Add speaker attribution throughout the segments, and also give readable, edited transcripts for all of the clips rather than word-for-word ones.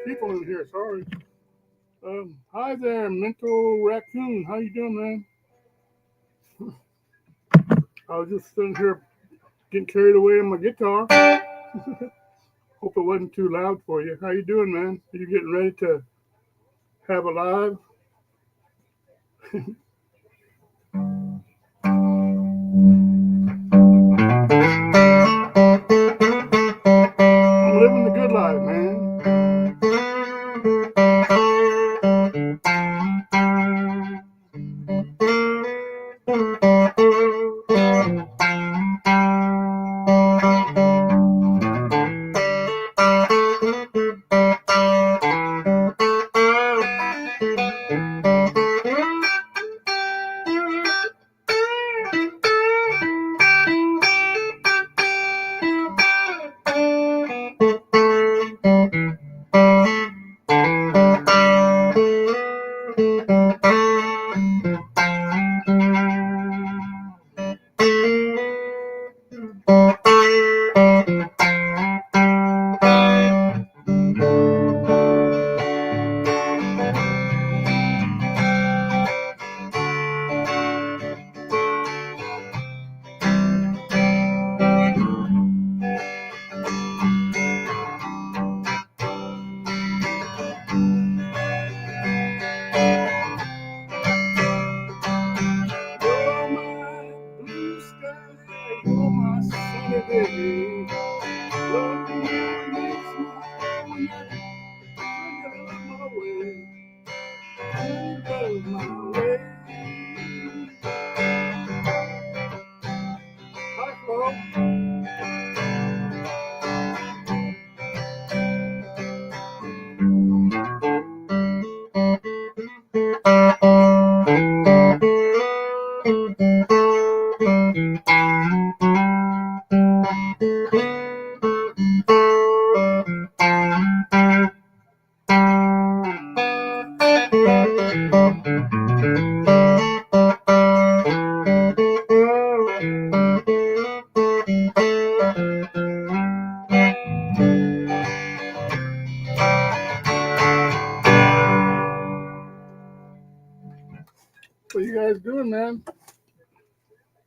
Speaker 1: People in here, sorry. Hi there, Mental Raccoon. How you doing, man? I was just sitting here getting carried away on my guitar. Hope it wasn't too loud for you. How you doing, man? Are you getting ready to have a live? I'm living the good life, man. What you guys doing, man?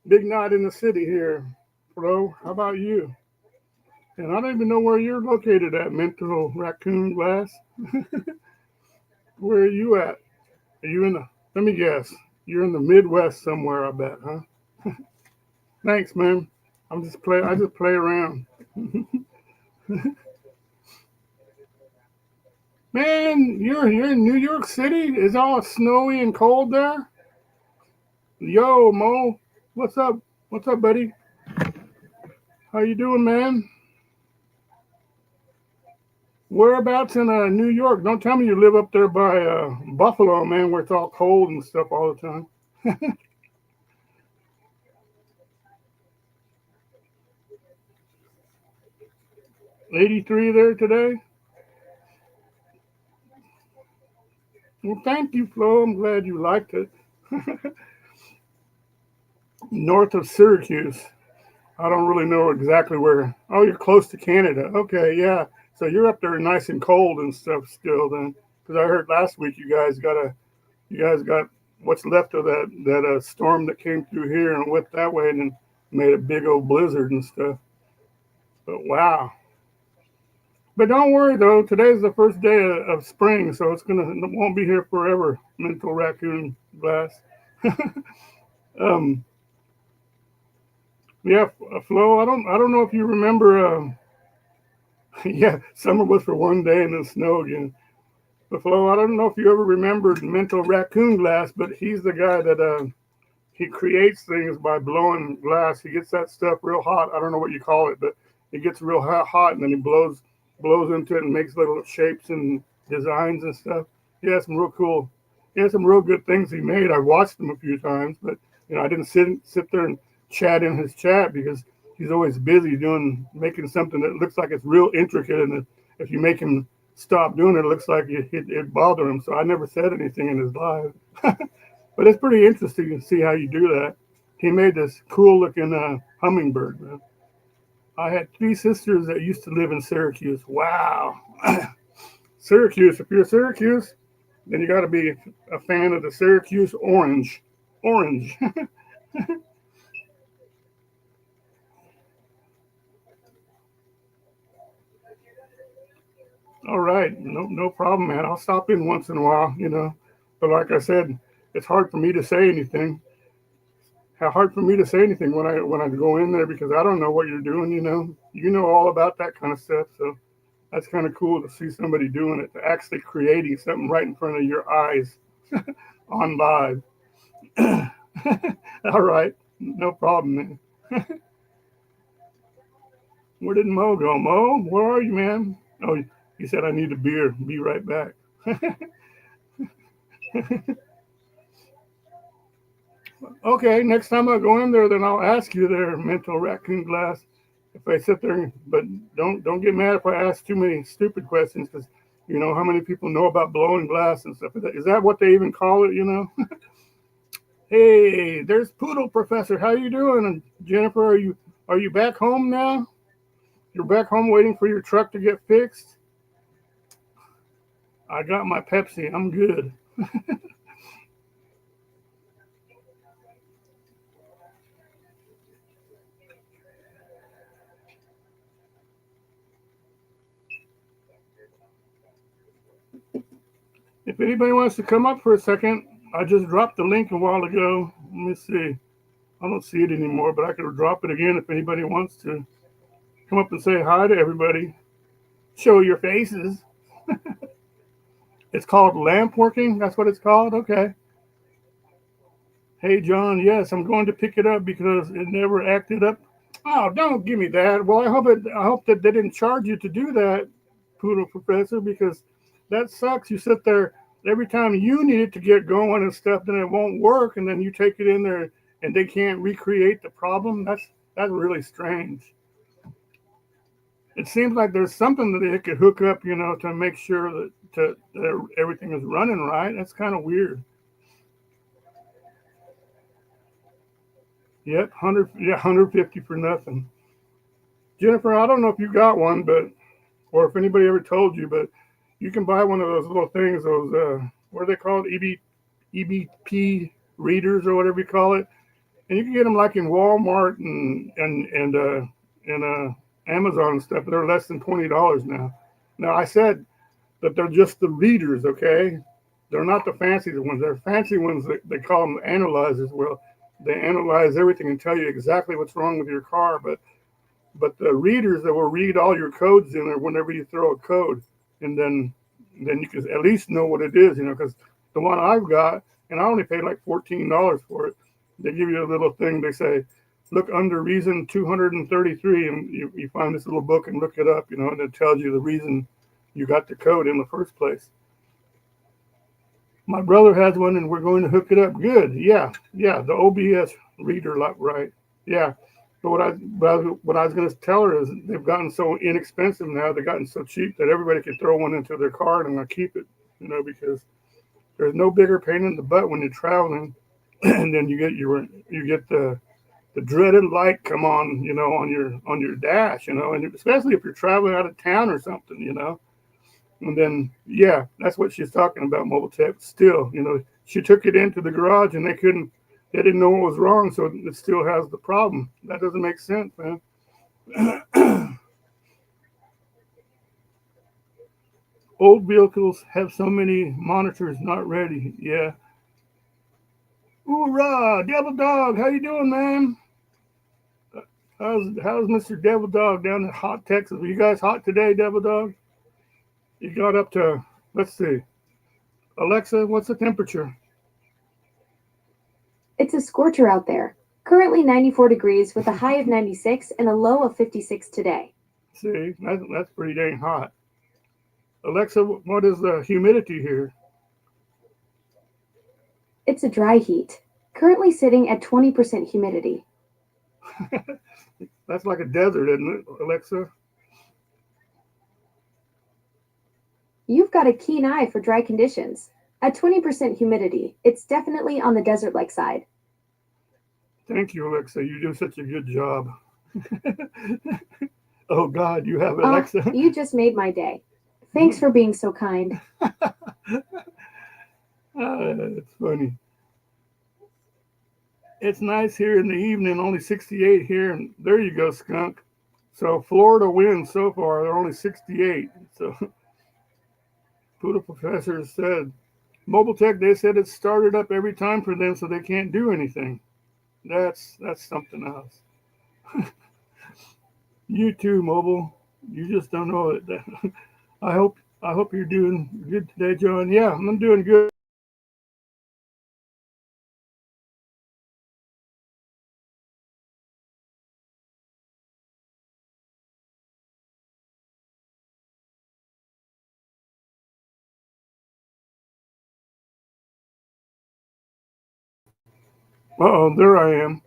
Speaker 1: Big night in the city here, bro. How about you? And I don't even know where you're located at, Mental Raccoon Glass. Where are you at? Are you in the, let me guess, you're in the Midwest somewhere, I bet, huh? Thanks, man. I just play around. Man, you're in New York City? Is all snowy and cold there? Yo, Mo, what's up? What's up, buddy? How you doing, man? Whereabouts in New York? Don't tell me you live up there by Buffalo, man, where it's all cold and stuff all the time. 83 there today? Well, thank you, Flo. I'm glad you liked it. North of Syracuse. I don't really know exactly where. Oh, you're close to Canada. Okay, yeah. So you're up there nice and cold and stuff still then. Because I heard last week you guys got what's left of that storm that came through here and went that way and then made a big old blizzard and stuff. But wow. But don't worry though. Today's the first day of spring, so it won't be here forever. Mental raccoon glass. um, yeah, Flo. I don't know if you remember. Yeah, summer was for one day and then snow again. But Flo, I don't know if you ever remembered Mental Raccoon Glass, but he's the guy that he creates things by blowing glass. He gets that stuff real hot. I don't know what you call it, but it gets real hot, and then he blows into it and makes little shapes and designs and stuff. He has some real cool. He has some real good things he made. I watched him a few times, but I didn't sit there and chat in his chat because he's always busy making something that looks like it's real intricate, and if you make him stop doing it, it looks like it bothered him. So I never said anything in his live. But it's pretty interesting to see how you do that. He made this cool looking hummingbird, man. I had three sisters that used to live in Syracuse. Wow. Syracuse, if you're Syracuse, then you got to be a fan of the Syracuse orange. Orange. All right. No problem, man. I'll stop in once in a while. But like I said, it's hard for me to say anything. How hard for me to say anything when I go in there because I don't know what you're doing. You know all about that kind of stuff. So that's kind of cool to see somebody doing it, to actually creating something right in front of your eyes on live. All right, no problem, man. Where did Mo go? Mo, where are you, man? Oh, he said I need a beer. Be right back. Okay, next time I go in there, then I'll ask you there, mental raccoon glass. If I sit there, but don't get mad if I ask too many stupid questions because you know how many people know about blowing glass and stuff. Is that what they even call it? Hey, there's Poodle Professor. How you doing? And Jennifer, are you back home now? You're back home waiting for your truck to get fixed. I got my Pepsi. I'm good. If anybody wants to come up for a second, I just dropped the link a while ago. Let me see. I don't see it anymore, but I could drop it again if anybody wants to come up and say hi to everybody. Show your faces. It's called lamp working. That's what it's called. Okay. Hey, John. Yes, I'm going to pick it up because it never acted up. Oh, don't give me that. Well, I hope that they didn't charge you to do that, Poodle Professor, because that sucks. You sit there every time you need it to get going and stuff, then it won't work, and then you take it in there and they can't recreate the problem. That's really strange. It seems like there's something that it could hook up, to make sure that everything is running right. That's kind of weird. Yep, 100, yeah, 150 for nothing. Jennifer, I don't know if you got one, but or if anybody ever told you, but you can buy one of those little things, those what are they called, EBP readers or whatever you call it, and you can get them like in Walmart and Amazon and stuff. But they're less than $20 now. Now I said that they're just the readers, okay? They're not the fancy ones. They're fancy ones that they call them analyzers. Well, they analyze everything and tell you exactly what's wrong with your car, but the readers that will read all your codes in there whenever you throw a code, and then then you can at least know what it is, because the one I've got, and I only paid like $14 for it. They give you a little thing. They say, look under reason 233, and you find this little book and look it up, and it tells you the reason you got the code in the first place. My brother has one, and we're going to hook it up. Good, yeah, the OBS reader, right? Yeah. But what I was going to tell her is they've gotten so inexpensive now. They've gotten so cheap that everybody can throw one into their car and keep it, because there's no bigger pain in the butt when you're traveling, and then you get the dreaded light come on, on your dash, and especially if you're traveling out of town or something, And then, yeah, that's what she's talking about, Mobile Tech. Still, she took it into the garage and they didn't know what was wrong, so it still has the problem. That doesn't make sense, man. Old vehicles have so many monitors not ready. Yeah. Hoorah, Devil Dog, how you doing, man? How's Mr. Devil Dog down in hot Texas? Are you guys hot today, Devil Dog? You got up to, let's see, Alexa, what's the temperature?
Speaker 2: It's a scorcher out there. Currently 94 degrees with a high of 96 and a low of 56 today.
Speaker 1: See, that's pretty dang hot. Alexa, what is the humidity here?
Speaker 2: It's a dry heat. Currently sitting at 20% humidity.
Speaker 1: That's like a desert, isn't it, Alexa?
Speaker 2: You've got a keen eye for dry conditions. At 20% humidity, it's definitely on the desert-like side.
Speaker 1: Thank you, Alexa. You do such a good job. Oh, God, you have Alexa.
Speaker 2: You just made my day. Thanks for being so kind.
Speaker 1: It's funny. It's nice here in the evening, only 68 here. And there you go, Skunk. So Florida wins so far. They're only 68. So Poodle Professor said, Mobile Tech, they said it started up every time for them, so they can't do anything. That's something else. You too, Mobile. You just don't know it. I hope you're doing good today, John. Yeah, I'm doing good. Uh-oh, there I am.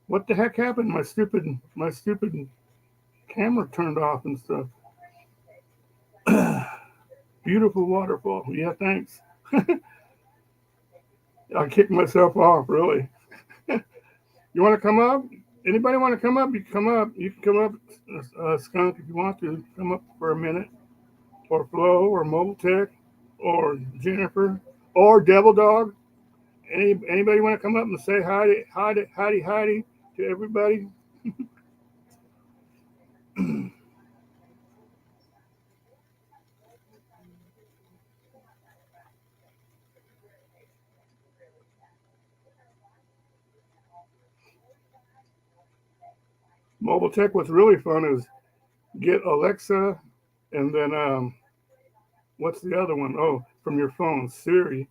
Speaker 1: What the heck happened? My stupid camera turned off and stuff. Beautiful waterfall. Yeah, thanks. I kicked myself off, really. You want to come up? Anybody want to come up? You can come up. You can come up, Skunk, if you want to. Come up for a minute. Or Flo, or Mobile Tech, or Jennifer, or Devil Dog. Anybody want to come up and say hi to everybody? Mobile Tech, what's really fun is get Alexa, and then what's the other one? Oh, from your phone, Siri,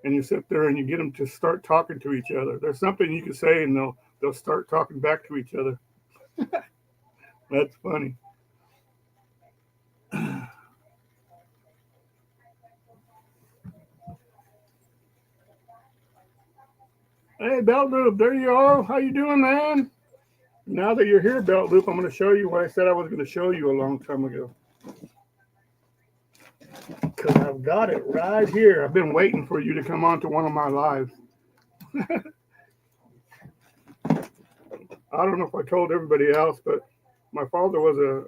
Speaker 1: and you sit there and you get them to start talking to each other. There's something you can say, and they'll start talking back to each other. That's funny. Hey, Belt Loop, there you are. How you doing, man? Now that you're here, Belt Loop, I'm going to show you what I said I was going to show you a long time ago. Because I've got it right here. I've been waiting for you to come on to one of my lives. I don't know if I told everybody else, but my father was a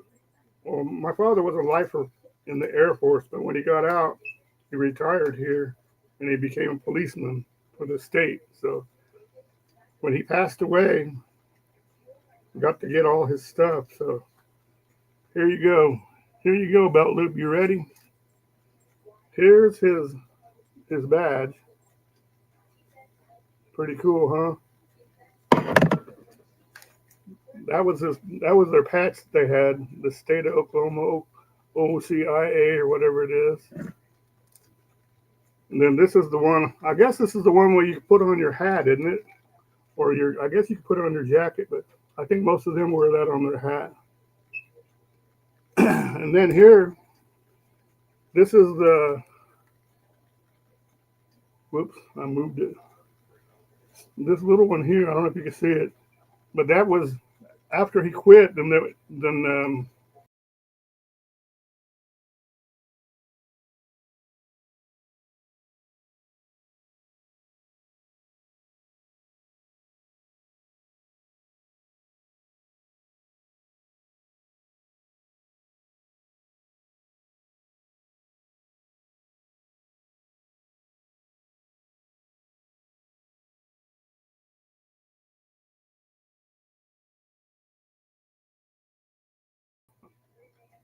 Speaker 1: lifer in the Air Force, but when he got out, he retired here and he became a policeman for the state. So when he passed away, I got to get all his stuff. So here you go. Here you go, Belt Loop. You ready? Here's his badge. Pretty cool, huh? That was their patch they had. The state of OCIA or whatever it is. And then this is the one, I guess this is the one where you put on your hat, isn't it? Or I guess you can put it on your jacket, but I think most of them wear that on their hat. And then here, this is the, whoops, I moved it. This little one here, I don't know if you can see it, but that was after he quit, then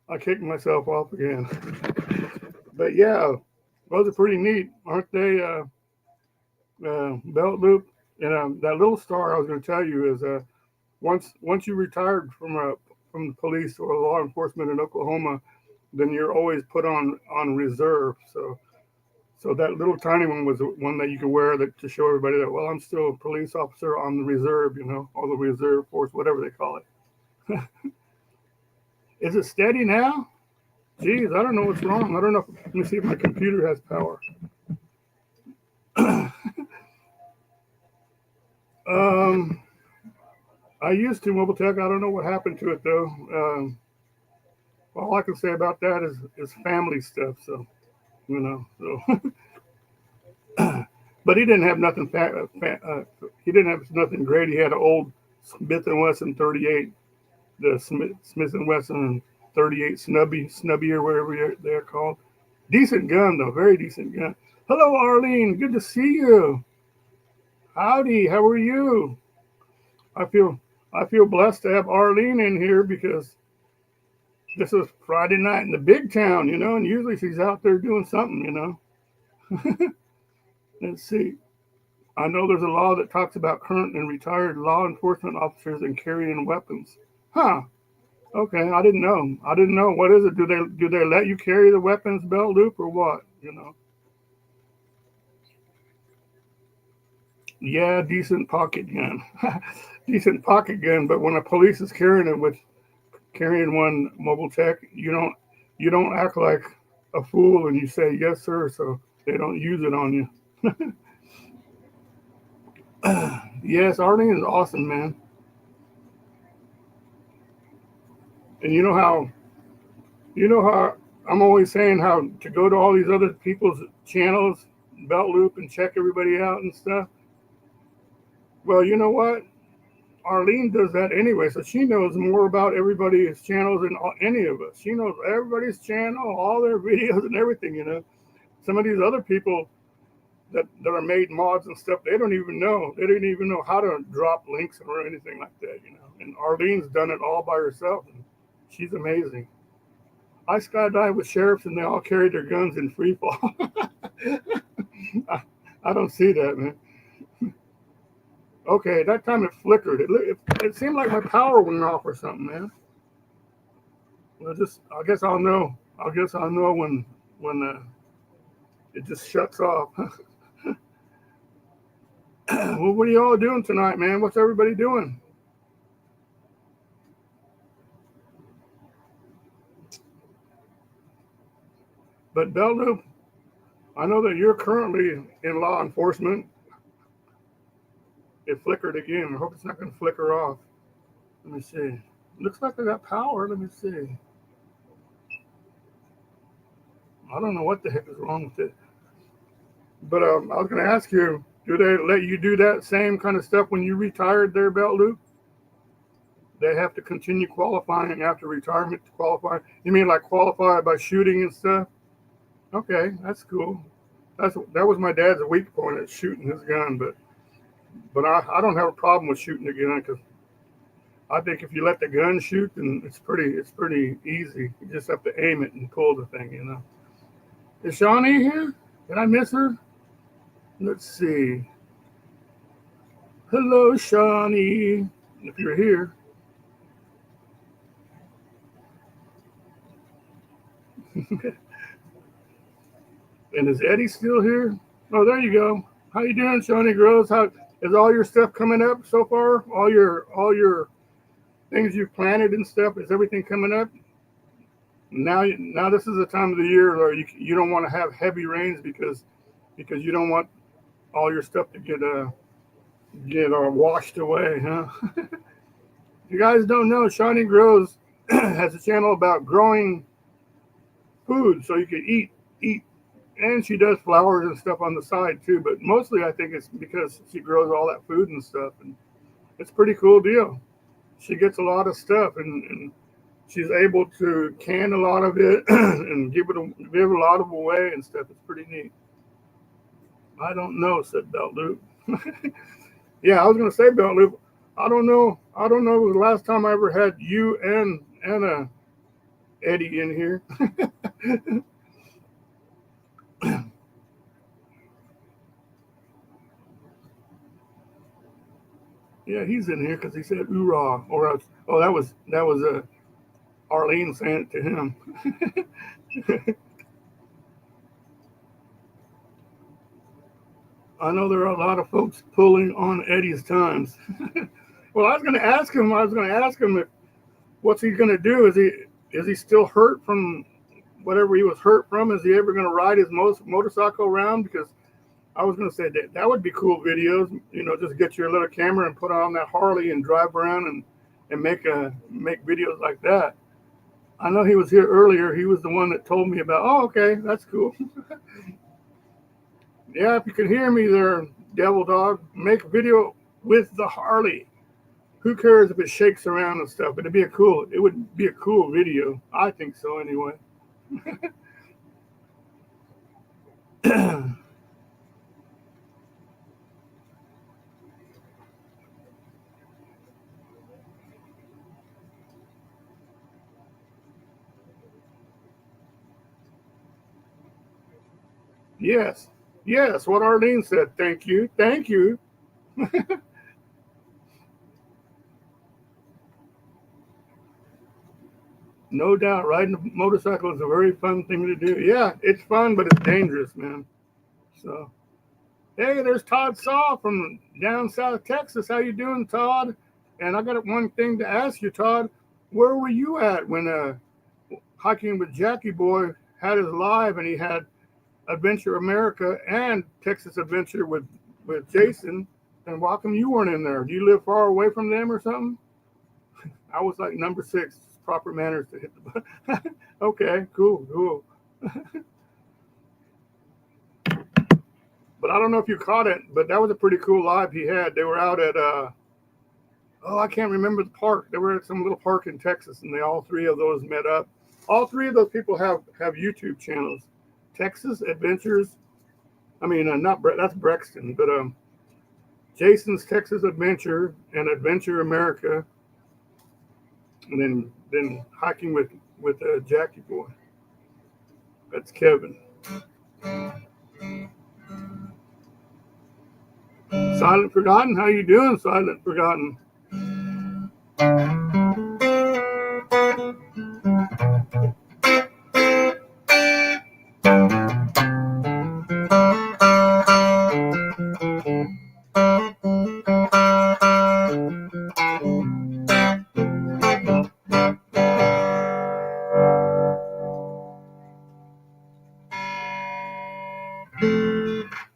Speaker 1: I kicked myself off again. But yeah, those are pretty neat, aren't they? Belt loop. And that little star I was going to tell you is once you retired from the police or law enforcement in Oklahoma, then you're always put on reserve. So that little tiny one was one that you could wear to show everybody that, well, I'm still a police officer on the reserve, or the reserve force, whatever they call it. Is it steady now? Geez, I don't know what's wrong. I don't know. Let me see if my computer has power. I used to Mobile Tech. I don't know what happened to it though. All I can say about that is family stuff. So, so. But he didn't have nothing. He didn't have nothing great. He had an old Smith & Wesson 38, the Smith & Wesson 38 Snubby or whatever they're called. Decent gun though, very decent gun. Hello, Arlene. Good to see you. Howdy. How are you? I feel blessed to have Arlene in here because this is Friday night in the big town, and usually she's out there doing something, Let's see. I know there's a law that talks about current and retired law enforcement officers and carrying weapons. Huh. Okay, I didn't know. What is it? Do they let you carry the weapons belt loop or what? Yeah, decent pocket gun. Decent pocket gun, but when a police is carrying one Mobile Tech, you don't act like a fool and you say yes sir, so they don't use it on you. Yes, Arlene is awesome, man. And you know how I'm always saying how to go to all these other people's channels, belt loop, and check everybody out and stuff. Well, you know what? Arlene does that anyway, so she knows more about everybody's channels than any of us. She knows everybody's channel, all their videos and everything. Some of these other people that are made mods and stuff, they don't even know. They didn't even know how to drop links or anything like that. And Arlene's done it all by herself, and she's amazing. I skydive with sheriffs, and they all carry their guns in free fall. I don't see that, man. Okay, that time it flickered. It seemed like my power went off or something, man. Well, I guess I'll know. When it just shuts off. Well, what are y'all doing tonight, man? What's everybody doing? But belt loop, I know that you're currently in law enforcement. It flickered again. I hope it's not going to flicker off. Let me see. Looks like I got power. Let me see. I don't know what the heck is wrong with it. But I was going to ask you, do they let you do that same kind of stuff when you retired there, belt loop? They have to continue qualifying after retirement to qualify? You mean like qualify by shooting and stuff? Okay, that's cool. That was my dad's weak point at shooting his gun, but I don't have a problem with shooting the gun because I think if you let the gun shoot, then it's pretty easy. You just have to aim it and pull the thing. Is Shawnee here? Did I miss her? Let's see. Hello, Shawnee. If you're here. And is Eddie still here? Oh, there you go. How you doing, Shawnee Groves? How is all your stuff coming up so far? All your things you've planted and stuff, is everything coming up? Now this is the time of the year where you don't want to have heavy rains because you don't want all your stuff to get washed away, huh? You guys don't know, Shawnee Grows has a channel about growing food so you can eat, and she does flowers and stuff on the side too. But mostly, I think it's because she grows all that food and stuff, and it's a pretty cool deal. She gets a lot of stuff, and she's able to can a lot of it and give a lot of away and stuff. It's pretty neat. I don't know, said Belt Loop. Yeah, I was gonna say, Belt Loop. I don't know. The last time I ever had you and Eddie in here. Yeah, he's in here because he said "oorah," or else. Oh, that was Arlene saying it to him. I know there are a lot of folks pulling on Eddie's times. Well, I was going to ask him if what's he going to do? Is he still hurt from whatever he was hurt from? Is he ever going to ride his motorcycle around? Because I was going to say that would be cool videos. Just get your little camera and put on that Harley and drive around and make videos like that. I know he was here earlier. He was the one that told me about. Oh, okay, that's cool. Yeah, if you can hear me there, Devil Dog, make a video with the Harley. Who cares if it shakes around and stuff? But it would be a cool video. I think so anyway. Yes, what Arlene said. Thank you. No doubt, riding a motorcycle is a very fun thing to do. Yeah, it's fun, but it's dangerous, man. So, hey, there's Todd Saw from down South Texas. How you doing, Todd? And I got one thing to ask you, Todd. Where were you at when Hiking with Jackie Boy had his live and he had Adventure America and Texas Adventure with Jason? And why come you weren't in there? Do you live far away from them or something? I was like number 6. Proper manners to hit the button. Okay, cool. But I don't know if you caught it, but that was a pretty cool live he had. They were out at I can't remember the park. They were at some little park in Texas, and all 3 of those met up. All 3 of those people have YouTube channels. Texas Adventures. I mean, that's Brexton, but Jason's Texas Adventure and Adventure America, and then Hiking with Jackie Boy. That's Kevin. Silent Forgotten, how you doing, Silent Forgotten?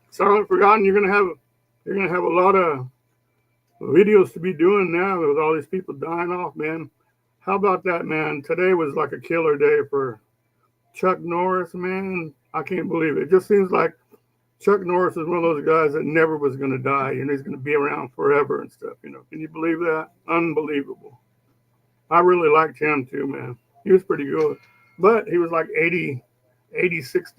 Speaker 1: Silent Forgotten, you're gonna have a lot of videos to be doing now with all these people dying off, man. How about that, man? Today was like a killer day for Chuck Norris, man. I can't believe it. It just seems like Chuck Norris is one of those guys that never was going to die. He's going to be around forever and stuff. Can you believe that? Unbelievable. I really liked him too, man. He was pretty good, but he was like 86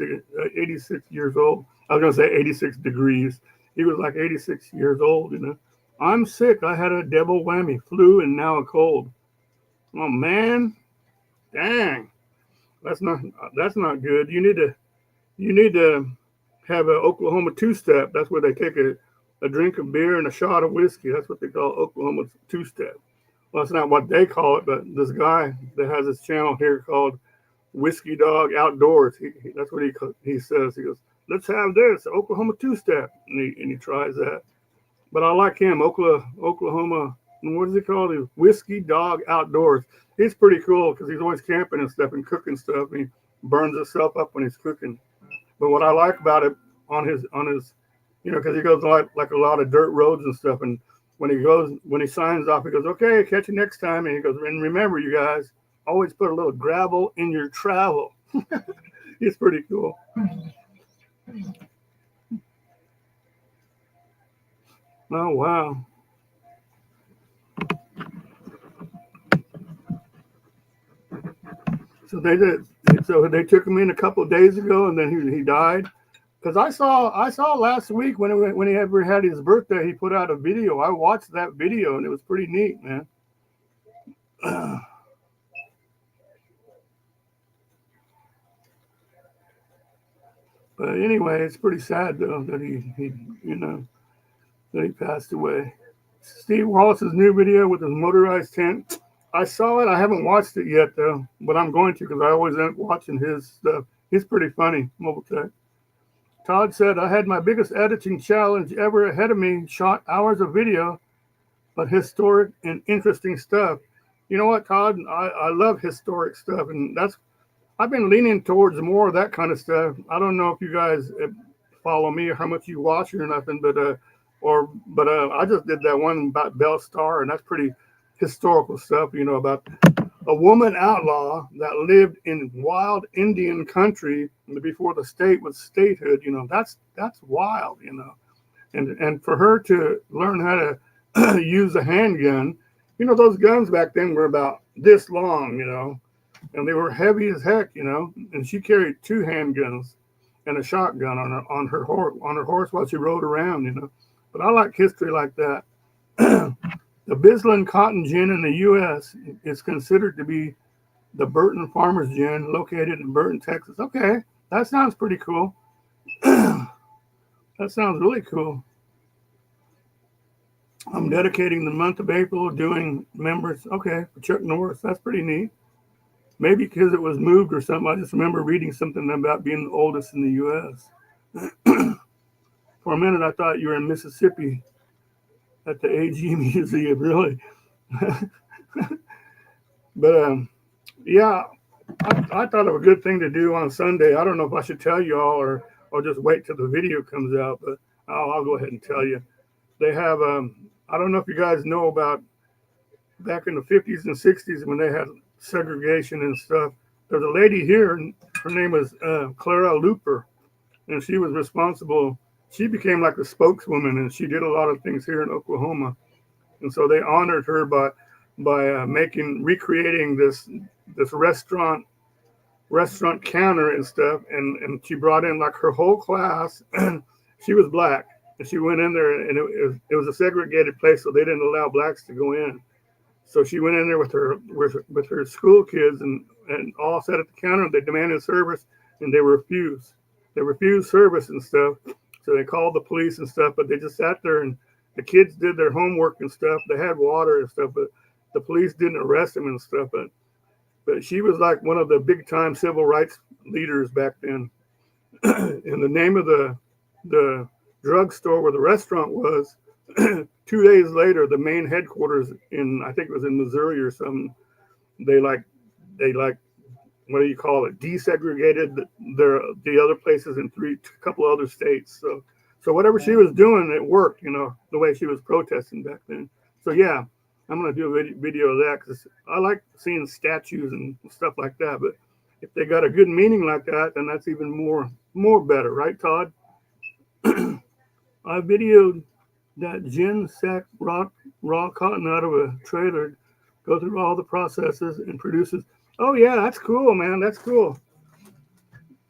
Speaker 1: years old. I was going to say 86 degrees. He was like 86 years old, I'm sick. I had a double whammy, flu and now a cold. Oh man, dang, that's not good. You need to have an Oklahoma 2-step. That's where they take a drink of beer and a shot of whiskey. That's what they call Oklahoma 2-step. Well, that's not what they call it, but this guy that has this channel here called Whiskey Dog Outdoors. That's what he says. He goes, let's have this Oklahoma two-step, and he tries that. But I like him, Oklahoma. What does he call it? Whiskey Dog Outdoors. He's pretty cool because he's always camping and stuff and cooking stuff. And he burns himself up when he's cooking. But what I like about it on his, because he goes like a lot of dirt roads and stuff. And when he signs off, he goes, okay, catch you next time. And he goes, and remember, you guys, always put a little gravel in your travel. He's pretty cool. Oh, wow. So they took him in a couple of days ago, and then he died. Because I saw last week when he ever had his birthday, he put out a video. I watched that video, and it was pretty neat, man. But anyway, it's pretty sad though that he passed away. Steve Wallace's new video with his motorized tent. I saw it. I haven't watched it yet though, but I'm going to because I always end up watching his stuff. He's pretty funny, Mobile Tech. Todd said, I had my biggest editing challenge ever ahead of me, shot hours of video, but historic and interesting stuff. You know what, Todd? I love historic stuff, and I've been leaning towards more of that kind of stuff. I don't know if you guys follow me or how much you watch or nothing, but I just did that one about Belle Starr, and that's pretty historical stuff, about a woman outlaw that lived in wild Indian country before the state was statehood. That's wild, and for her to learn how to use a handgun, those guns back then were about this long, and they were heavy as heck, and she carried 2 handguns and a shotgun on her horse while she rode around, But I like history like that. The Bislin Cotton Gin in the U.S. is considered to be the Burton Farmers Gin located in Burton, Texas. Okay, that sounds pretty cool. That sounds really cool. I'm dedicating the month of April doing members. Okay, for Chuck Norris. That's pretty neat. Maybe because it was moved or something. I just remember reading something about being the oldest in the U.S. For a minute, I thought you were in Mississippi at the AG Museum, really. But, yeah, I thought of a good thing to do on Sunday. I don't know if I should tell you all or just wait till the video comes out, but I'll go ahead and tell you. They have, I don't know if you guys know about back in the 50s and 60s when they had segregation and stuff. There's a lady here, and her name was Clara Looper, and she was responsible. She became like a spokeswoman, and she did a lot of things here in Oklahoma. And so they honored her by recreating this restaurant counter and stuff. And she brought in like her whole class, and she was black. And she went in there, and it was a segregated place, so they didn't allow blacks to go in. So she went in there with her school kids and all sat at the counter. They demanded service, and they refused. They refused service and stuff. So they called the police and stuff, but they just sat there and the kids did their homework and stuff. They had water and stuff, but the police didn't arrest them and stuff. But she was like one of the big time civil rights leaders back then. And the name of the drugstore where the restaurant was, 2 days later, the main headquarters I think it was in Missouri or something, they what do you call it? Desegregated the other places in a couple of other states. So whatever she was doing, it worked. The way she was protesting back then. So yeah, I'm gonna do a video of that because I like seeing statues and stuff like that. But if they got a good meaning like that, then that's even more better, right, Todd? I videoed that gin sack raw cotton out of a trailer, go through all the processes and produces. Oh yeah, that's cool, man. That's cool.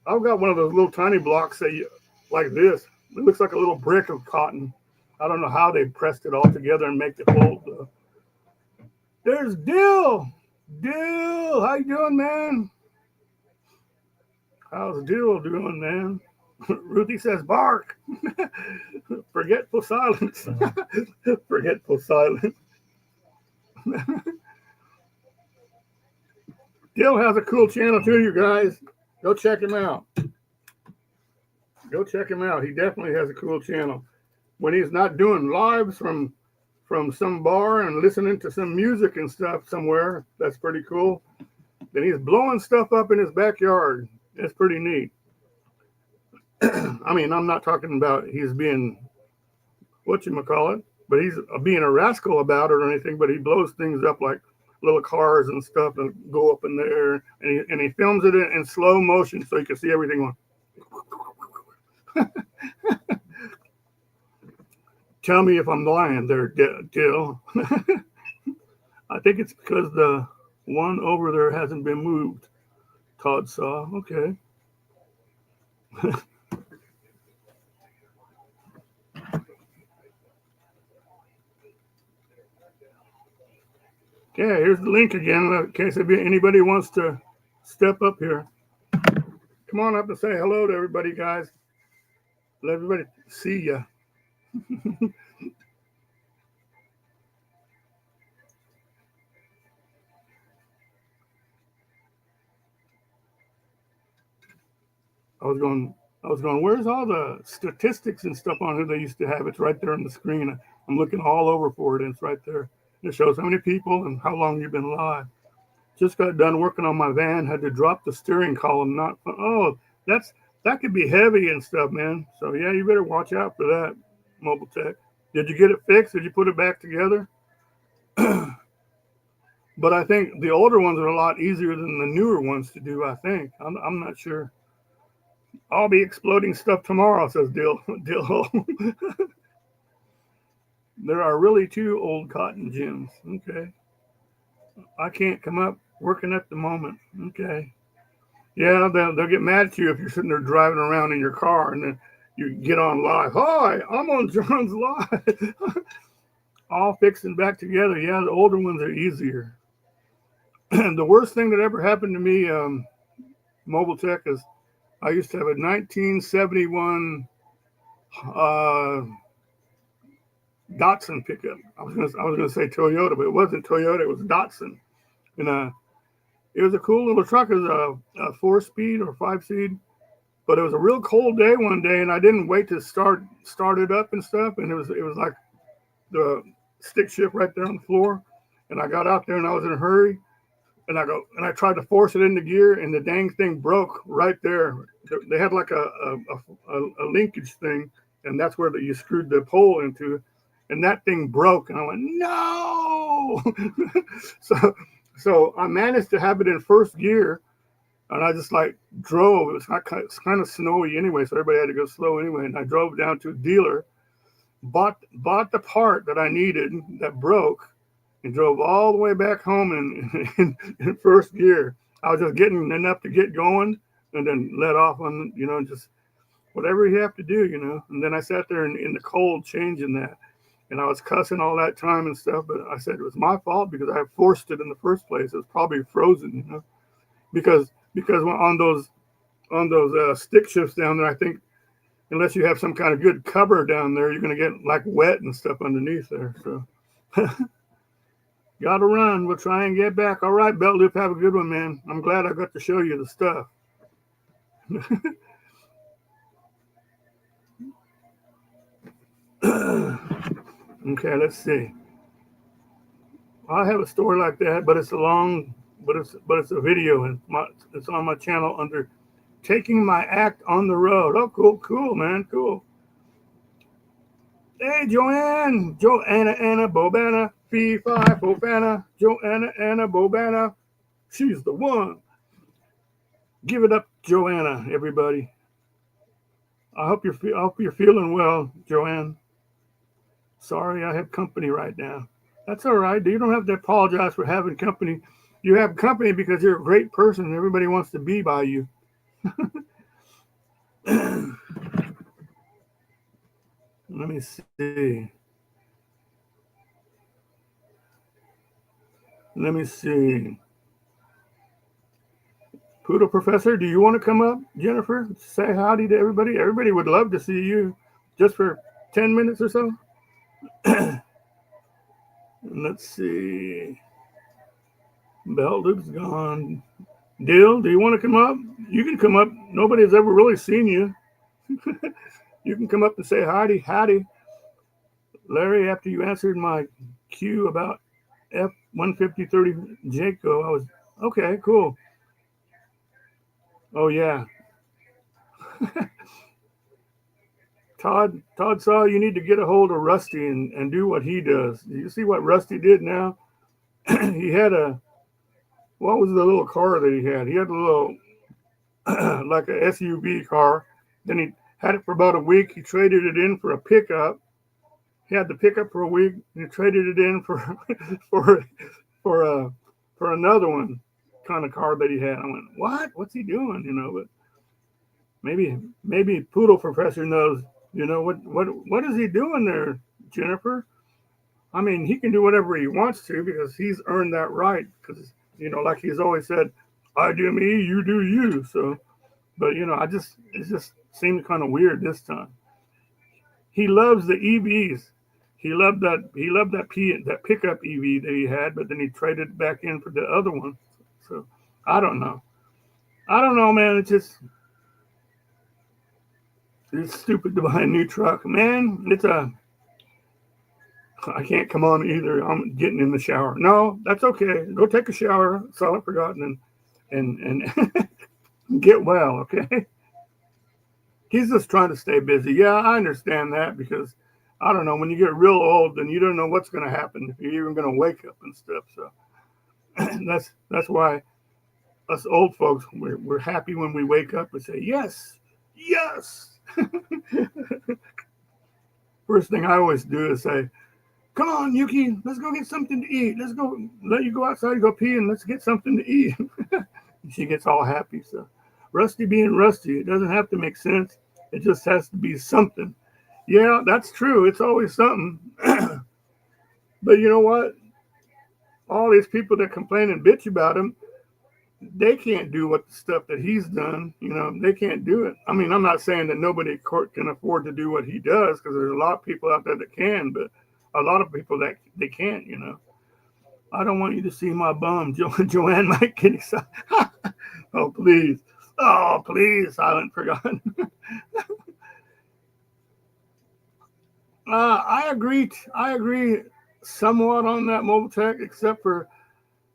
Speaker 1: I've got one of those little tiny blocks like this. It looks like a little brick of cotton. I don't know how they pressed it all together and make the fold. There's Dill. Dill, how you doing, man? How's Dill doing, man? Ruthie says bark. Forgetful silence. Forgetful silence. Dill has a cool channel too, you guys. Go check him out. Go check him out. He definitely has a cool channel. When he's not doing lives from some bar and listening to some music and stuff somewhere, that's pretty cool. Then he's blowing stuff up in his backyard. That's pretty neat. I mean, I'm not talking about he's being whatchamacallit, but he's being a rascal about it or anything, but he blows things up like little cars and stuff and go up in the air, and he films it in slow motion so you can see everything on. Tell me if I'm lying there, Dill. I think it's because the one over there hasn't been moved. Todd saw. Okay. Yeah, here's the link again in case anybody wants to step up here. Come on up and say hello to everybody, guys. Let everybody see ya. I was going, where's all the statistics and stuff on who they used to have? It's right there on the screen. I'm looking all over for it, and it's right there. It shows how many people and how long you've been live. Just got done working on my van, had to drop the steering column. That could be heavy and stuff, man. So yeah, you better watch out for that, Mobile Tech. Did you get it fixed? Did you put it back together? But I think the older ones are a lot easier than the newer ones to do, I think. I'm not sure. I'll be exploding stuff tomorrow, says Dill. There are really 2 old cotton gyms. Okay. I can't come up working at the moment. Okay. Yeah, they'll get mad at you if you're sitting there driving around in your car and then you get on live. Hi, I'm on John's live. All fixing back together. Yeah, the older ones are easier. The worst thing that ever happened to me, Mobile Tech, is I used to have a 1971 Datsun pickup. I was gonna say Toyota, but it wasn't Toyota. It was Datsun, and it was a cool little truck. It was a 4-speed or 5-speed, but it was a real cold day one day, and I didn't wait to start it up and stuff. And it was like the stick shift right there on the floor, and I got out there and I was in a hurry. And I tried to force it into gear, and the dang thing broke right there. They had like a linkage thing, and that's where you screwed the pole into, and that thing broke. And I went, no! So I managed to have it in first gear, and I just like drove. It's kind of snowy anyway, so everybody had to go slow anyway. And I drove down to a dealer, bought the part that I needed that broke, and drove all the way back home in first gear. I was just getting enough to get going and then let off on, just whatever you have to do, And then I sat there in the cold changing that. And I was cussing all that time and stuff, but I said it was my fault because I forced it in the first place. It was probably frozen, because on those stick shifts down there, I think unless you have some kind of good cover down there, you're going to get like wet and stuff underneath there. So gotta run. We'll try and get back. All right, Belt Loop, have a good one, man. I'm glad I got to show you the stuff. Okay, let's see. I have a story like that, but it's it's a video, and it's on my channel under Taking My Act on the Road. Oh, cool, man, cool. Hey, Joanna, Anna, Bobana, Fee, Fi, Fofana, Joanna, Anna, Bobana. She's the one. Give it up, Joanna, everybody. I hope you're feeling well, Joanne. Sorry, I have company right now. That's all right. You don't have to apologize for having company. You have company because you're a great person and everybody wants to be by you. Let me see. Poodle Professor, do you want to come up, Jennifer? Say howdy to everybody. Everybody would love to see you just for 10 minutes or so. Let's see. Belt loop's gone. Dill, do you want to come up? You can come up. Nobody's ever really seen you. You can come up and say howdy, howdy. Larry, after you answered my cue about F-150-30 Jayco, I was, okay, cool. Oh, yeah. Todd saw you need to get a hold of Rusty and do what he does. You see what Rusty did now? He had what was the little car that he had? He had a little, like a SUV car. Then he had it for about a week. He traded it in for a pickup. He had the pickup for a week. And he traded it in for for another one kind of car that he had. I went, what? What's he doing? But maybe Poodle Professor knows. What is he doing there, Jennifer? I mean, he can do whatever he wants to because he's earned that right. Because like he's always said, I do me, you do you. So, but it just seemed kind of weird this time. He loves the EVs. He loved that pickup EV that he had, but then he traded it back in for the other one. So I don't know, man. It's stupid to buy a new truck, man. I can't come on either. I'm getting in the shower. No, that's okay. Go take a shower. That's all I've forgotten, and get well, okay? He's just trying to stay busy. Yeah, I understand that because I don't know, when you get real old, then you don't know what's going to happen, if you're even going to wake up and stuff. So that's why us old folks, we're happy when we wake up and say, yes, yes. First thing I always do is say, come on, Yuki, let's go get something to eat. Let's go, let you go outside and go pee and let's get something to eat. She gets all happy. So Rusty being Rusty, it doesn't have to make sense. It just has to be something. Yeah, that's true. It's always something. But you know what? All these people that complain and bitch about him, they can't do what the stuff that he's done. They can't do it. I mean, I'm not saying that nobody at court can afford to do what he does, because there's a lot of people out there that can, but a lot of people that they can't, I don't want you to see my bum. Joanne might get excited. Oh, please. Oh, please. Silent forgotten. I agree somewhat on that mobile tech, except for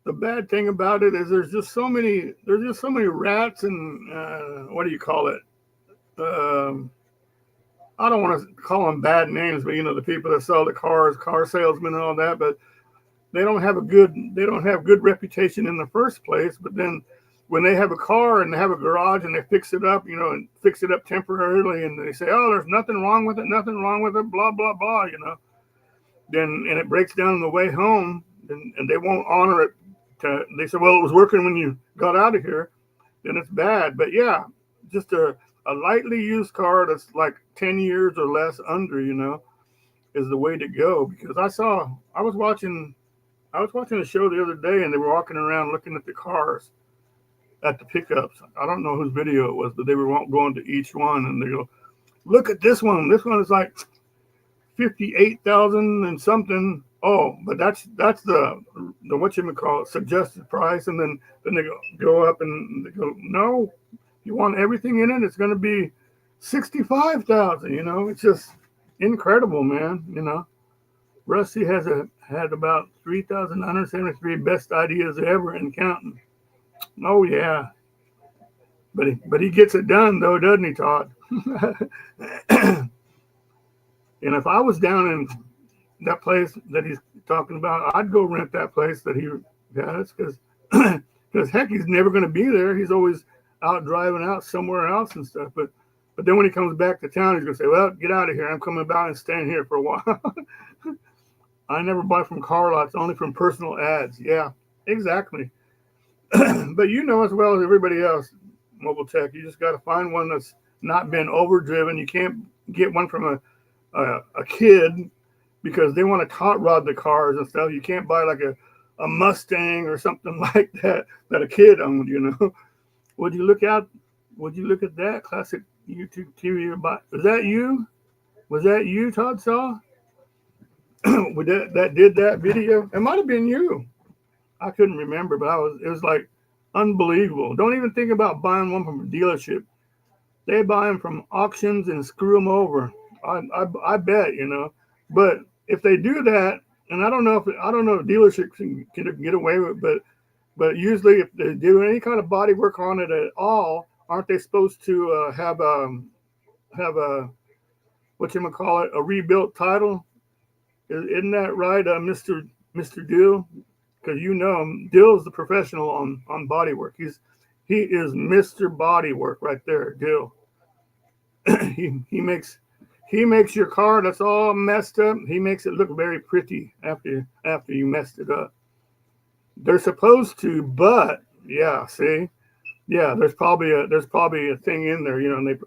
Speaker 1: the bad thing about it is there's just so many rats and what do you call it? I don't want to call them bad names, but the people that sell the cars, car salesmen and all that, but they don't have good reputation in the first place. But then when they have a car and they have a garage and they fix it up, and fix it up temporarily, and they say, oh, there's nothing wrong with it, blah, blah, blah, then, and it breaks down on the way home, and they won't honor it. They say, well, it was working when you got out of here, then it's bad. But yeah, just a lightly used car that's like 10 years or less under, is the way to go. Because I was watching a show the other day, and they were walking around looking at the cars at the pickups. I don't know whose video it was, but they were going to each one, and they go, look at this one. This one is like 58,000 and something. Oh, but that's the what you call it, suggested price, and then they go up and they go, no, you want everything in it, it's going to be 65,000. It's just incredible, man. Rusty had about 3,973 best ideas ever and counting. Oh yeah, but he gets it done though, doesn't he, Todd? And if I was down in that place that he's talking about, I'd go rent that place that he has, because heck, he's never going to be there. He's always out driving out somewhere else and stuff. But then when he comes back to town, he's going to say, well, get out of here. I'm coming back and staying here for a while. I never buy from car lots, only from personal ads. Yeah, exactly. But as well as everybody else, mobile tech, you just got to find one that's not been overdriven. You can't get one from a kid, because they want to hot rod the cars and stuff. You can't buy like a Mustang or something like that a kid owned, Would you look at that classic YouTube TV? Was that you? Was that you, Todd Saw? That did that video? It might have been you. I couldn't remember, but it was like unbelievable. Don't even think about buying one from a dealership. They buy them from auctions and screw them over. I bet, you know. But if they do that, and I don't know if dealerships can get away with it, but usually if they do any kind of body work on it at all, aren't they supposed to have a whatchamacallit, a rebuilt title? Isn't that right, Mr. Dill? Because you know him. Dill's the professional on body work. He is Mr. Body Work right there, Dill. he makes your car that's all messed up. He makes it look very pretty after you messed it up. They're supposed to, but yeah, see, yeah, there's probably a thing in there, you know. And they,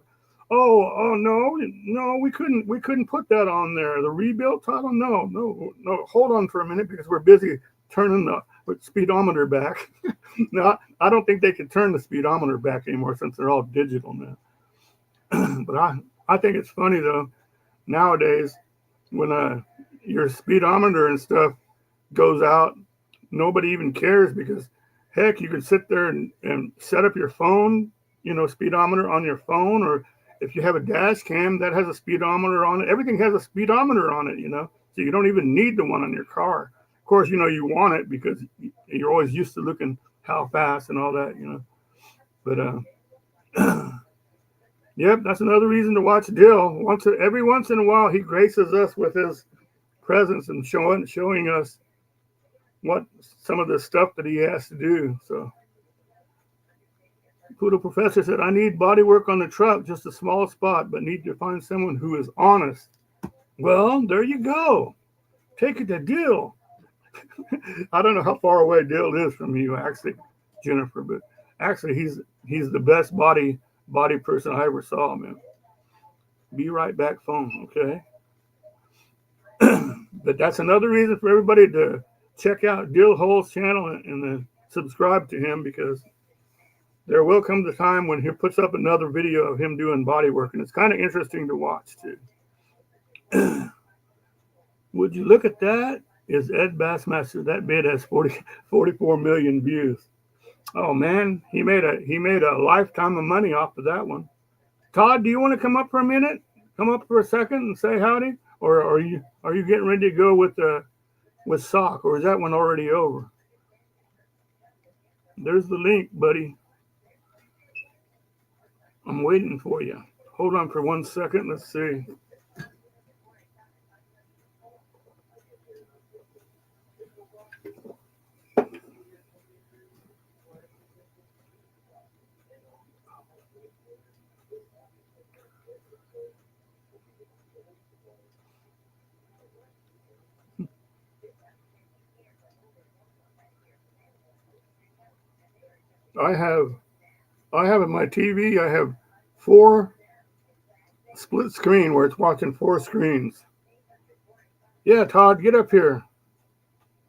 Speaker 1: no, we couldn't put that on there. The rebuilt title, no. Hold on for a minute because we're busy turning the speedometer back. No, I don't think they can turn the speedometer back anymore since they're all digital now. But I think it's funny though, nowadays when your speedometer and stuff goes out, nobody even cares because heck, you can sit there and set up your phone, you know, speedometer on your phone, or if you have a dash cam that has a speedometer on it, everything has a speedometer on it, you know, so you don't even need the one on your car. Of course, you know, you want it because you're always used to looking how fast and all that, you know, but yep, that's another reason to watch Dill. Every once in a while, he graces us with his presence and showing us what some of the stuff that he has to do. So, Poodle Professor said, "I need body work on the truck, just a small spot, but need to find someone who is honest." Well, there you go. Take it to Dill. I don't know how far away Dill is from you, actually, Jennifer, but actually, he's the best body person I ever saw, man. Be right back phone, okay? But that's another reason for everybody to check out Dill Hole's channel and subscribe to him, because there will come the time when he puts up another video of him doing body work, and it's kind of interesting to watch too. Would you look at that? Is Ed Bassmaster. That bid has 44 million views. Oh man, he made a lifetime of money off of that one. Todd, do you want to come up for a minute? Come up for a second and say howdy, or are you getting ready to go with Sock, or is that one already over? There's the link, buddy. I'm waiting for you. Hold on for 1 second. Let's see. I have in my TV, I have 4 split screen where it's watching 4 screens. Yeah, Todd, get up here.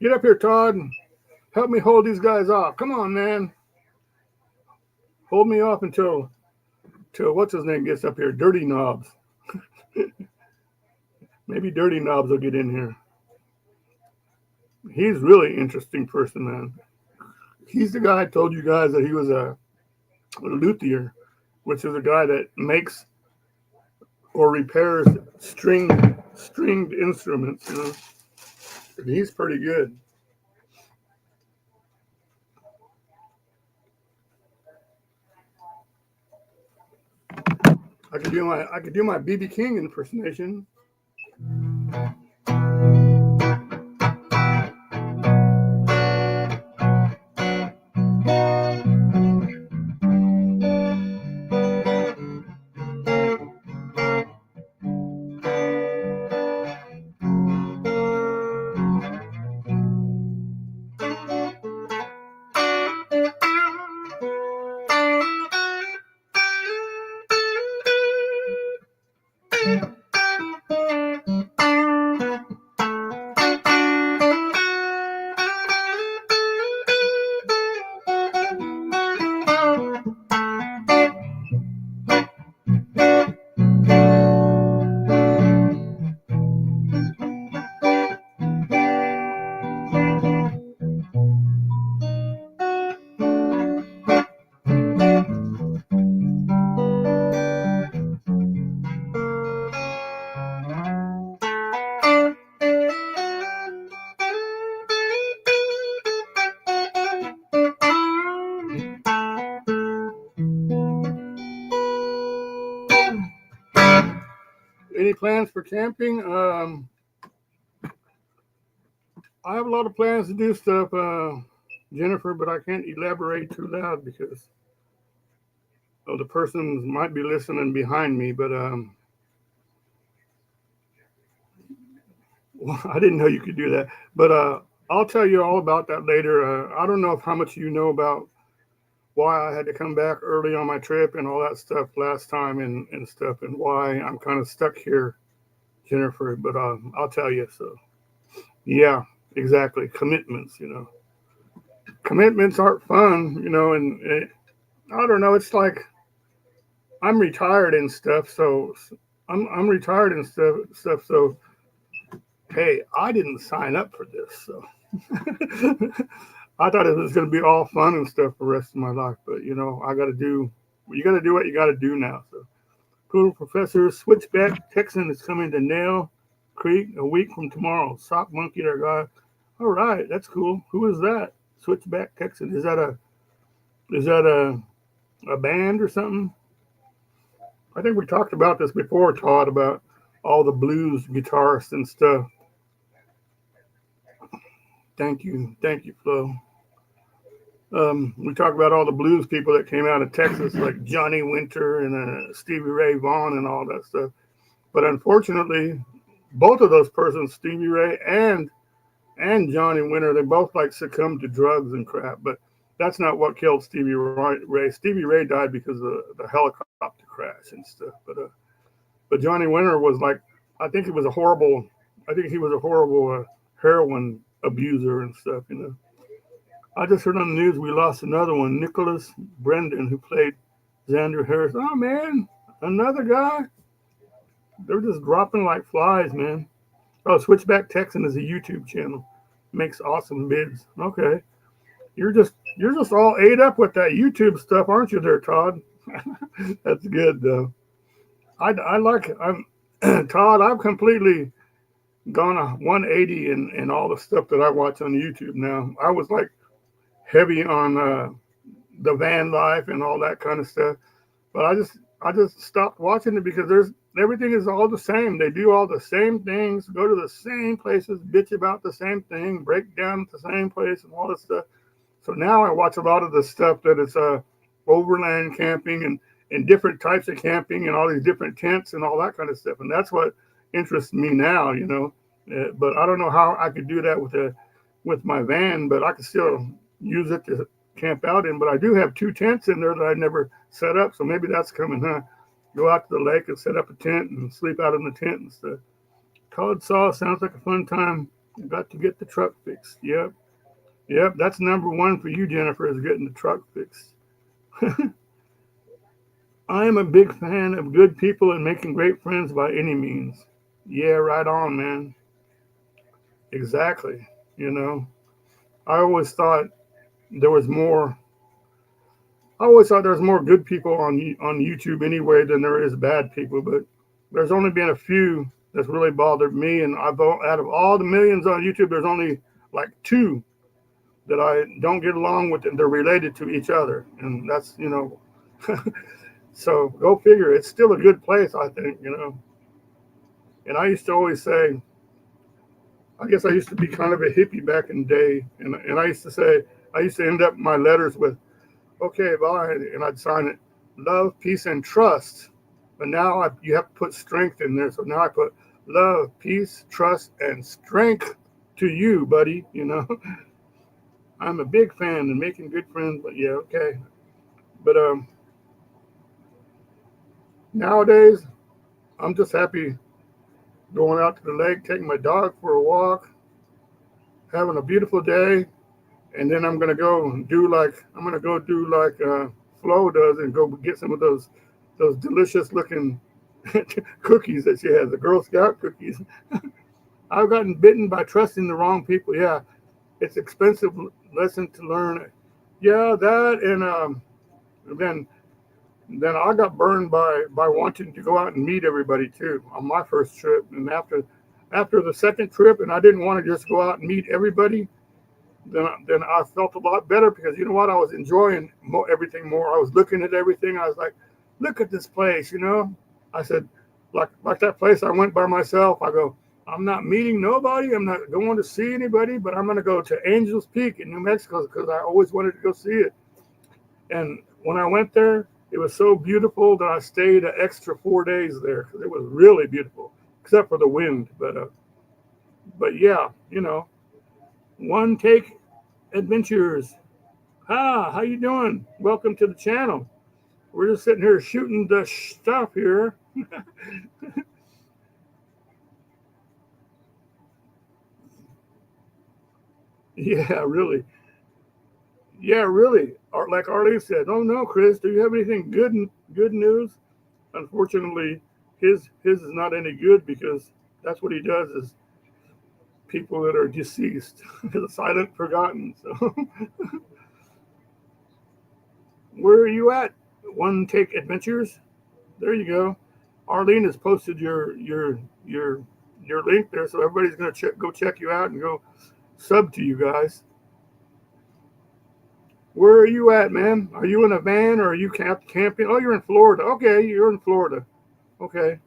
Speaker 1: Get up here, Todd. Help me hold these guys off. Come on, man. Hold me off until what's his name gets up here. Dirty Knobs. Maybe Dirty Knobs will get in here. He's really interesting person, man. He's the guy I told you guys that he was a luthier, which is a guy that makes or repairs stringed instruments, you know. And he's pretty good. I could do my BB King impersonation. Any plans for camping? I have a lot of plans to do stuff, Jennifer, but I can't elaborate too loud because the person might be listening behind me. But well, I didn't know you could do that. But I'll tell you all about that later. I don't know how much you know about why I had to come back early on my trip and all that stuff last time and stuff, and why I'm kind of stuck here, Jennifer. But I'll tell you. So, yeah, exactly. Commitments, Commitments aren't fun, and I don't know. It's like I'm retired and stuff, so I'm retired and stuff. So, hey, I didn't sign up for this, so I thought it was going to be all fun and stuff for the rest of my life. But I got to do. You got to do what you got to do now. So, Poodle Professor Switchback Texan is coming to Nail Creek a week from tomorrow. Sock Monkey, there, guy. All right, that's cool. Who is that? Switchback Texan. Is that a band or something? I think we talked about this before, Todd, about all the blues guitarists and stuff. Thank you, Flo. We talked about all the blues people that came out of Texas, like Johnny Winter and Stevie Ray Vaughan and all that stuff. But unfortunately, both of those persons, Stevie Ray and Johnny Winter, they both succumbed to drugs and crap. But that's not what killed Stevie Ray. Stevie Ray died because of the helicopter crash and stuff. But Johnny Winter was I think he was a horrible heroin abuser and stuff. I just heard on the news we lost another one, Nicholas Brendan, who played Xander Harris. Oh man, another guy. They're just dropping like flies, man. Oh, Switchback Texan is a YouTube channel. Makes awesome bids. Okay. You're just all ate up with that YouTube stuff, aren't you there, Todd? That's good though. I'm Todd, I've completely gone a 180 in all the stuff that I watch on YouTube now. I was heavy on the van life and all that kind of stuff, but I just stopped watching it because everything is all the same. They do all the same things, go to the same places, bitch about the same thing, break down at the same place and all this stuff. So now I watch a lot of the stuff that is overland camping and different types of camping and all these different tents and all that kind of stuff. And that's what interests me now, but I don't know how I could do that with my van, but I could still use it to camp out in. But I do have 2 tents in there that I never set up. So maybe that's coming, huh? Go out to the lake and set up a tent and sleep out in the tent and stuff. Todd Saw sounds like a fun time. Got to get the truck fixed. Yep. That's number 1 for you, Jennifer, is getting the truck fixed. I am a big fan of good people and making great friends by any means. Yeah, right on, man. Exactly. I always thought there was more. I always thought there's more good people on YouTube anyway than there is bad people. But there's only been a few that's really bothered me, and out of all the millions on YouTube, there's only 2 that I don't get along with, and they're related to each other, and that's So go figure. It's still a good place, I think. And I used to always say, I guess I used to be kind of a hippie back in the day, and I used to end up my letters with, okay, bye, and I'd sign it, love, peace, and trust. But now you have to put strength in there. So now I put love, peace, trust, and strength to you, buddy. I'm a big fan and making good friends, but yeah, okay. But nowadays, I'm just happy going out to the lake, taking my dog for a walk, having a beautiful day, and then I'm gonna go do like Flo does and go get some of those delicious looking cookies that she has, the Girl Scout cookies. I've gotten bitten by trusting the wrong people. Yeah, it's expensive lesson to learn. Yeah, that and then I got burned by wanting to go out and meet everybody too on my first trip. And after the second trip, and I didn't want to just go out and meet everybody, then I felt a lot better because you know what? I was enjoying everything more. I was looking at everything. I was like, look at this place, I said, like that place I went by myself. I go, I'm not meeting nobody. I'm not going to see anybody, but I'm going to go to Angel's Peak in New Mexico because I always wanted to go see it. And when I went there, it was so beautiful that I stayed an extra 4 days there because it was really beautiful, except for the wind. But yeah, you know, One Take Adventures. How you doing? Welcome to the channel. We're just sitting here shooting the stuff here. Yeah, really. Yeah, really. Like Arlene said, oh no, Chris, do you have anything good news? Unfortunately, his is not any good because that's what he does is people that are deceased, the silent forgotten. So where are you at? One Take Adventures. There you go. Arlene has posted your link there, so everybody's gonna go check you out and go sub to you guys. Where are you at, man? Are you in a van or are you camping? Oh, you're in Florida. Okay, you're in Florida. Okay.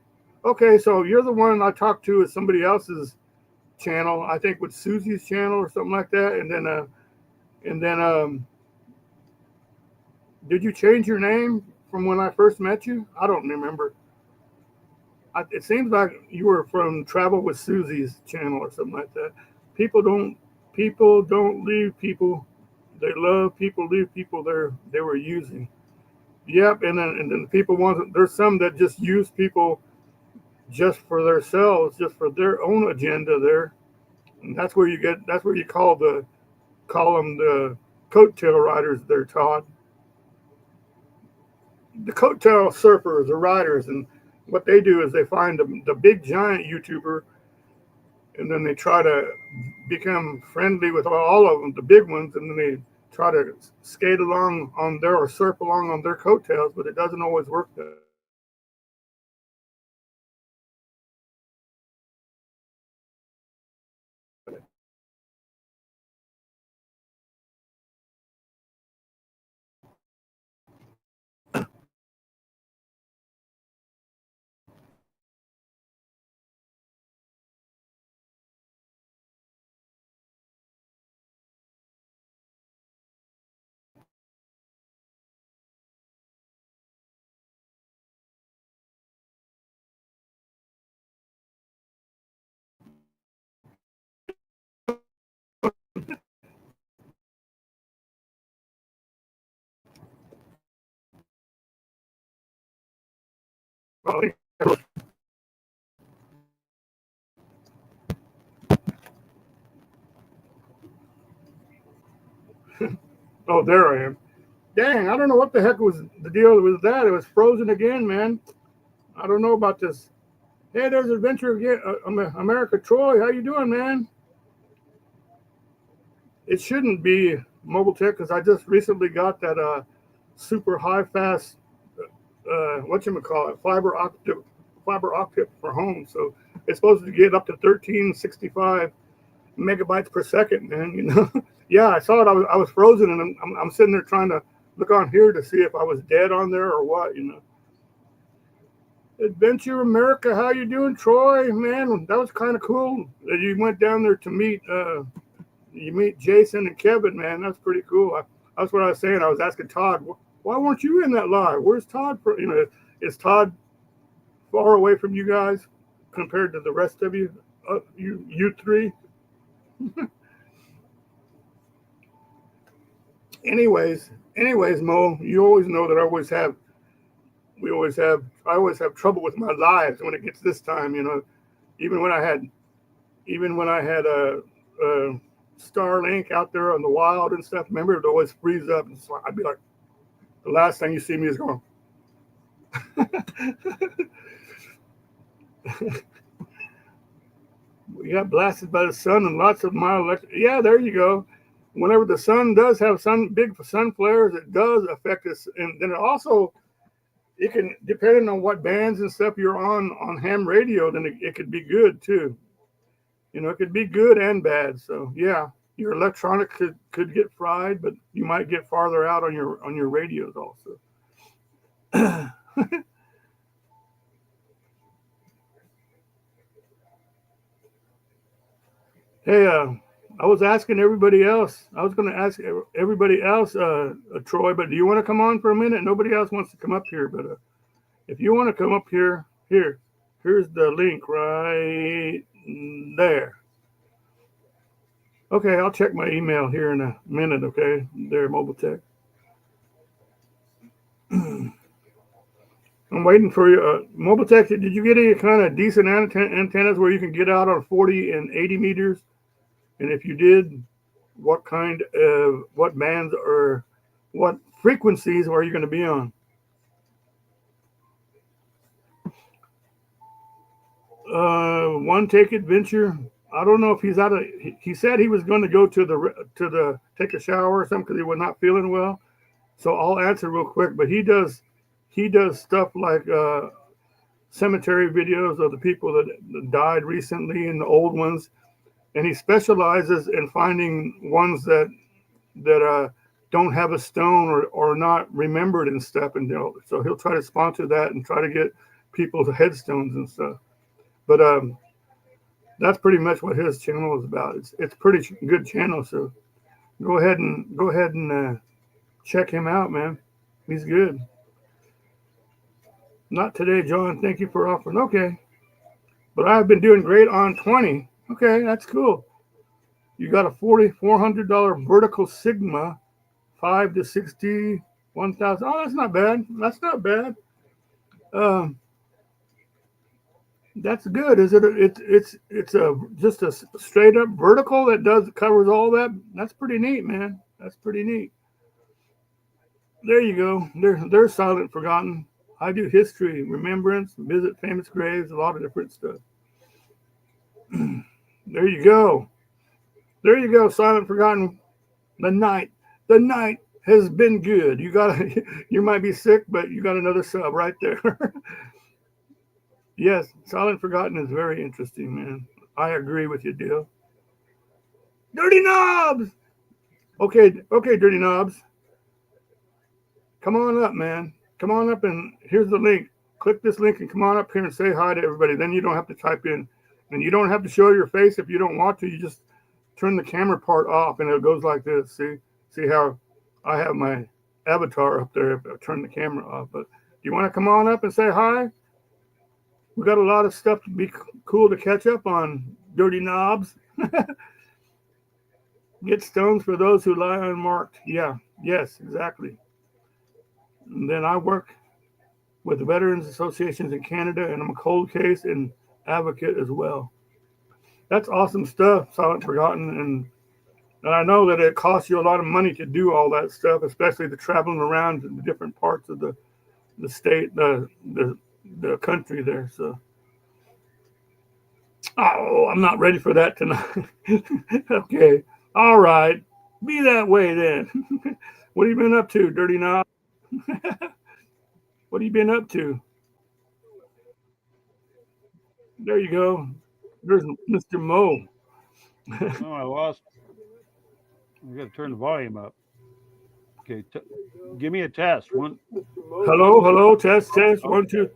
Speaker 1: Okay, so you're the one I talked to at somebody else's channel, I think with Susie's channel or something like that. And then did you change your name from when I first met you? I don't remember. It seems like you were from Travel with Susie's channel or something like that. People don't people don't leave people. They love people, leave people they were using. Yep, and then people want. There's some that just use people just for themselves, just for their own agenda there, and that's where you get. That's where you call them the coattail riders. They're taught the coattail surfers or riders, and what they do is they find the big giant YouTuber, and then they try to become friendly with all of them, the big ones, and then they try to skate along on their or surf along on their coattails, but it doesn't always work that. Oh, there I am. Dang, I don't know what the heck was the deal with that. It was frozen again, man. I don't know about this. Hey, there's Adventure again. America Troy, how you doing, man? It shouldn't be Mobile Tech because I just recently got that super high fast what you call it fiber optic for home. So it's supposed to get up to 1365 megabytes per second, man. You know, yeah, I saw it. I was frozen, and I'm sitting there trying to look on here to see if I was dead on there or what. You know. Adventure America, how you doing, Troy? Man, that was kind of cool that you went down there to meet. You meet Jason and Kevin, man. That's pretty cool. That's what I was saying. I was asking Todd, why weren't you in that live? Where's Todd? You know, is Todd far away from you guys compared to the rest of you? You three. anyways, Mo, you always know that I always have trouble with my lives when it gets this time. You know, even when I had a Starlink out there on the wild and stuff. Remember, it always freeze up, and so I'd be like, the last thing you see me is going. We got blasted by the sun and lots of mild. Yeah, there you go. Whenever the sun does have big sun flares, it does affect us, and then it can, depending on what bands and stuff you're on ham radio, then it could be good too. You know, it could be good and bad. So yeah, your electronic could get fried, but you might get farther out on your radios also. Hey, I was asking everybody else. I was going to ask everybody else, Troy, but do you want to come on for a minute? Nobody else wants to come up here, but if you want to come up here, here's the link right there. Okay, I'll check my email here in a minute. Okay, there, Mobile Tech. I'm waiting for you. Mobile Tech, did you get any kind of decent antennas where you can get out on 40 and 80 meters? And if you did, what kind of, what bands or what frequencies are you going to be on? One Take Adventure. I don't know if he's out of. He said he was going to go to the take a shower or something because he was not feeling well. So I'll answer real quick. But he does stuff like cemetery videos of the people that died recently and the old ones, and he specializes in finding ones that don't have a stone or not remembered and stuff. And so he'll try to sponsor that and try to get people to headstones and stuff. But that's pretty much what his channel is about. It's pretty good channel. So go ahead and check him out, man. He's good. Not today, John. Thank you for offering. Okay, but I've been doing great on 20. Okay, that's cool. You got a $4,400 vertical Sigma, 5 to 60, 1,000. Oh, that's not bad. That's not bad. That's good. Is it? It's just a straight up vertical that covers all that. That's pretty neat, man. That's pretty neat. There you go. There's Silent Forgotten. I do history, remembrance, visit famous graves, a lot of different stuff. There you go. There you go. Silent Forgotten. The night has been good. You might be sick, but you got another sub right there. Yes, Silent Forgotten is very interesting, man. I agree with you, Dale. Dirty Knobs! Okay, Dirty Knobs. Come on up, man. Come on up, and here's the link. Click this link and come on up here and say hi to everybody. Then you don't have to type in. And you don't have to show your face if you don't want to. You just turn the camera part off, and it goes like this. See how I have my avatar up there if I turn the camera off. But do you want to come on up and say hi? We got a lot of stuff to be cool to catch up on, Dirty Knobs. Get stones for those who lie unmarked. Yeah, yes, exactly. And then I work with veterans associations in Canada, and I'm a cold case and advocate as well. That's awesome stuff, Silent Forgotten. And I know that it costs you a lot of money to do all that stuff, especially the traveling around to the different parts of the state, the country there. So, I'm not ready for that tonight. Okay, all right, be that way then. What have you been up to, Dirty Knob? What have you been up to? There you go. There's Mr. Mo.
Speaker 3: Oh, I lost. I got to turn the volume up. Okay, give me a test. One.
Speaker 1: Hello, test, 1, 2.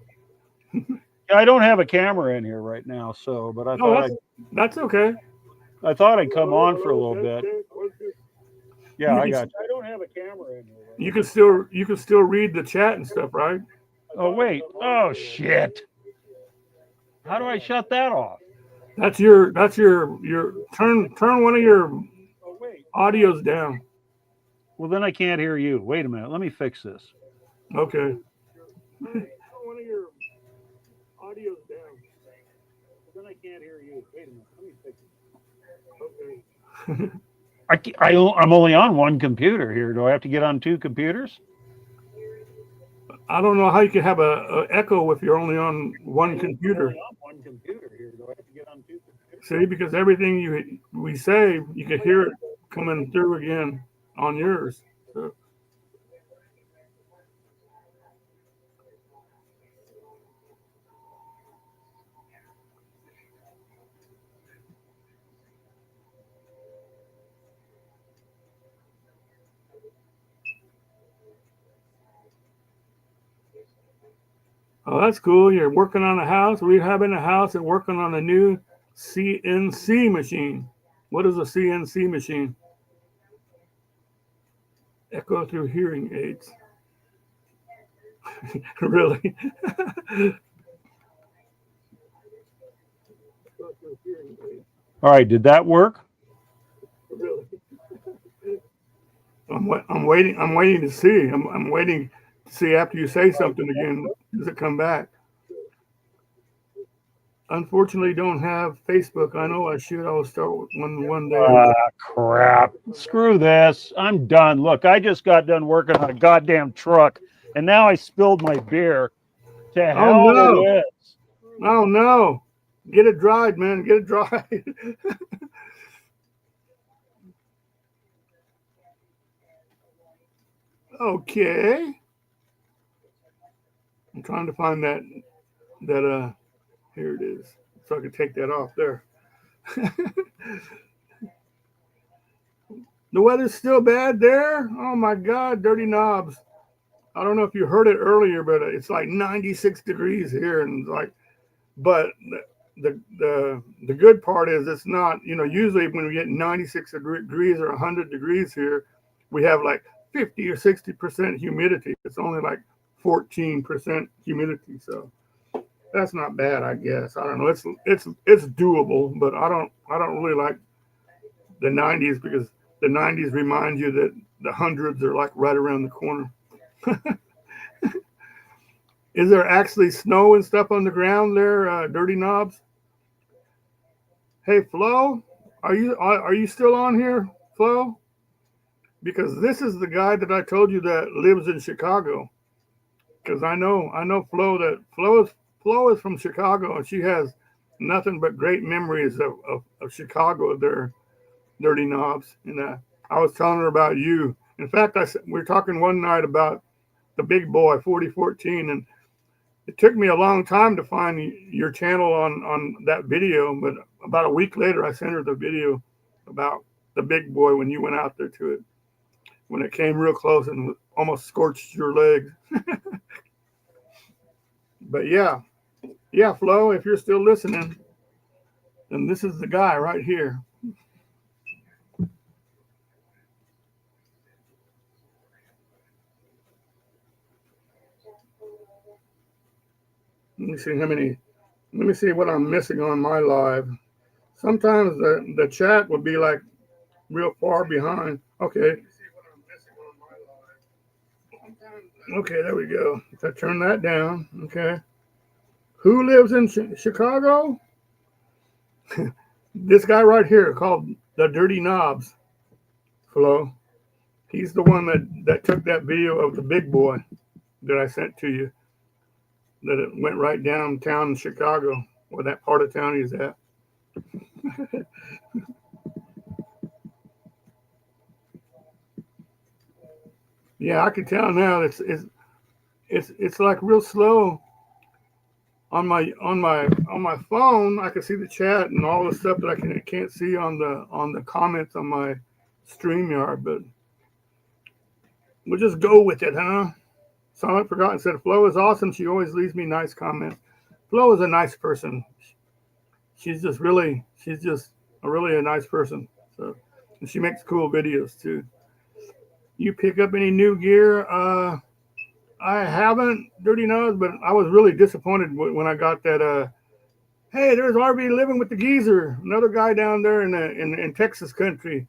Speaker 3: I don't have a camera in here right now, so but I thought
Speaker 1: that's okay.
Speaker 3: I thought I'd come on for a little bit. Yeah, I got you. I don't have a camera in here.
Speaker 1: You can still read the chat and stuff, right?
Speaker 3: Oh wait. Oh shit. How do I shut that off?
Speaker 1: That's your turn one of your audios down.
Speaker 3: Well, then I can't hear you. Wait a minute. Let me fix this.
Speaker 1: Okay. Turn one of your audios down.
Speaker 3: Then I can't hear you. Wait a minute. Let me fix
Speaker 1: it.
Speaker 3: Okay. I'm only on one computer here. Do I have to get on two computers?
Speaker 1: I don't know how you can have a echo if you're only on one computer. See, because everything we say, you can hear it coming through again on yours. So. Oh, that's cool. You're working on a house, rehabbing a house, and working on a new CNC machine. What is a CNC machine? Echo through hearing aids. Really?
Speaker 3: All right, did that work?
Speaker 1: Really? I'm waiting. I'm waiting to see. I'm waiting to see after you say something again. Does it come back? Unfortunately, don't have Facebook. I know I should. I'll start one day.
Speaker 3: Ah, crap. Screw this. I'm done. Look, I just got done working on a goddamn truck, and now I spilled my beer. To
Speaker 1: Oh
Speaker 3: hell
Speaker 1: no!
Speaker 3: with this.
Speaker 1: Oh no! Get it dried, man. Get it dried. Okay. I'm trying to find that here it is. So I can take that off there. The weather's still bad there. Oh my God, dirty knobs. I don't know if you heard it earlier, but it's like 96 degrees here, and like, but the good part is it's not. Usually when we get 96 degrees or 100 degrees here, we have like 50 or 60% humidity. It's only like 14% humidity, so that's not bad, I guess. I don't know. It's doable, but I don't really like the 90s because the 90s remind you that the hundreds are like right around the corner. Is there actually snow and stuff on the ground there, dirty knobs? Hey, Flo, are you still on here, Flo? Because this is the guy that I told you that lives in Chicago. Because I know Flo, that Flo is from Chicago, and she has nothing but great memories of Chicago there, dirty knobs. And I was telling her about you. In fact, we were talking one night about the big boy 4014, and it took me a long time to find your channel on that video, but about a week later I sent her the video about the big boy when you went out there to it, when it came real close and almost scorched your legs. But yeah, Flo, if you're still listening, then this is the guy right here. Let me see what I'm missing on my live. Sometimes the chat will be like real far behind. Okay. Okay, there we go. So turn that down. Okay. Who lives in Chicago? This guy right here called the Dirty Knobs, Flo. He's the one that took that video of the big boy that I sent to you. That it went right downtown in Chicago, or that part of town he's at. Yeah, I can tell now. It's like real slow on my phone. I can see the chat and all the stuff that I can't see on the comments on my StreamYard, but we'll just go with it, huh? Silent Forgotten said, Flo is awesome. She always leaves me nice comments. Flo is a nice person. She's just a really nice person. So, and she makes cool videos too. You pick up any new gear? I haven't, Dirty Nose, but I was really disappointed when I got that. Hey, there's RV living with the geezer, another guy down there in Texas country.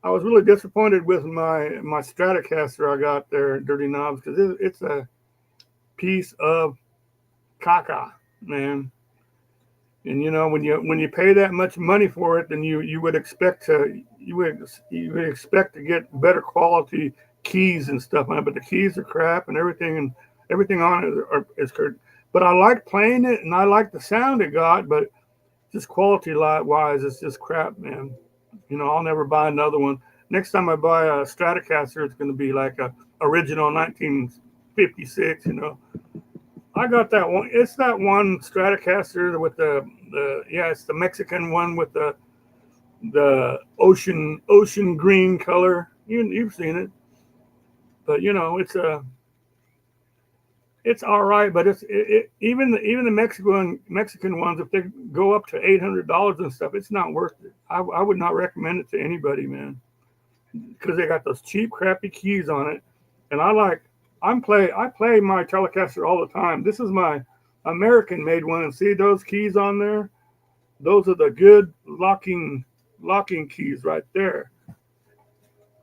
Speaker 1: I was really disappointed with my Stratocaster I got there, Dirty Knobs, because it's a piece of caca, man. And when you pay that much money for it, then you would expect to get better quality keys and stuff on it. But the keys are crap, and everything on it is correct. But I like playing it, and I like the sound it got, but just quality wise, it's just crap, man. I'll never buy another one. Next time I buy a Stratocaster, it's going to be like a original 1956. I got that one. It's that one Stratocaster with it's the Mexican one with the ocean green color. You've seen it, but it's it's all right, but even the Mexican ones, if they go up to $800 and stuff, it's not worth it. I would not recommend it to anybody, man, because they got those cheap, crappy keys on it. And I play my Telecaster all the time. This is my American made one, and see those keys on there? Those are the good locking keys right there.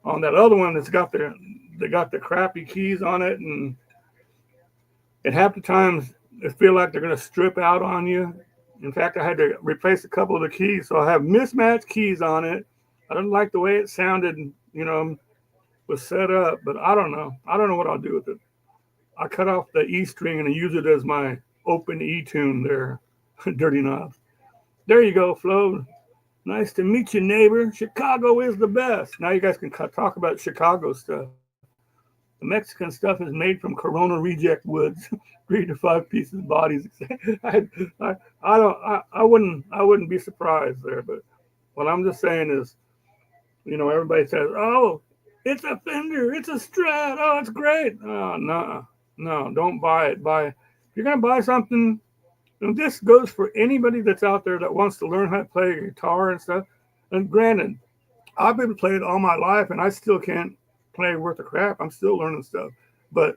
Speaker 1: On that other one, they got the crappy keys on it, and half the times they feel like they're going to strip out on you. In fact, I had to replace a couple of the keys, so I have mismatched keys on it. I don't like the way it sounded, was set up, but I don't know. I don't know what I'll do with it. I cut off the E string and I use it as my open E tune there. Dirty knob. There you go, Flo. Nice to meet you, neighbor. Chicago is the best. Now you guys can talk about Chicago stuff. The Mexican stuff is made from Corona reject woods, 3 to 5 pieces bodies. I wouldn't be surprised there. But what I'm just saying is, everybody says, "Oh, it's a Fender, it's a Strat, oh, it's great." Oh, no, don't buy it. If you're gonna buy something, and this goes for anybody that's out there that wants to learn how to play a guitar and stuff. And granted, I've been playing all my life, and I still can't play worth a crap. I'm still learning stuff. But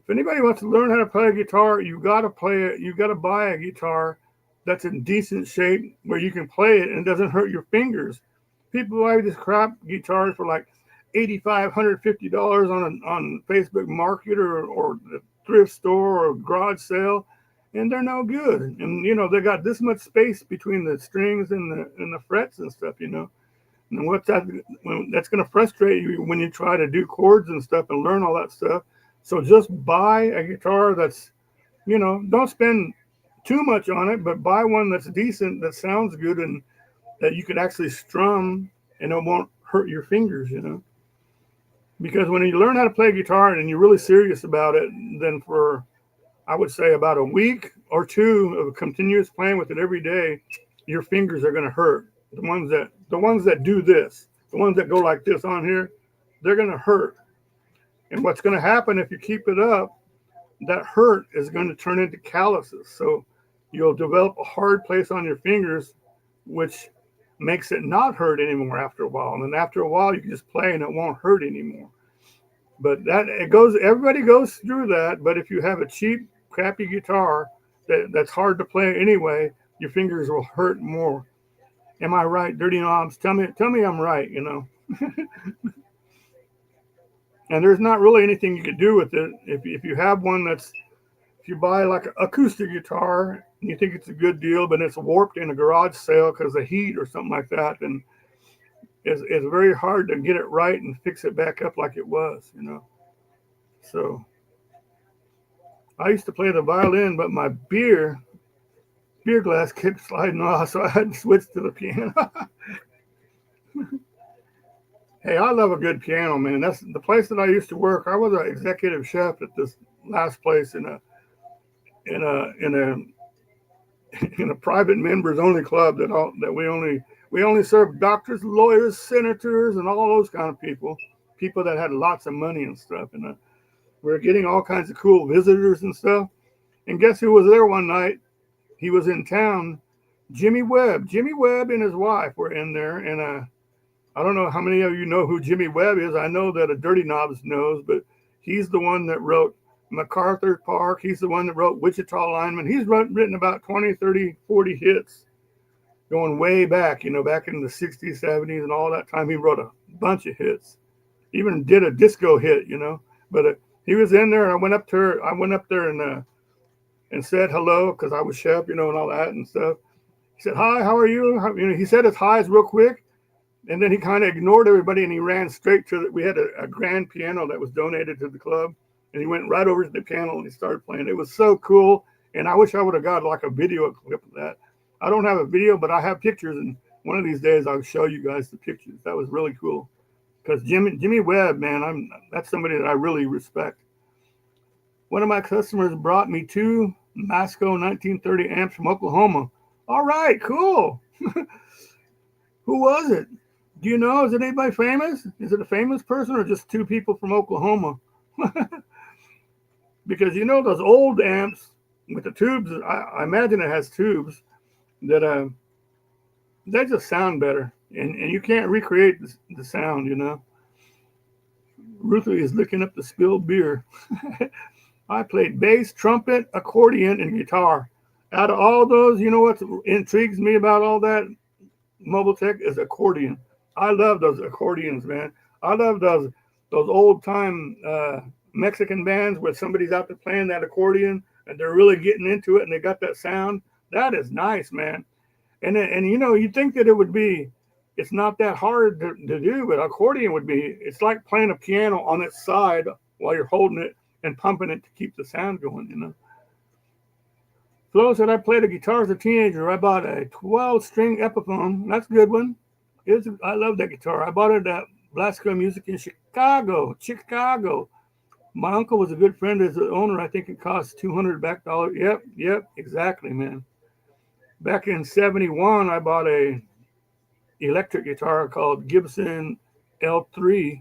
Speaker 1: if anybody wants to learn how to play a guitar, you got to play it. You got to buy a guitar that's in decent shape where you can play it and it doesn't hurt your fingers. People buy these crap guitars for like $85, $150 on Facebook Market or the thrift store or garage sale, and they're no good. And they got this much space between the strings and the frets and stuff. And that's going to frustrate you when you try to do chords and stuff and learn all that stuff. So just buy a guitar that's, don't spend too much on it, but buy one that's decent, that sounds good, and that you can actually strum and it won't hurt your fingers, Because when you learn how to play guitar and you're really serious about it, then for, I would say, about a week or two of continuous playing with it every day, your fingers are going to hurt. The ones that do this, the ones that go like this on here, they're going to hurt. And what's going to happen if you keep it up, that hurt is going to turn into calluses. So you'll develop a hard place on your fingers, which makes it not hurt anymore after a while. And then after a while, you can just play and it won't hurt anymore. But everybody goes through that. But if you have a cheap, crappy guitar that's hard to play anyway, your fingers will hurt more. Am I right, Dirty Knobs? Tell me I'm right, And there's not really anything you could do with it. If you have one if you buy like an acoustic guitar and you think it's a good deal, but it's warped in a garage sale because of heat or something like that, then it's very hard to get it right and fix it back up like it was, So I used to play the violin, but my beer glass kept sliding off, so I had to switch to the piano. Hey, I love a good piano, man. That's the place that I used to work. I was an executive chef at this last place in a private members only club that we only served doctors, lawyers, senators, and all those kind of people that had lots of money and stuff. And we were getting all kinds of cool visitors and stuff. And guess who was there one night? He was in town. Jimmy Webb and his wife were in there, and I don't know how many of you know who Jimmy Webb is. I know that a Dirty Knobs knows, but he's the one that wrote MacArthur Park. He's the one that wrote Wichita Lineman. He's written about 20, 30, 40 hits going way back, back in the 60s, 70s, and all that time. He wrote a bunch of hits. Even did a disco hit, But he was in there, and I went up there and said hello because I was chef, and all that and stuff. He said, "Hi, how are you?" He said his highs real quick. And then he kind of ignored everybody and he ran straight to we had a grand piano that was donated to the club. And he went right over to the piano and he started playing. It was so cool. And I wish I would have got like a video clip of that. I don't have a video, but I have pictures. And one of these days I'll show you guys the pictures. That was really cool. Because Jimmy Webb, man, that's somebody that I really respect. One of my customers brought me 2 Masco 1930 amps from Oklahoma. All right, cool. Who was it? Do you know? Is it anybody famous? Is it a famous person or just 2 people from Oklahoma? because you know those old amps with the tubes. I imagine it has tubes that they just sound better, and you can't recreate the sound. You know. Ruthie is looking up the spilled beer. I played bass, trumpet, accordion, and guitar. Out of all those, you know what intrigues me about all that mobile tech is accordion. I love those accordions, man. I love those old time Mexican bands where somebody's out there playing that accordion and they're really getting into it and they got that sound. That is nice, man. And you know, you'd think that it's not that hard to do, but accordion would be, it's like playing a piano on its side while you're holding it and pumping it to keep the sound going, you know. Flo said, I played a guitar as a teenager. I bought a 12-string Epiphone. That's a good one. I love that guitar. I bought it at Blasco Music in Chicago. My uncle was a good friend as the owner. I think it cost $200 back dollars. Yep, exactly, man. Back in 71, I bought a electric guitar called Gibson L3,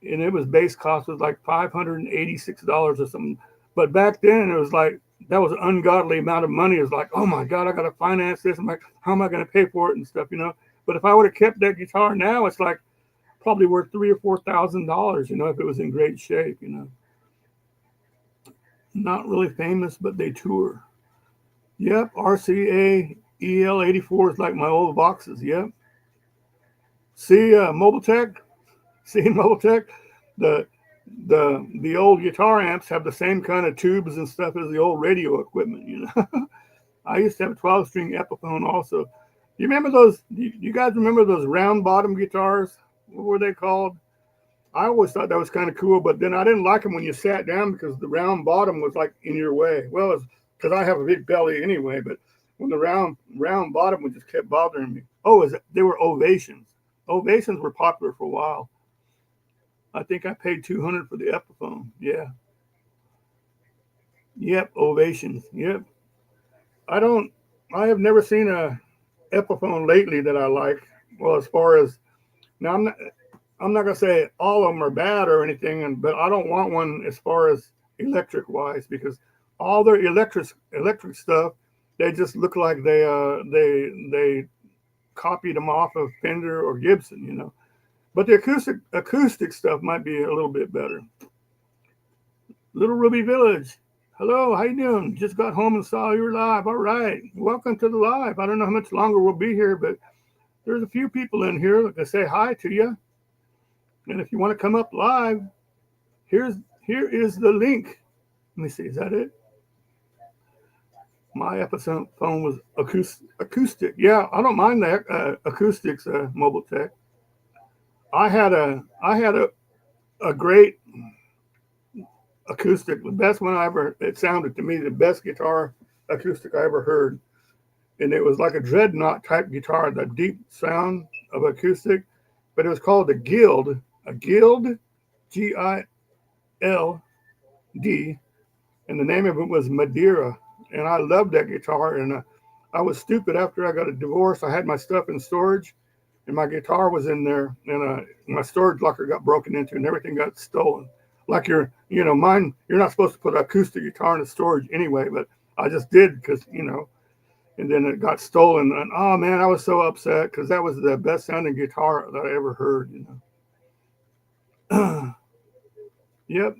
Speaker 1: and it was base cost was like $586 or something. But back then it was like, that was an ungodly amount of money. It was like, oh my God, I got to finance this. I'm like, how am I going to pay for it and stuff, you know? But if I would have kept that guitar now, it's like probably worth $3,000 or $4,000, you know, if it was in great shape, you know. Not really famous, but they tour. Yep, RCA EL84 is like my old boxes. Yep. See, Mobile Tech. See, Mobile Tech. The old guitar amps have the same kind of tubes and stuff as the old radio equipment, you know. I used to have a 12-string Epiphone also. You remember those? You guys remember those round bottom guitars? What were they called? I always thought that was kind of cool, but then I didn't like them when you sat down because the round bottom was like in your way. Well, it's because I have a big belly anyway, but when the round bottom would just kept bothering me. Oh, they were Ovations. Ovations were popular for a while. I think I paid $200 for the Epiphone. Yeah. Yep, Ovations. Yep. I have never seen a Epiphone lately that I like. Well, as far as now, I'm not gonna say all of them are bad or anything, but I don't want one as far as electric wise because all their electric stuff, they just look like they copied them off of Fender or Gibson, you know. But the acoustic stuff might be a little bit better. Little Ruby Village. Hello, how you doing? Just got home and saw you were live. All right. Welcome to the live. I don't know how much longer we'll be here, but there's a few people in here that can say hi to you. And if you want to come up live, here is the link. Let me see. Is that it? My Epiphone was acoustic. Yeah, I don't mind that acoustics, Mobile Tech. I had a great acoustic, the best one it sounded to me the best guitar acoustic I ever heard. And it was like a dreadnought type guitar, the deep sound of acoustic, but it was called a Guild, G-I-L-D, and the name of it was Madeira. And I loved that guitar. And I was stupid after I got a divorce. I had my stuff in storage, and my guitar was in there, and my storage locker got broken into, and everything got stolen. Like mine, you're not supposed to put an acoustic guitar in the storage anyway, but I just did because, you know, and then it got stolen. And oh man, I was so upset because that was the best sounding guitar that I ever heard, you know. Yep.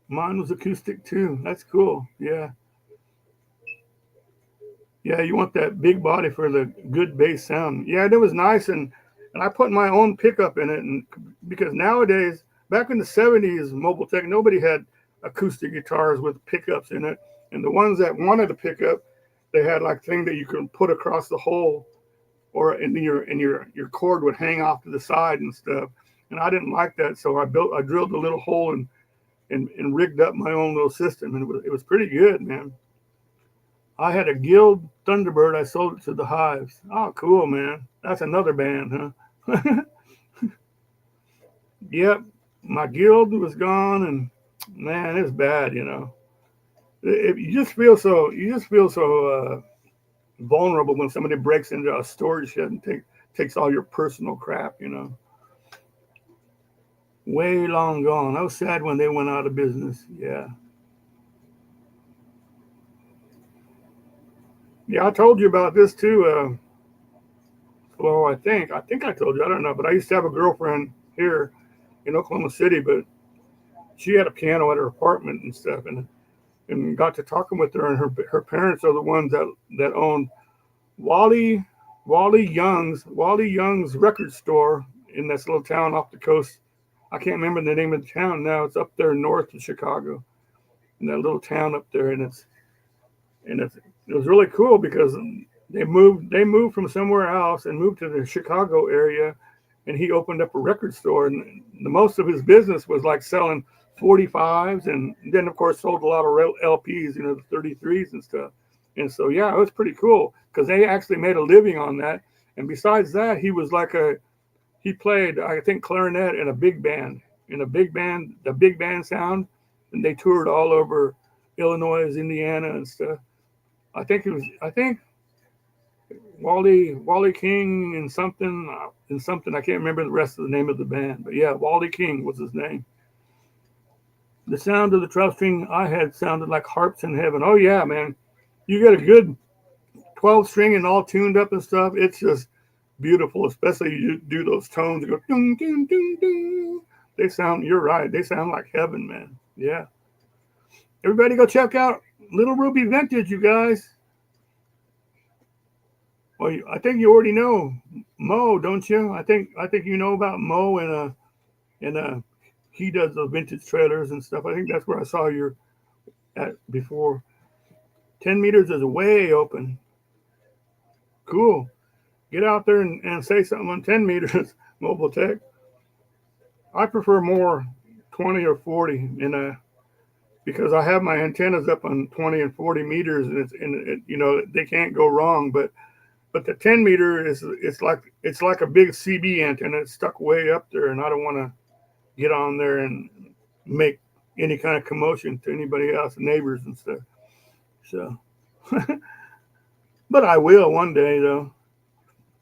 Speaker 1: Mine was acoustic too. That's cool. Yeah. Yeah, you want that big body for the good bass sound. Yeah, it was nice, and I put my own pickup in it, and because nowadays, back in the 70s, Mobile Tech, nobody had acoustic guitars with pickups in it, and the ones that wanted a pickup, they had like thing that you could put across the hole, or your cord would hang off to the side and stuff. And I didn't like that, so I drilled a little hole and rigged up my own little system, and it was pretty good, man. I had a Guild Thunderbird. I sold it to the Hives. Oh, cool, man. That's another band, huh? Yep. My Guild was gone, and man, it's bad, you know. You just feel so vulnerable when somebody breaks into a storage shed and takes all your personal crap, you know. Way long gone. I was sad when they went out of business. Yeah. Yeah, I told you about this too. Well, I think I told you. I don't know, but I used to have a girlfriend here in Oklahoma City, but she had a piano at her apartment and stuff, and got to talking with her, and her parents are the ones that own Wally Young's record store in this little town off the coast. I can't remember the name of the town now. It's up there north of Chicago, in that little town up there, and it was really cool because they moved from somewhere else and moved to the Chicago area, and he opened up a record store, and the most of his business was like selling 45s, and then of course sold a lot of LPs, the 33s and stuff. And so yeah, it was pretty cool because they actually made a living on that. And besides that, he played, I think, clarinet in a big band, the big band sound, and they toured all over Illinois, Indiana, and stuff. I think Wally King and something. I can't remember the rest of the name of the band, but yeah, Wally King was his name. The sound of the 12-string I had sounded like harps in heaven. Oh yeah, man, you get a good 12-string and all tuned up and stuff. It's just beautiful, especially you do those tones. You go ding ding ding ding. You're right. They sound like heaven, man. Yeah. Everybody go check out Little Ruby Vintage, you guys. Well, I think you already know Mo, don't you? I think you know about Mo, and he does the vintage trailers and stuff. I think that's where I saw you at before. 10 meters is way open. Cool. Get out there and say something on 10 meters, Mobile Tech. I prefer more 20 or 40 because I have my antennas up on 20 and 40 meters, and they can't go wrong. But the 10 meter it's like a big CB antenna. It's stuck way up there, and I don't want to get on there and make any kind of commotion to anybody else, neighbors and stuff. So, but I will one day though.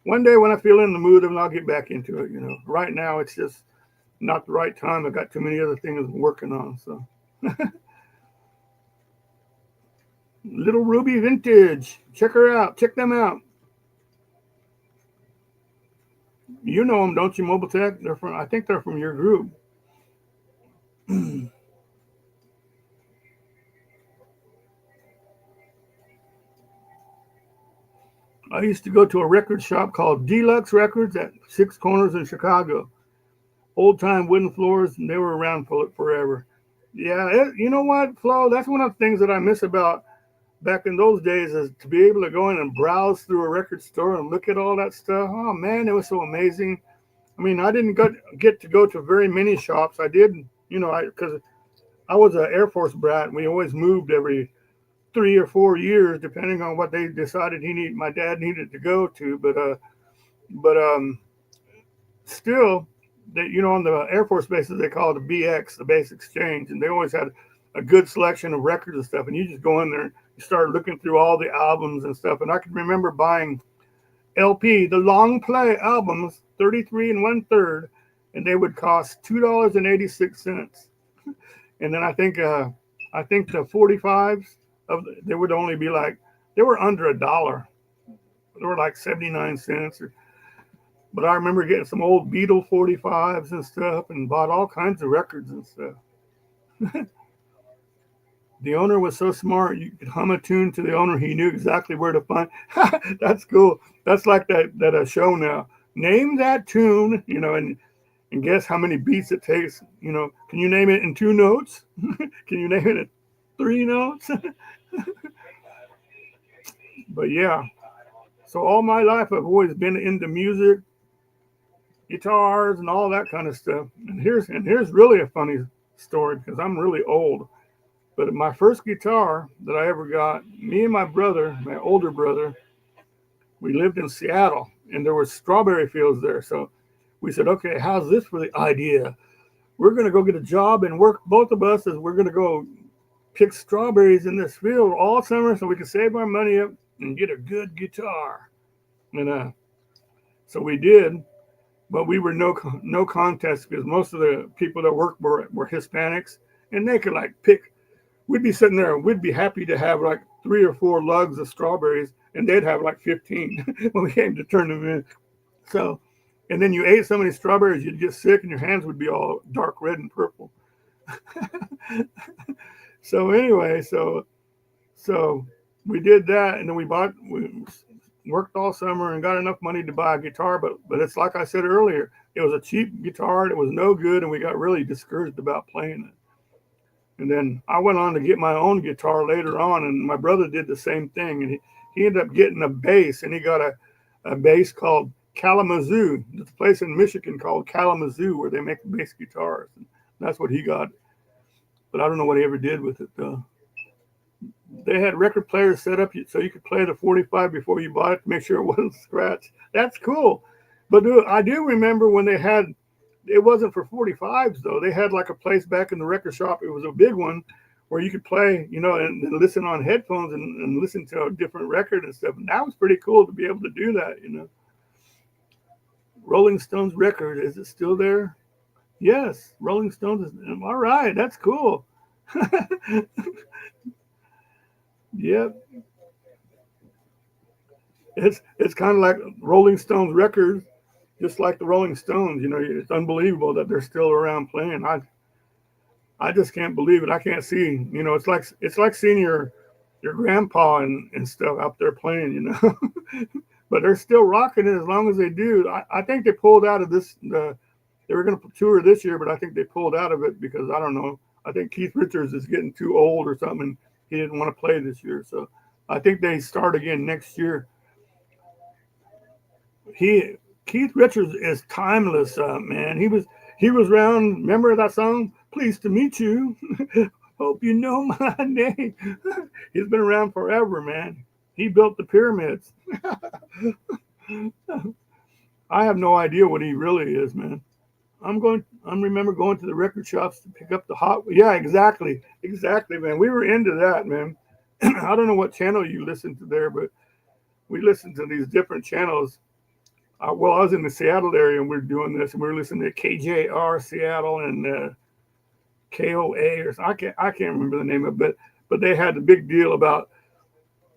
Speaker 1: One day when I feel in the mood, and I'll get back into it. Right now it's just not the right time. I've got too many other things I'm working on. So, Little Ruby Vintage, check her out. Check them out. You know them, don't you, Mobile Tech? I think they're from your group. I used to go to a record shop called Deluxe Records at Six Corners in Chicago. Old time wooden floors, and they were around for forever. Yeah, you know what, Flo? That's one of the things that I miss about back in those days is to be able to go in and browse through a record store and look at all that stuff. Oh man, it was so amazing. I mean, I didn't get to go to very many shops. I did, because I was an Air Force brat, and we always moved every 3 or 4 years, depending on what they decided my dad needed to go to. But still, on the Air Force bases, they call it a BX, the base exchange, and they always had a good selection of records and stuff. And you just go in there, you start looking through all the albums and stuff. And I can remember buying LP, the long play albums, 33 1/3, and they would cost $2.86. And then I think the 45s they would only be they were under $1. They were like 79 cents. But I remember getting some old Beatle 45s and stuff, and bought all kinds of records and stuff. The owner was so smart, you could hum a tune to the owner. He knew exactly where to find. That's cool. That's like that show now. Name that tune, and guess how many beats it takes. Can you name it in 2 notes? Can you name it in 3 notes? But yeah. So all my life, I've always been into music, guitars, and all that kind of stuff. And here's really a funny story because I'm really old. But my first guitar that I ever got, me and my brother, my older brother, we lived in Seattle, and there were strawberry fields there. So we said, okay, how's this for the idea? We're going to go get a job and work, both of us, as we're going to go pick strawberries in this field all summer so we can save our money up and get a good guitar. And so we did, but we were no contest because most of the people that worked were Hispanics, and they could pick. We'd be sitting there and we'd be happy to have 3 or 4 lugs of strawberries, and they'd have like 15 when we came to turn them in. So, and then you ate so many strawberries, you'd get sick, and your hands would be all dark red and purple. So anyway, so we did that, and then we worked all summer and got enough money to buy a guitar, but it's like I said earlier, it was a cheap guitar, it was no good, and we got really discouraged about playing it. And then I went on to get my own guitar later on, and my brother did the same thing, and he ended up getting a bass, and he got a bass called Kalamazoo. There's a place in Michigan called Kalamazoo where they make bass guitars, and that's what he got. But I don't know what he ever did with it, though. They had record players set up so you could play the 45 before you bought it to make sure it wasn't scratched. That's cool. But I do remember when they had, it wasn't for 45s, though. They had like a place back in the record shop. It was a big one where you could play, you know, and listen on headphones and listen to a different record and stuff. And that was pretty cool to be able to do that, you know. Rolling Stones record, is it still there? Yes, Rolling Stones is, all right, that's cool. Yep. It's kind of like Rolling Stones records, just like the Rolling Stones, you know, it's unbelievable that they're still around playing. I just can't believe it. I can't see, you know, it's like seeing your grandpa and stuff out there playing, you know. But they're still rocking it as long as they do. I think they pulled out of this, they were going to tour this year, but I think they pulled out of it because, I don't know, I think Keith Richards is getting too old or something, and he didn't want to play this year. So I think they start again next year. Keith Richards is timeless, man. He was around, remember that song? Pleased to meet you. Hope you know my name. He's been around forever, man. He built the pyramids. I have no idea what he really is, man. I remember going to the record shops to pick up the hot. Yeah, exactly, man. We were into that, man. I don't know what channel you listen to there, but we listened to these different channels. Well, I was in the Seattle area, and we were doing this, and we were listening to KJR Seattle and KOA, or I can't remember the name of it, but they had a big deal about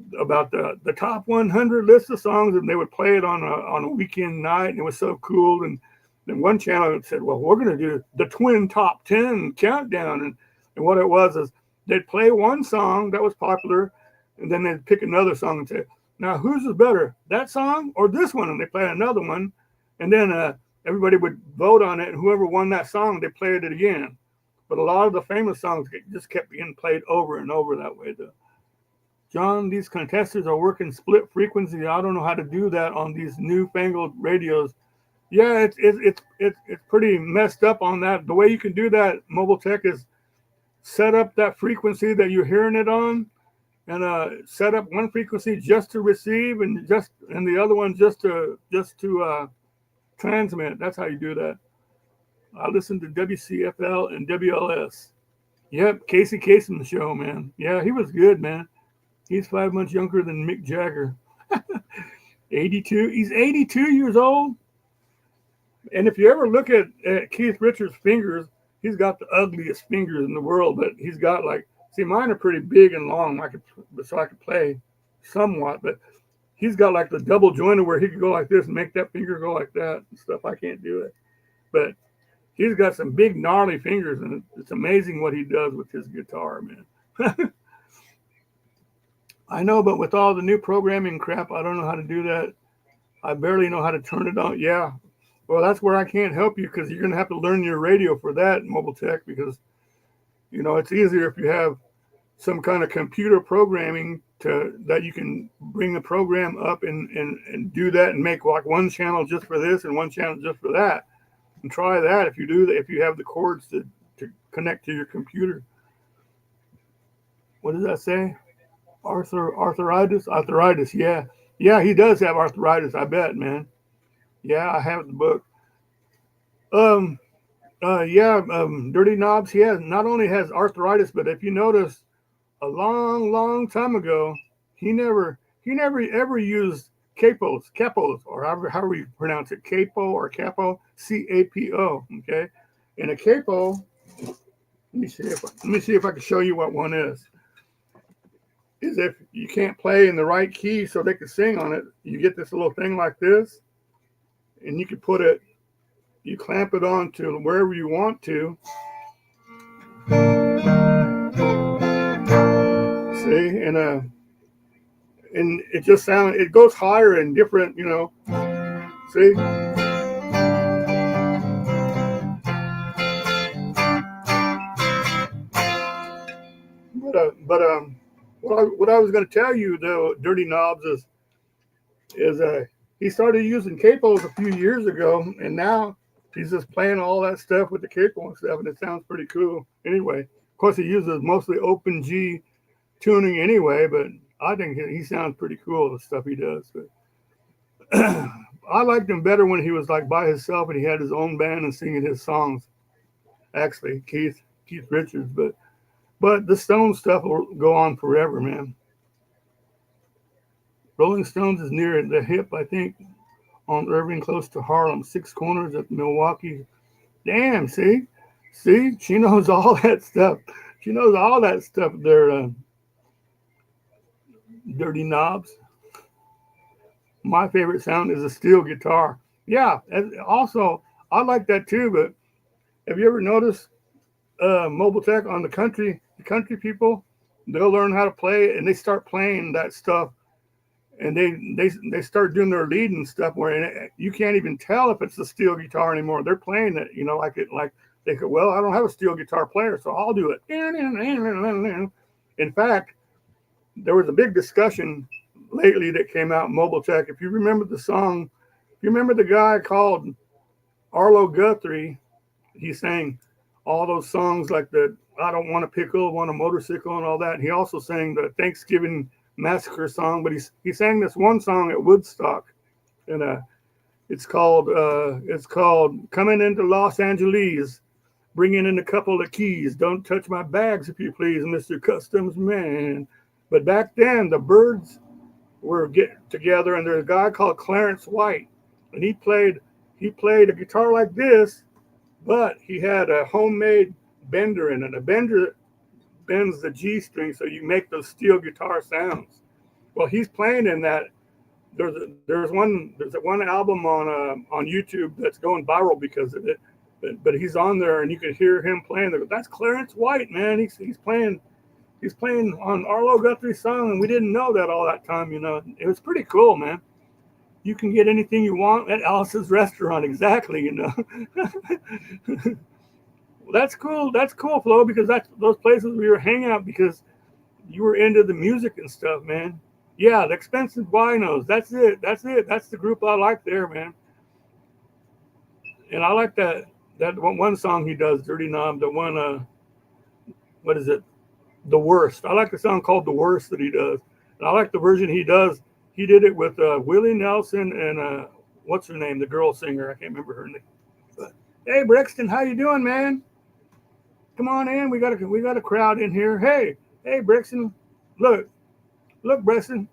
Speaker 1: the top 100 list of songs, and they would play it on a weekend night, and it was so cool. And then one channel said, well, we're going to do the twin top 10 countdown. And what it was is they'd play one song that was popular, and then they'd pick another song and say, now whose is better, that song or this one? And they play another one, and then everybody would vote on it, and whoever won that song, they played it again. But a lot of the famous songs just kept getting played over and over that way, though. John, these contestants are working split frequency. I don't know how to do that on these newfangled radios. Yeah, it's pretty messed up on that. The way you can do that, Mobile Tech, is set up that frequency that you're hearing it on, and set up one frequency just to receive, and the other one just to transmit. That's how you do that. I listen to WCFL and WLS. Yep, Casey Kasem's show, man. Yeah, he was good, man. He's 5 months younger than Mick Jagger. 82. He's 82 years old. And if you ever look at Keith Richards' fingers, he's got the ugliest fingers in the world. But he's got see, mine are pretty big and long, so I could play somewhat. But he's got like the double jointed where he could go like this and make that finger go like that and stuff. I can't do it. But he's got some big gnarly fingers, and it's amazing what he does with his guitar, man. I know, but with all the new programming crap, I don't know how to do that. I barely know how to turn it on. Yeah. Well, that's where I can't help you, because you're going to have to learn your radio for that, Mobile Tech, because, you know, it's easier if you have some kind of computer programming that you can bring the program up and do that and make like one channel just for this and one channel just for that. And try that if you do that, if you have the cords to connect to your computer. What does that say? Arthritis? Arthritis, yeah. Yeah, he does have arthritis, I bet, man. Yeah, I have the book. Dirty Knobs, he not only has arthritis, but if you notice, a long time ago, he never ever used capos, or however you pronounce it, capo or capo, C-A-P-O, okay? And a capo, let me see if I can show you what one is. is if you can't play in the right key so they can sing on it, you get this little thing like this, and you can put it, you clamp it on to wherever you want to. See, and it just sounds, it goes higher and different, you know. See? What I was going to tell you though, Dirty Knobs, is he started using capos a few years ago, and now he's just playing all that stuff with the capo and stuff, and it sounds pretty cool. Anyway, of course, he uses mostly open G tuning anyway, but I think he sounds pretty cool, the stuff he does. But I liked him better when he was like by himself and he had his own band and singing his songs. Actually, Keith Richards, but the Stone stuff will go on forever, man. Rolling Stones is near the hip, I think, on Irving, close to Harlem. 6 Corners at Milwaukee. Damn, see, she knows all that stuff. She knows all that stuff. They're Dirty Knobs. My favorite sound is a steel guitar. Yeah, also, I like that too, but have you ever noticed mobile tech on the country people, they'll learn how to play and they start playing that stuff, and they start doing their lead and stuff where you can't even tell if it's a steel guitar anymore. They're playing it, you know, like they go, well, I don't have a steel guitar player, so I'll do it. In fact, there was a big discussion lately that came out in mobile tech. If you remember the song, if you remember the guy called Arlo Guthrie, he sang all those songs like the I Don't Want a Pickle, Want a Motorcycle and all that. And he also sang the Thanksgiving Massacre song, but he sang this one song at Woodstock, and it's called Coming into Los Angeles, bringing in a couple of keys. Don't touch my bags if you please, Mr. Customs Man. But back then the Byrds were getting together, and there's a guy called Clarence White, and he played a guitar like this, but he had a homemade bender in it. A bender bends the G string so you make those steel guitar sounds. Well, he's playing in that. There's one album on YouTube that's going viral because of it, but he's on there and you can hear him playing. That's Clarence White, man. He's playing on Arlo Guthrie's song, and we didn't know that all that time. You know, it was pretty cool, man. You can get anything you want at Alice's restaurant, exactly. You know. Well, that's cool. That's cool, Flo, because that's those places we were hanging out because you were into the music and stuff, man. Yeah, the Expensive Winos. That's it. That's the group I like there, man. And I like that one song he does, Dirty Knob. The one, what is it? The Worst. I like the song called The Worst that he does. And I like the version he does. He did it with Willie Nelson and what's her name? The girl singer. I can't remember her name. But hey, Brexton, how you doing, man? Come on in. We got a crowd in here. Hey, Brexton. Look, Brexton.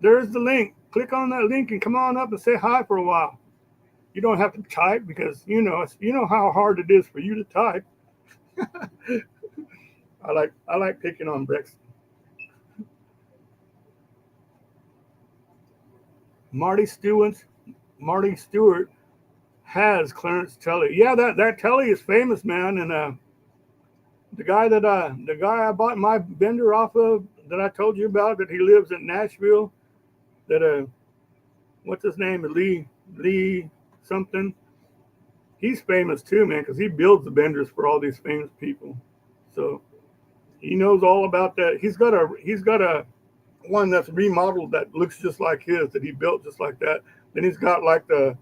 Speaker 1: There's the link. Click on that link and come on up and say hi for a while. You don't have to type because you know how hard it is for you to type. I like picking on Brexton. Marty Stewart has Clarence Telly. Yeah, that Telly is famous, man. And the guy I bought my bender off of, that I told you about, that he lives in Nashville, that what's his name, Lee something. He's famous too, man, because he builds the benders for all these famous people. So he knows all about that. He's got a one that's remodeled that looks just like his, that he built just like that. Then he's got like the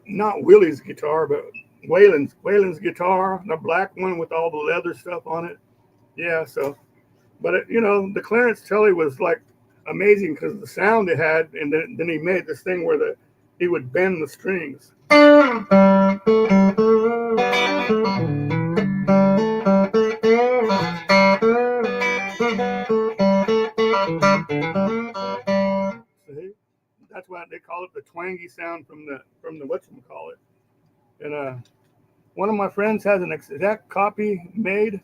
Speaker 1: not Willie's guitar, but Waylon's guitar, the black one with all the leather stuff on it. Yeah, so, but the Clarence Telly was like amazing because the sound it had, and then he made this thing where he would bend the strings. See? That's why they call it the twangy sound from the whatchamacallit. And one of my friends has an exact copy made.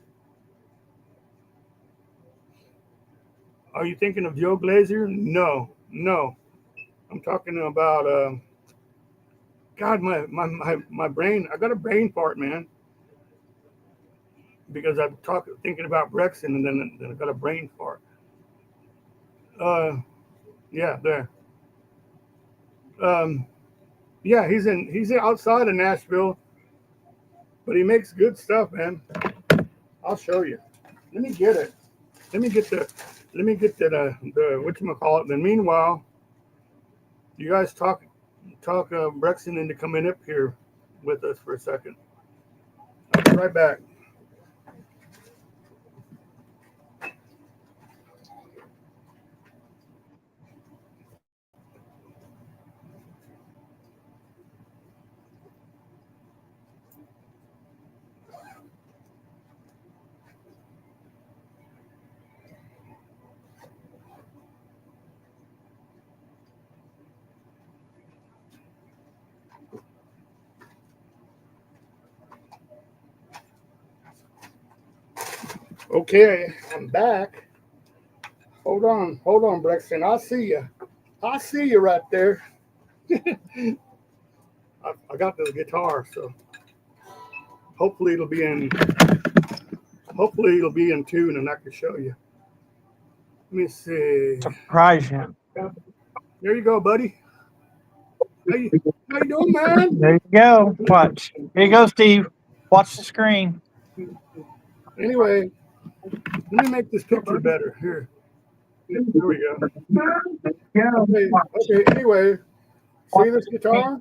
Speaker 1: Are you thinking of Joe Glazier? No. I'm talking about God, my brain. I got a brain fart, man. Because I'm thinking about Brexton, and then I got a brain fart. Yeah, there. Yeah, he's outside of Nashville, but he makes good stuff, man. I'll show you. Let me get it. Let me get the whatchamacallit. Then meanwhile, you guys talk Brexton into coming up here with us for a second. I'll be right back. Okay, I'm back. Hold on, Brexton. I see you right there. I got the guitar, so hopefully it'll be in tune, and I can show you. Let me see.
Speaker 4: Surprise you.
Speaker 1: There you go, buddy. How you doing, man?
Speaker 4: There you go. Watch. Here you go, Steve. Watch the screen.
Speaker 1: Anyway, let me make this picture better. Here. There we go. Okay, anyway, see this guitar?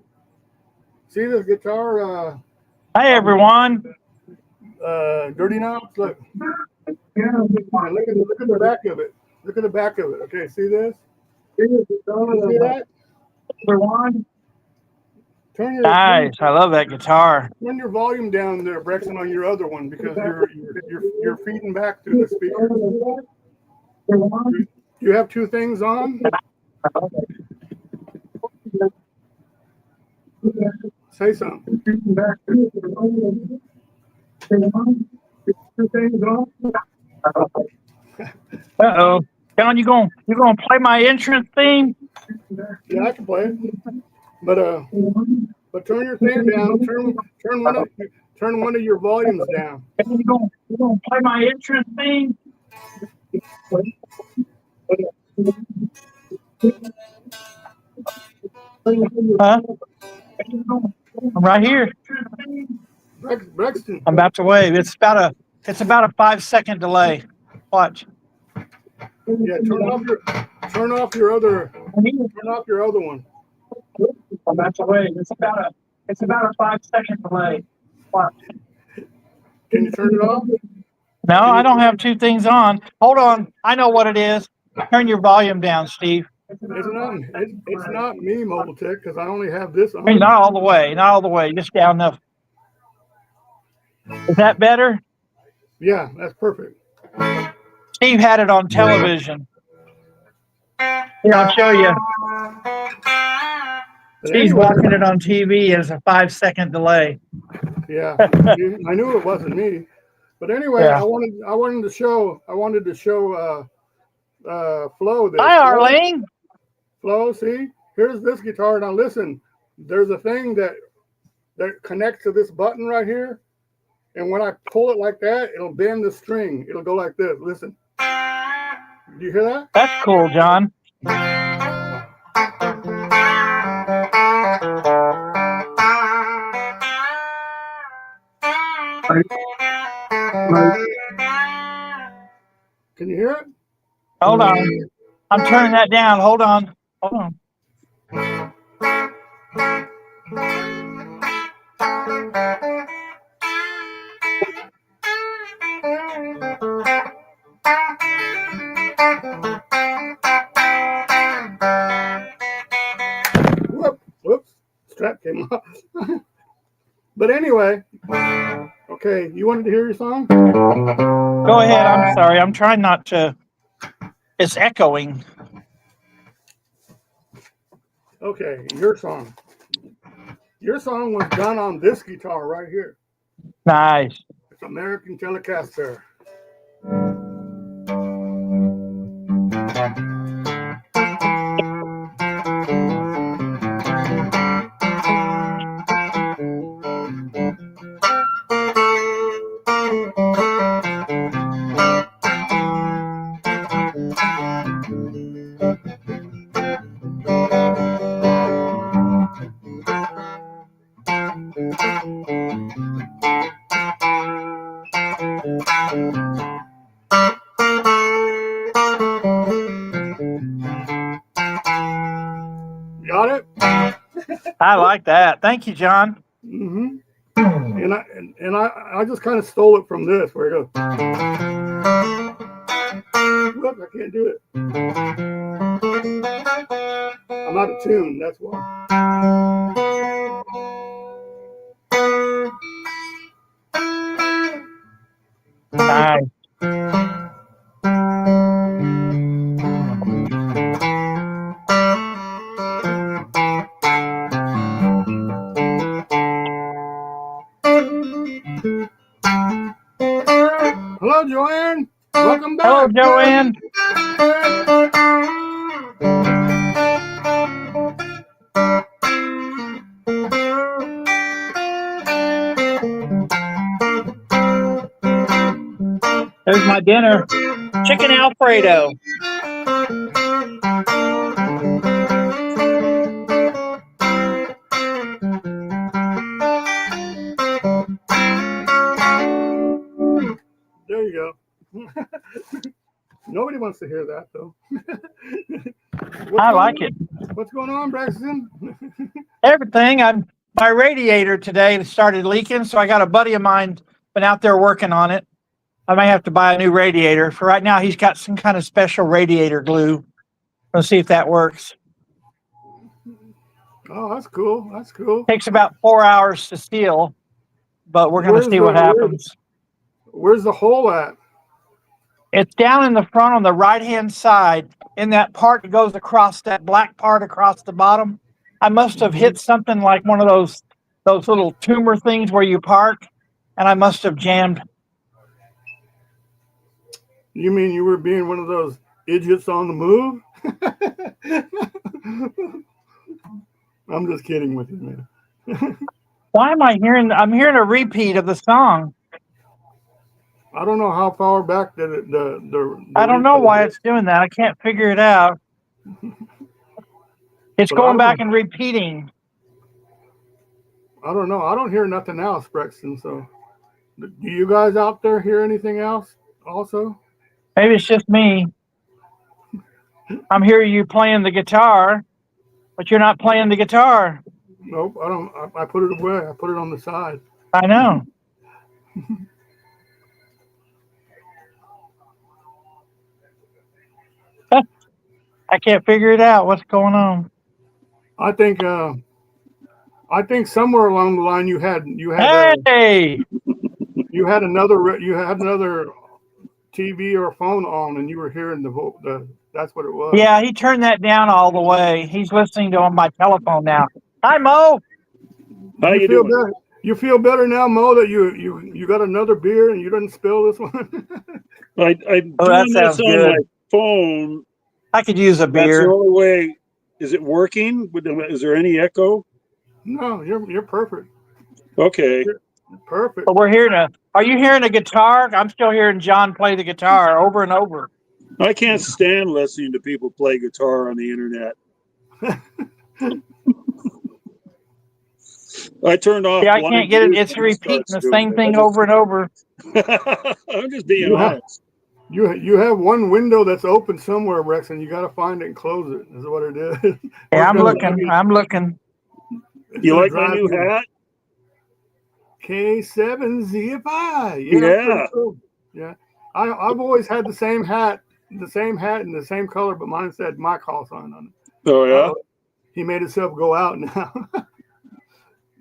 Speaker 4: Hey, everyone.
Speaker 1: Dirty Knobs, look. Look at the back of it. Look at the back of it. Okay, see this? You see that?
Speaker 4: Everyone.
Speaker 1: Turn
Speaker 4: Nice. I love that guitar.
Speaker 1: Turn your volume down there, Brexton, on your other one, because you're feeding back through the speaker. Do you have two things on? Say something.
Speaker 4: Uh-oh. John, you gonna play my entrance theme?
Speaker 1: Yeah, I can play it. But turn your thing down. Turn one of your volumes down.
Speaker 4: You gonna play my entrance theme? Huh? I'm right here.
Speaker 1: Brexton.
Speaker 4: I'm about to wave. It's about a 5-second delay. Watch.
Speaker 1: Yeah, turn off your other one.
Speaker 4: I'm about to wave. It's about a 5-second delay. Watch.
Speaker 1: Can you turn it off?
Speaker 4: No, I don't have two things on. Hold on. I know what it is. Turn your volume down, Steve.
Speaker 1: It's not me, Mobile Tech, because I only have this on.
Speaker 4: Hey, not all the way. Not all the way. Just down enough. Is that better?
Speaker 1: Yeah, that's perfect.
Speaker 4: Steve had it on television. Here, I'll show you. Steve's watching it on TV. It's a 5-second delay.
Speaker 1: Yeah, I knew it wasn't me. But anyway,
Speaker 4: Yeah.
Speaker 1: I wanted to show Flo this.
Speaker 4: Hi, Arlene.
Speaker 1: Flo, see, here's this guitar. Now listen, there's a thing that connects to this button right here, and when I pull it like that, it'll bend the string. It'll go like this. Listen. Do you hear that?
Speaker 4: That's cool, John.
Speaker 1: Can you hear it?
Speaker 4: Hold on. I'm turning that down. Hold on.
Speaker 1: Whoops. Strap came off. But anyway, okay, you wanted to hear your song?
Speaker 4: Go ahead. I'm sorry. I'm trying not to. It's echoing.
Speaker 1: Okay, your song. Your song was done on this guitar right here.
Speaker 4: Nice.
Speaker 1: It's American Telecaster. Got it?
Speaker 4: I like that. Thank you, John.
Speaker 1: Mm-hmm. And I just kind of stole it from this where it goes. Look, I can't do it. I'm out of tune, that's why.
Speaker 4: Nice.
Speaker 1: Hello, Joanne. Welcome back.
Speaker 4: Hello, Joanne. There's my dinner. Chicken Alfredo.
Speaker 1: There you go. Nobody wants to hear that, though.
Speaker 4: I like it.
Speaker 1: What's going on, Braxton?
Speaker 4: Everything. My radiator today started leaking, so I got a buddy of mine been out there working on it. I may have to buy a new radiator. For right now, he's got some kind of special radiator glue. Let's see if that works.
Speaker 1: Oh, that's cool. That's cool.
Speaker 4: Takes about 4 hours to seal, but we're going to see what happens.
Speaker 1: Where's the hole at?
Speaker 4: It's down in the front on the right-hand side, in that part that goes across, that black part across the bottom. I must have hit something like one of those little tumor things where you park, and I must have jammed.
Speaker 1: You mean you were being one of those idiots on the move? I'm just kidding with you, man.
Speaker 4: Why am I hearing? I'm hearing a repeat of the song.
Speaker 1: I don't know how far back the
Speaker 4: I don't know why it's doing that. I can't figure it out. It's going back and repeating.
Speaker 1: I don't know. I don't hear nothing else, Braxton. So, do you guys out there hear anything else also?
Speaker 4: Maybe it's just me. I'm hearing you playing the guitar, but you're not playing the guitar.
Speaker 1: Nope, I don't. I put it away. I put it on the side.
Speaker 4: I know. I can't figure it out. What's going on?
Speaker 1: I think somewhere along the line you had
Speaker 4: Hey!
Speaker 1: you had another TV or phone on, and you were hearing the that's what it was.
Speaker 4: Yeah, he turned that down all the way. He's listening to on my telephone now. Hi, Mo.
Speaker 1: How you doing? Better? You feel better now, Mo, that you got another beer and you didn't spill this one?
Speaker 3: I'm doing this on my phone.
Speaker 4: I could use a beer.
Speaker 3: That's the only way. Is it working? Is there any echo?
Speaker 1: No, you're perfect.
Speaker 3: Okay.
Speaker 1: You're perfect.
Speaker 4: But we're hearing are you hearing a guitar? I'm still hearing John play the guitar over and over.
Speaker 3: I can't stand listening to people play guitar on the internet. I turned off.
Speaker 4: Yeah, I can't get it. It's repeating the same thing over and over.
Speaker 3: I'm just being honest.
Speaker 1: You have one window that's open somewhere, Rex, and you got to find it and close it. Is what it is.
Speaker 4: Yeah, I'm looking.
Speaker 3: You like my new hat?
Speaker 1: K7ZFI.
Speaker 3: Yeah.
Speaker 1: Cool. Yeah. I've always had the same hat in the same color, but mine said my call sign on it.
Speaker 3: Oh yeah.
Speaker 1: He made himself go out now.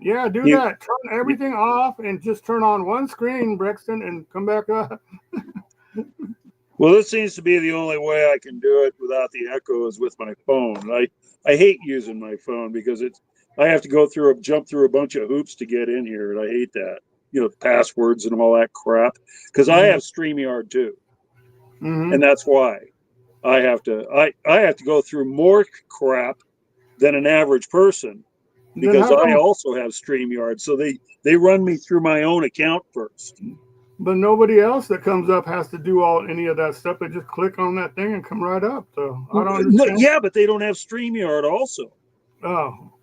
Speaker 1: Yeah, do that. Turn everything off and just turn on one screen, Brexton, and come back up.
Speaker 3: Well, this seems to be the only way I can do it without the echo is with my phone. I hate using my phone because I have to jump through a bunch of hoops to get in here, and I hate that.
Speaker 5: passwords and all that crap, because I have StreamYard too.
Speaker 1: Mm-hmm.
Speaker 5: And that's why I have to go through more crap than an average person, because I also have StreamYard. So they run me through my own account first.
Speaker 1: But nobody else that comes up has to do any of that stuff. They just click on that thing and come right up. So I don't understand.
Speaker 5: Yeah, but they don't have StreamYard also.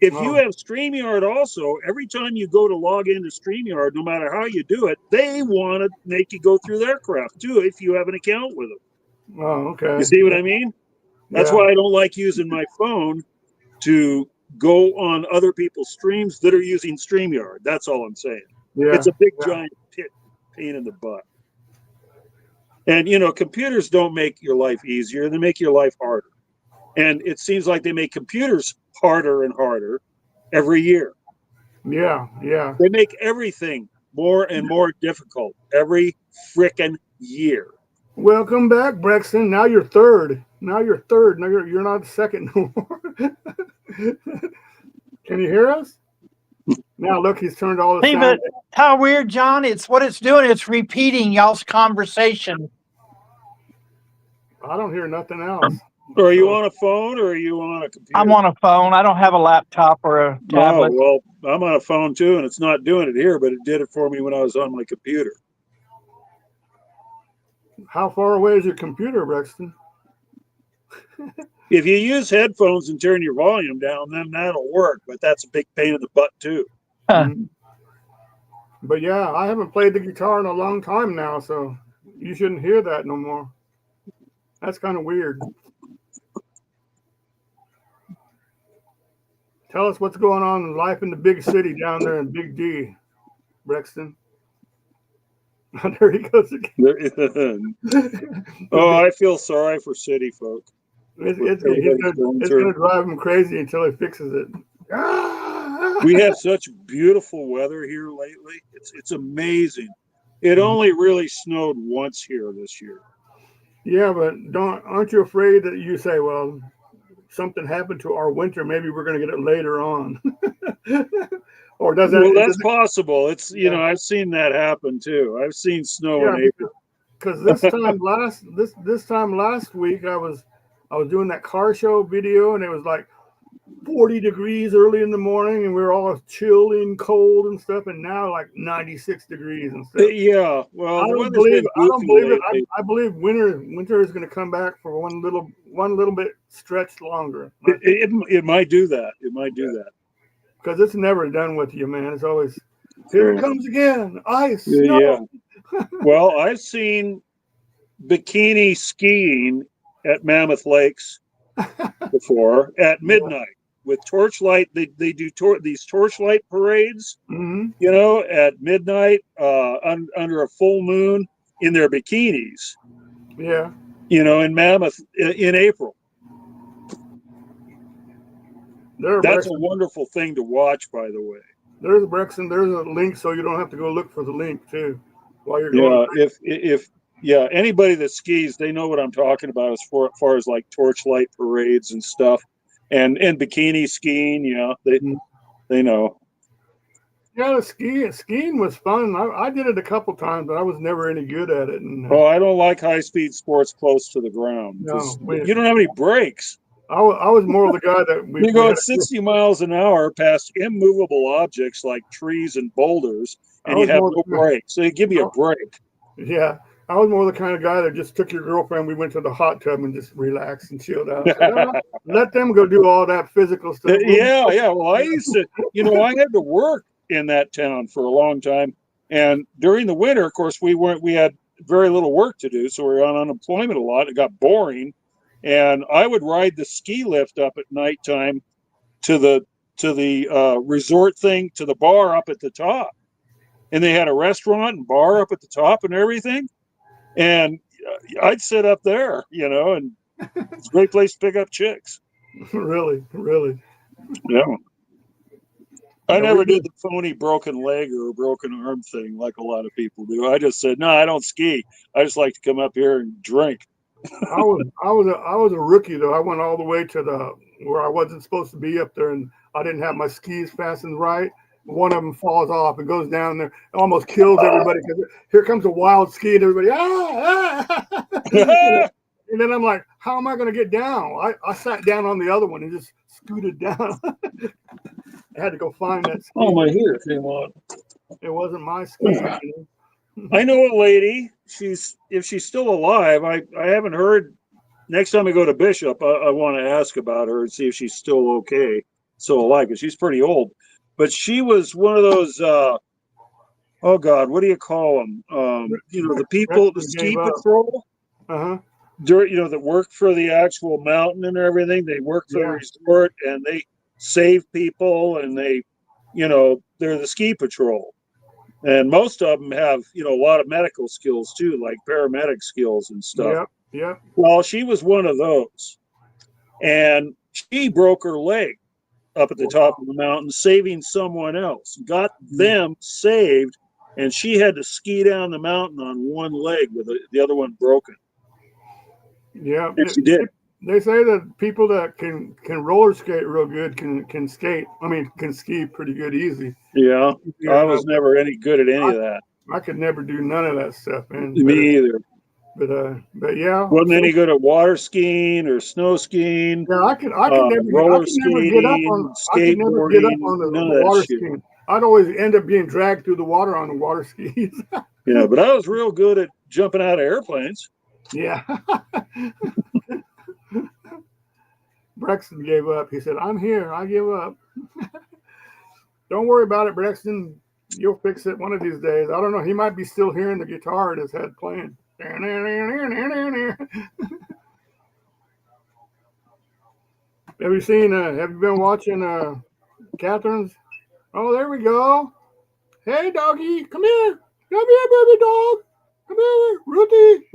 Speaker 5: If you have StreamYard also, every time you go to log into StreamYard, no matter how you do it, they want to make you go through their crap too if you have an account with them.
Speaker 1: Oh, okay.
Speaker 5: You see what I mean? That's why I don't like using my phone to go on other people's streams that are using StreamYard. That's all I'm saying.
Speaker 1: Yeah.
Speaker 5: It's a big giant pain in the butt. And computers don't make your life easier, they make your life harder. And it seems like they make computers harder and harder every year.
Speaker 1: Yeah.
Speaker 5: They make everything more and more difficult every frickin' year.
Speaker 1: Welcome back, Brexton. Now you're third. Now you're not second no more. Can you hear us? Now look, he's turned all the
Speaker 4: See,
Speaker 1: sound.
Speaker 4: but how weird, John? It's what it's doing. It's repeating y'all's conversation.
Speaker 1: I don't hear nothing else.
Speaker 5: Are you on a phone or are you on a computer?
Speaker 4: I'm on a phone. I don't have a laptop or a tablet.
Speaker 5: Oh, well, I'm on a phone too, and it's not doing it here, but it did it for me when I was on my computer.
Speaker 1: How far away is your computer, Brexton?
Speaker 5: If you use headphones and turn your volume down, then that'll work, but that's a big pain in the butt too.
Speaker 1: But yeah, I haven't played the guitar in a long time now, so you shouldn't hear that no more. That's kind of weird. Tell us what's going on in life in the big city down there in Big D, Brexton. There he goes again.
Speaker 5: Oh, I feel sorry for city folk.
Speaker 1: It's going to drive him crazy until he fixes it.
Speaker 5: We have such beautiful weather here lately. It's amazing. It only really snowed once here this year.
Speaker 1: Yeah, but aren't you afraid that you say, well, something happened to our winter, maybe we're going to get it later on? Or does that?
Speaker 5: Well, that's possible. It's I've seen that happen too. I've seen snow in April.
Speaker 1: Because this time last week I was doing that car show video, and it was like 40 degrees early in the morning, and we were all chilling, cold and stuff, and now like 96 degrees and stuff.
Speaker 5: Yeah, well,
Speaker 1: I don't believe it. I believe winter is going to come back for one little bit stretched longer.
Speaker 5: It might do that. It might do that.
Speaker 1: Because it's never done with you, man. It's always, here it comes again, ice, snow.
Speaker 5: Yeah. Well, I've seen bikini skiing at Mammoth Lakes before at midnight with torchlight. They do these torchlight parades, at midnight under a full moon in their bikinis.
Speaker 1: Yeah.
Speaker 5: In Mammoth in April. That's a wonderful thing to watch, by the way.
Speaker 1: There's Brexton. There's a link, so you don't have to go look for the link too while you're going.
Speaker 5: If anybody that skis, they know what I'm talking about as far as like torchlight parades and stuff, and bikini skiing. They know.
Speaker 1: Yeah, skiing was fun. I did it a couple times, but I was never any good at it. And,
Speaker 5: I don't like high speed sports close to the ground.
Speaker 1: No,
Speaker 5: you don't have any brakes.
Speaker 1: I was more of the guy that
Speaker 5: you go at 60 miles an hour past immovable objects like trees and boulders, and you have no brakes. So you give me a break.
Speaker 1: Yeah, I was more the kind of guy that just took your girlfriend. We went to the hot tub and just relaxed and chilled out. So, let them go do all that physical stuff.
Speaker 5: Yeah. Well, I used to, I had to work in that town for a long time, and during the winter, of course, we had very little work to do, so we were on unemployment a lot. It got boring. And I would ride the ski lift up at nighttime to the resort thing, to the bar up at the top. And they had a restaurant and bar up at the top and everything. And I'd sit up there, and it's a great place to pick up chicks.
Speaker 1: Really?
Speaker 5: Yeah. I never did the phony broken leg or broken arm thing like a lot of people do. I just said, no, I don't ski. I just like to come up here and drink.
Speaker 1: I was a rookie though. I went all the way to where I wasn't supposed to be up there, and I didn't have my skis fastened right, one of them falls off and goes down there, almost kills everybody because here comes a wild ski and everybody you know? And then I'm like, how am I going to get down? I sat down on the other one and just scooted down. I had to go find that ski.
Speaker 5: Oh, my heater came on.
Speaker 1: It wasn't my ski.
Speaker 5: I know a lady. If she's still alive. I haven't heard. Next time I go to Bishop, I want to ask about her and see if she's still okay, still alive, because she's pretty old. But she was one of those. Oh God, what do you call them? The people, the ski patrol. That work for the actual mountain and everything. They work for the resort and they save people and they're the ski patrol. And most of them have, a lot of medical skills too, like paramedic skills and stuff.
Speaker 1: Yeah.
Speaker 5: Well, she was one of those. And she broke her leg up at the top of the mountain, saving someone else. Got them saved, and she had to ski down the mountain on one leg with the other one broken.
Speaker 1: Yeah.
Speaker 5: And she did.
Speaker 1: They say that people that can roller skate real good can skate. I mean, can ski pretty good easy.
Speaker 5: Yeah. I was never any good at any of that.
Speaker 1: I could never do none of that stuff, man.
Speaker 5: Me either.
Speaker 1: But yeah.
Speaker 5: Wasn't any good at water skiing or snow skiing.
Speaker 1: Yeah, I could never get up on the water skiing. I'd always end up being dragged through the water on the water skis.
Speaker 5: Yeah, but I was real good at jumping out of airplanes.
Speaker 1: Yeah. Brexton gave up. He said, I'm here. I give up. Don't worry about it, Brexton. You'll fix it one of these days. I don't know. He might be still hearing the guitar in his head playing. Have you been watching Catherine's? Oh, there we go. Hey, doggy. Come here. Come here, baby dog. Come here. Ruthie.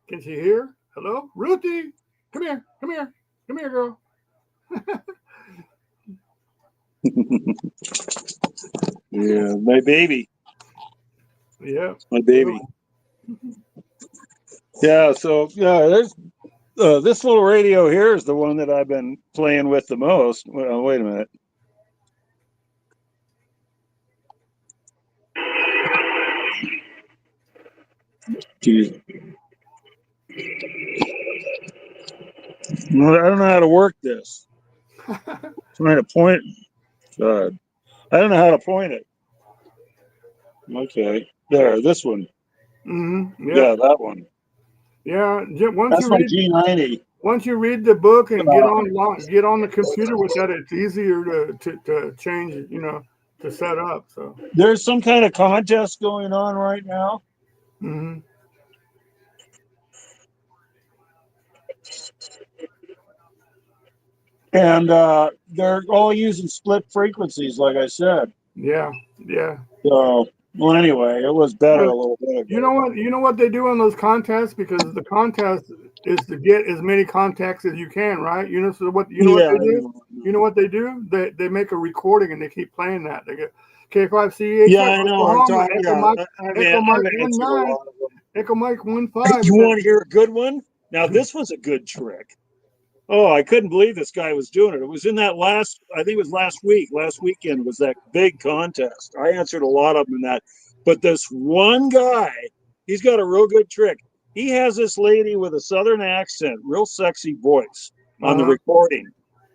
Speaker 1: Can she hear? Hello? Ruthie. Come here. Come here, girl.
Speaker 5: Yeah, my baby.
Speaker 1: Yeah.
Speaker 5: My baby. Yeah, so there's this little radio here is the one that I've been playing with the most. Well, wait a minute. Jeez. I don't know how to work this. Trying to point. God. I don't know how to point it. Okay. There, this one.
Speaker 1: Mm-hmm.
Speaker 5: Yeah, that one.
Speaker 1: Yeah.
Speaker 5: That's my G90.
Speaker 1: Once you read the book and get on the computer with that, it's easier to change, to set up. So
Speaker 5: there's some kind of contest going on right now.
Speaker 1: Mm-hmm.
Speaker 5: And they're all using split frequencies, like I said.
Speaker 1: Yeah.
Speaker 5: So, well, anyway, it was better a little bit ago.
Speaker 1: You know what they do on those contests, because the contest is to get as many contacts as you can, right? So what they do? You know what they do? They make a recording and they keep playing that. They get K5C8.
Speaker 5: Yeah, I know.
Speaker 1: Echo Mike 15.
Speaker 5: You want to hear a good one? Now, this was a good trick. Oh, I couldn't believe this guy was doing it. It was in that I think it was last weekend was that big contest. I answered a lot of them in that. But this one guy, he's got a real good trick. He has this lady with a Southern accent, real sexy voice on the recording.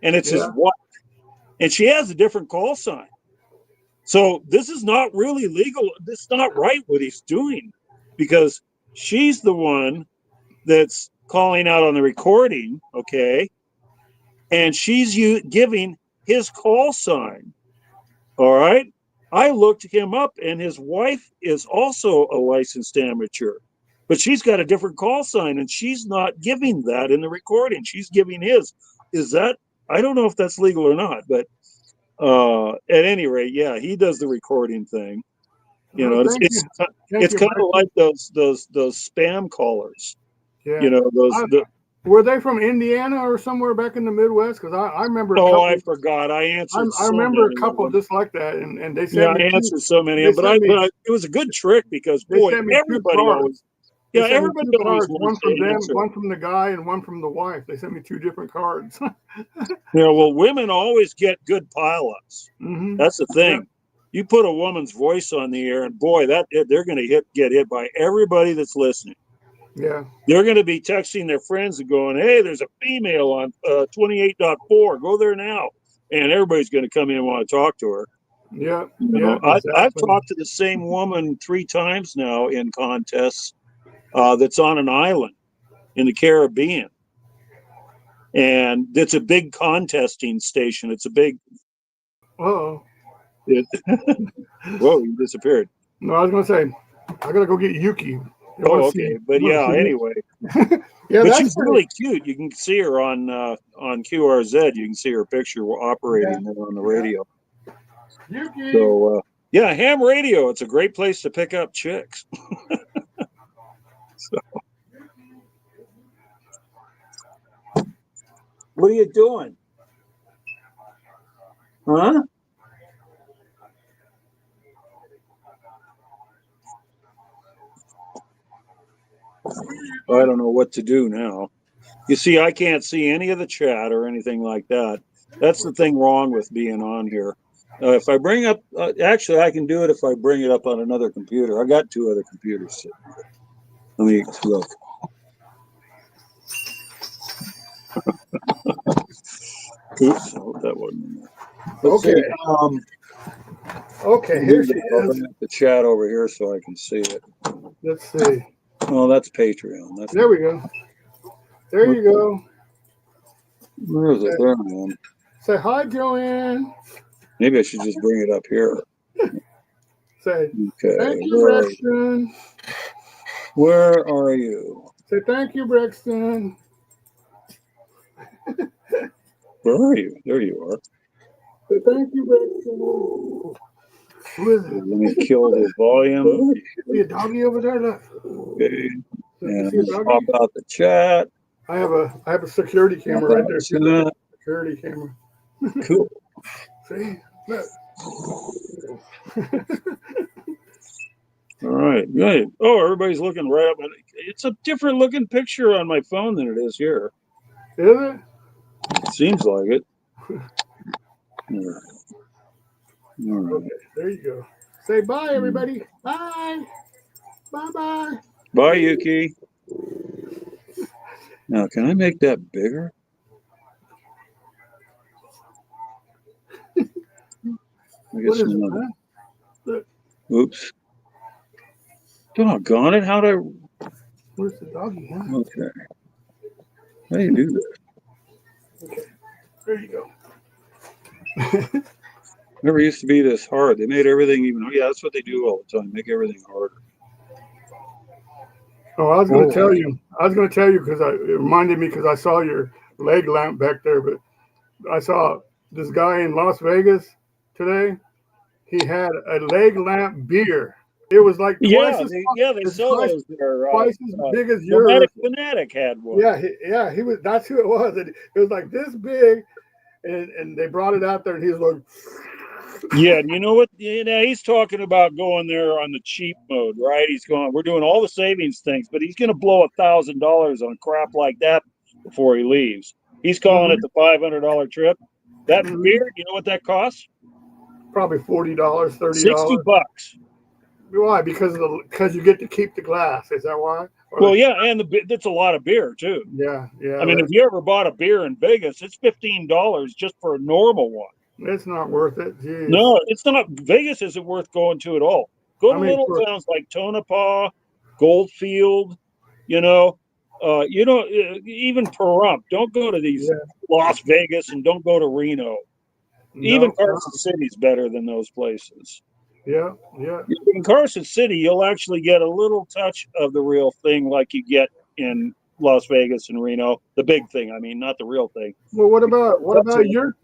Speaker 5: And it's his wife. And she has a different call sign. So this is not really legal. This is not right what he's doing, because she's the one that's calling out on the recording, okay, and she's giving his call sign. All right, I looked him up, and his wife is also a licensed amateur, but she's got a different call sign, and she's not giving that in the recording. She's giving his. Is that? I don't know if that's legal or not, but at any rate, yeah, he does the recording thing. It's kind of like those spam callers.
Speaker 1: Yeah. Were they from Indiana or somewhere back in the Midwest? Because I remember.
Speaker 5: I forgot. I answered.
Speaker 1: I remember a couple just like that, and they said.
Speaker 5: Yeah, I answered so many, but it was a good trick because boy, everybody always.
Speaker 1: They
Speaker 5: Yeah,
Speaker 1: sent me
Speaker 5: everybody
Speaker 1: two
Speaker 5: always
Speaker 1: cards, one
Speaker 5: wants
Speaker 1: from
Speaker 5: to
Speaker 1: them,
Speaker 5: answer.
Speaker 1: one from the guy, and one from the wife. They sent me two different cards.
Speaker 5: Yeah, well, women always get good pileups.
Speaker 1: Mm-hmm.
Speaker 5: That's the thing. You put a woman's voice on the air, and boy, they're going to get hit by everybody that's listening.
Speaker 1: Yeah.
Speaker 5: They're going to be texting their friends and going, "Hey, there's a female on 28.4. Go there now." And everybody's going to come in and want to talk to her.
Speaker 1: Yeah.
Speaker 5: You
Speaker 1: Yeah.
Speaker 5: know, I've
Speaker 1: Exactly.
Speaker 5: talked to the same woman 3 times now in contests that's on an island in the Caribbean. And it's a big contesting station. It's a big.
Speaker 1: Uh-oh.
Speaker 5: Whoa, you disappeared.
Speaker 1: No, I was gonna say I gotta go get Yuki. They
Speaker 5: Oh,
Speaker 1: wanna
Speaker 5: okay.
Speaker 1: see-
Speaker 5: But
Speaker 1: they wanna
Speaker 5: yeah,
Speaker 1: see me.
Speaker 5: anyway.
Speaker 1: Yeah,
Speaker 5: But
Speaker 1: that's
Speaker 5: she's
Speaker 1: pretty-
Speaker 5: really cute. You can see her on QRZ. You can see her picture operating there on the radio.
Speaker 1: Yuki.
Speaker 5: So yeah, ham radio. It's a great place to pick up chicks. So. What are you doing? Huh? I don't know what to do now. You see, I can't see any of the chat or anything like that. That's the thing wrong with being on here. If I bring up, actually, I can do it if I bring it up on another computer. I got 2 other computers sitting here. Let me look. Oops, I hope that wasn't in there. Let's
Speaker 1: Okay.
Speaker 5: see.
Speaker 1: Okay, here she
Speaker 5: I'll
Speaker 1: is.
Speaker 5: bring up the chat over here so I can see it.
Speaker 1: Let's see.
Speaker 5: Oh, that's Patreon. That's
Speaker 1: There we go. There you go.
Speaker 5: Where is it? There I am.
Speaker 1: Say hi, Joanne.
Speaker 5: Maybe I should just bring it up here.
Speaker 1: Say
Speaker 5: Okay.
Speaker 1: thank you, Braxton.
Speaker 5: Where are you?
Speaker 1: Say thank you, Braxton.
Speaker 5: Where are you? There you are.
Speaker 1: Say thank you, Braxton. Who is it?
Speaker 5: Let me kill the volume.
Speaker 1: See a doggy over there? Look.
Speaker 5: Okay.
Speaker 1: You
Speaker 5: And
Speaker 1: see a doggy?
Speaker 5: pop out the chat.
Speaker 1: I have a security camera right there. See the security camera.
Speaker 5: Cool.
Speaker 1: See? Look.
Speaker 5: All right. Good. Oh, everybody's looking right up. It's a different looking picture on my phone than it is here.
Speaker 1: Is it?
Speaker 5: Seems like it. All right.
Speaker 1: Okay, there you go. Say bye, everybody. Bye. Bye-bye.
Speaker 5: Bye, Yuki. Now, can I make that bigger? I
Speaker 1: What
Speaker 5: guess
Speaker 1: is it,
Speaker 5: not.
Speaker 1: man? Look,
Speaker 5: Oops. Doggone it. How'd I?
Speaker 1: where's the doggy, huh?
Speaker 5: Okay. How do you do this?
Speaker 1: Okay, there you go.
Speaker 5: Never used to be this hard. They made everything even. Yeah, that's what they do all the time. Make everything harder.
Speaker 1: Oh, I was going to tell you. I was going to tell you because it reminded me because I saw your leg lamp back there. But I saw this guy in Las Vegas today. He had a leg lamp beer. It was like twice as
Speaker 5: they sell
Speaker 1: twice,
Speaker 5: those there.
Speaker 1: twice as big as yours.
Speaker 5: Fanatic had one.
Speaker 1: Yeah, he was. That's who it was. It was like this big, and they brought it out there, and he was like,
Speaker 5: Yeah, you know what? He's talking about going there on the cheap mode, right? He's going. We're doing all the savings things, but he's going to blow $1,000 on crap like that before he leaves. He's calling it the $500 trip. That beer, you know what that costs?
Speaker 1: probably $40, $30.
Speaker 5: $60.
Speaker 1: Why? Because you get to keep the glass. Is that why?
Speaker 5: Well, yeah, and that's a lot of beer too.
Speaker 1: Yeah.
Speaker 5: I mean, if you ever bought a beer in Vegas, it's $15 just for a normal one.
Speaker 1: It's not worth it. Jeez.
Speaker 5: No, it's not. Vegas isn't worth going to at all. Go to little towns like Tonopah, Goldfield, even Pahrump. Don't go to these Las Vegas and don't go to Reno. Even Carson City's better than those places.
Speaker 1: Yeah.
Speaker 5: In Carson City, you'll actually get a little touch of the real thing like you get in Las Vegas and Reno. The big thing, I mean, not the real thing.
Speaker 1: Well, what about your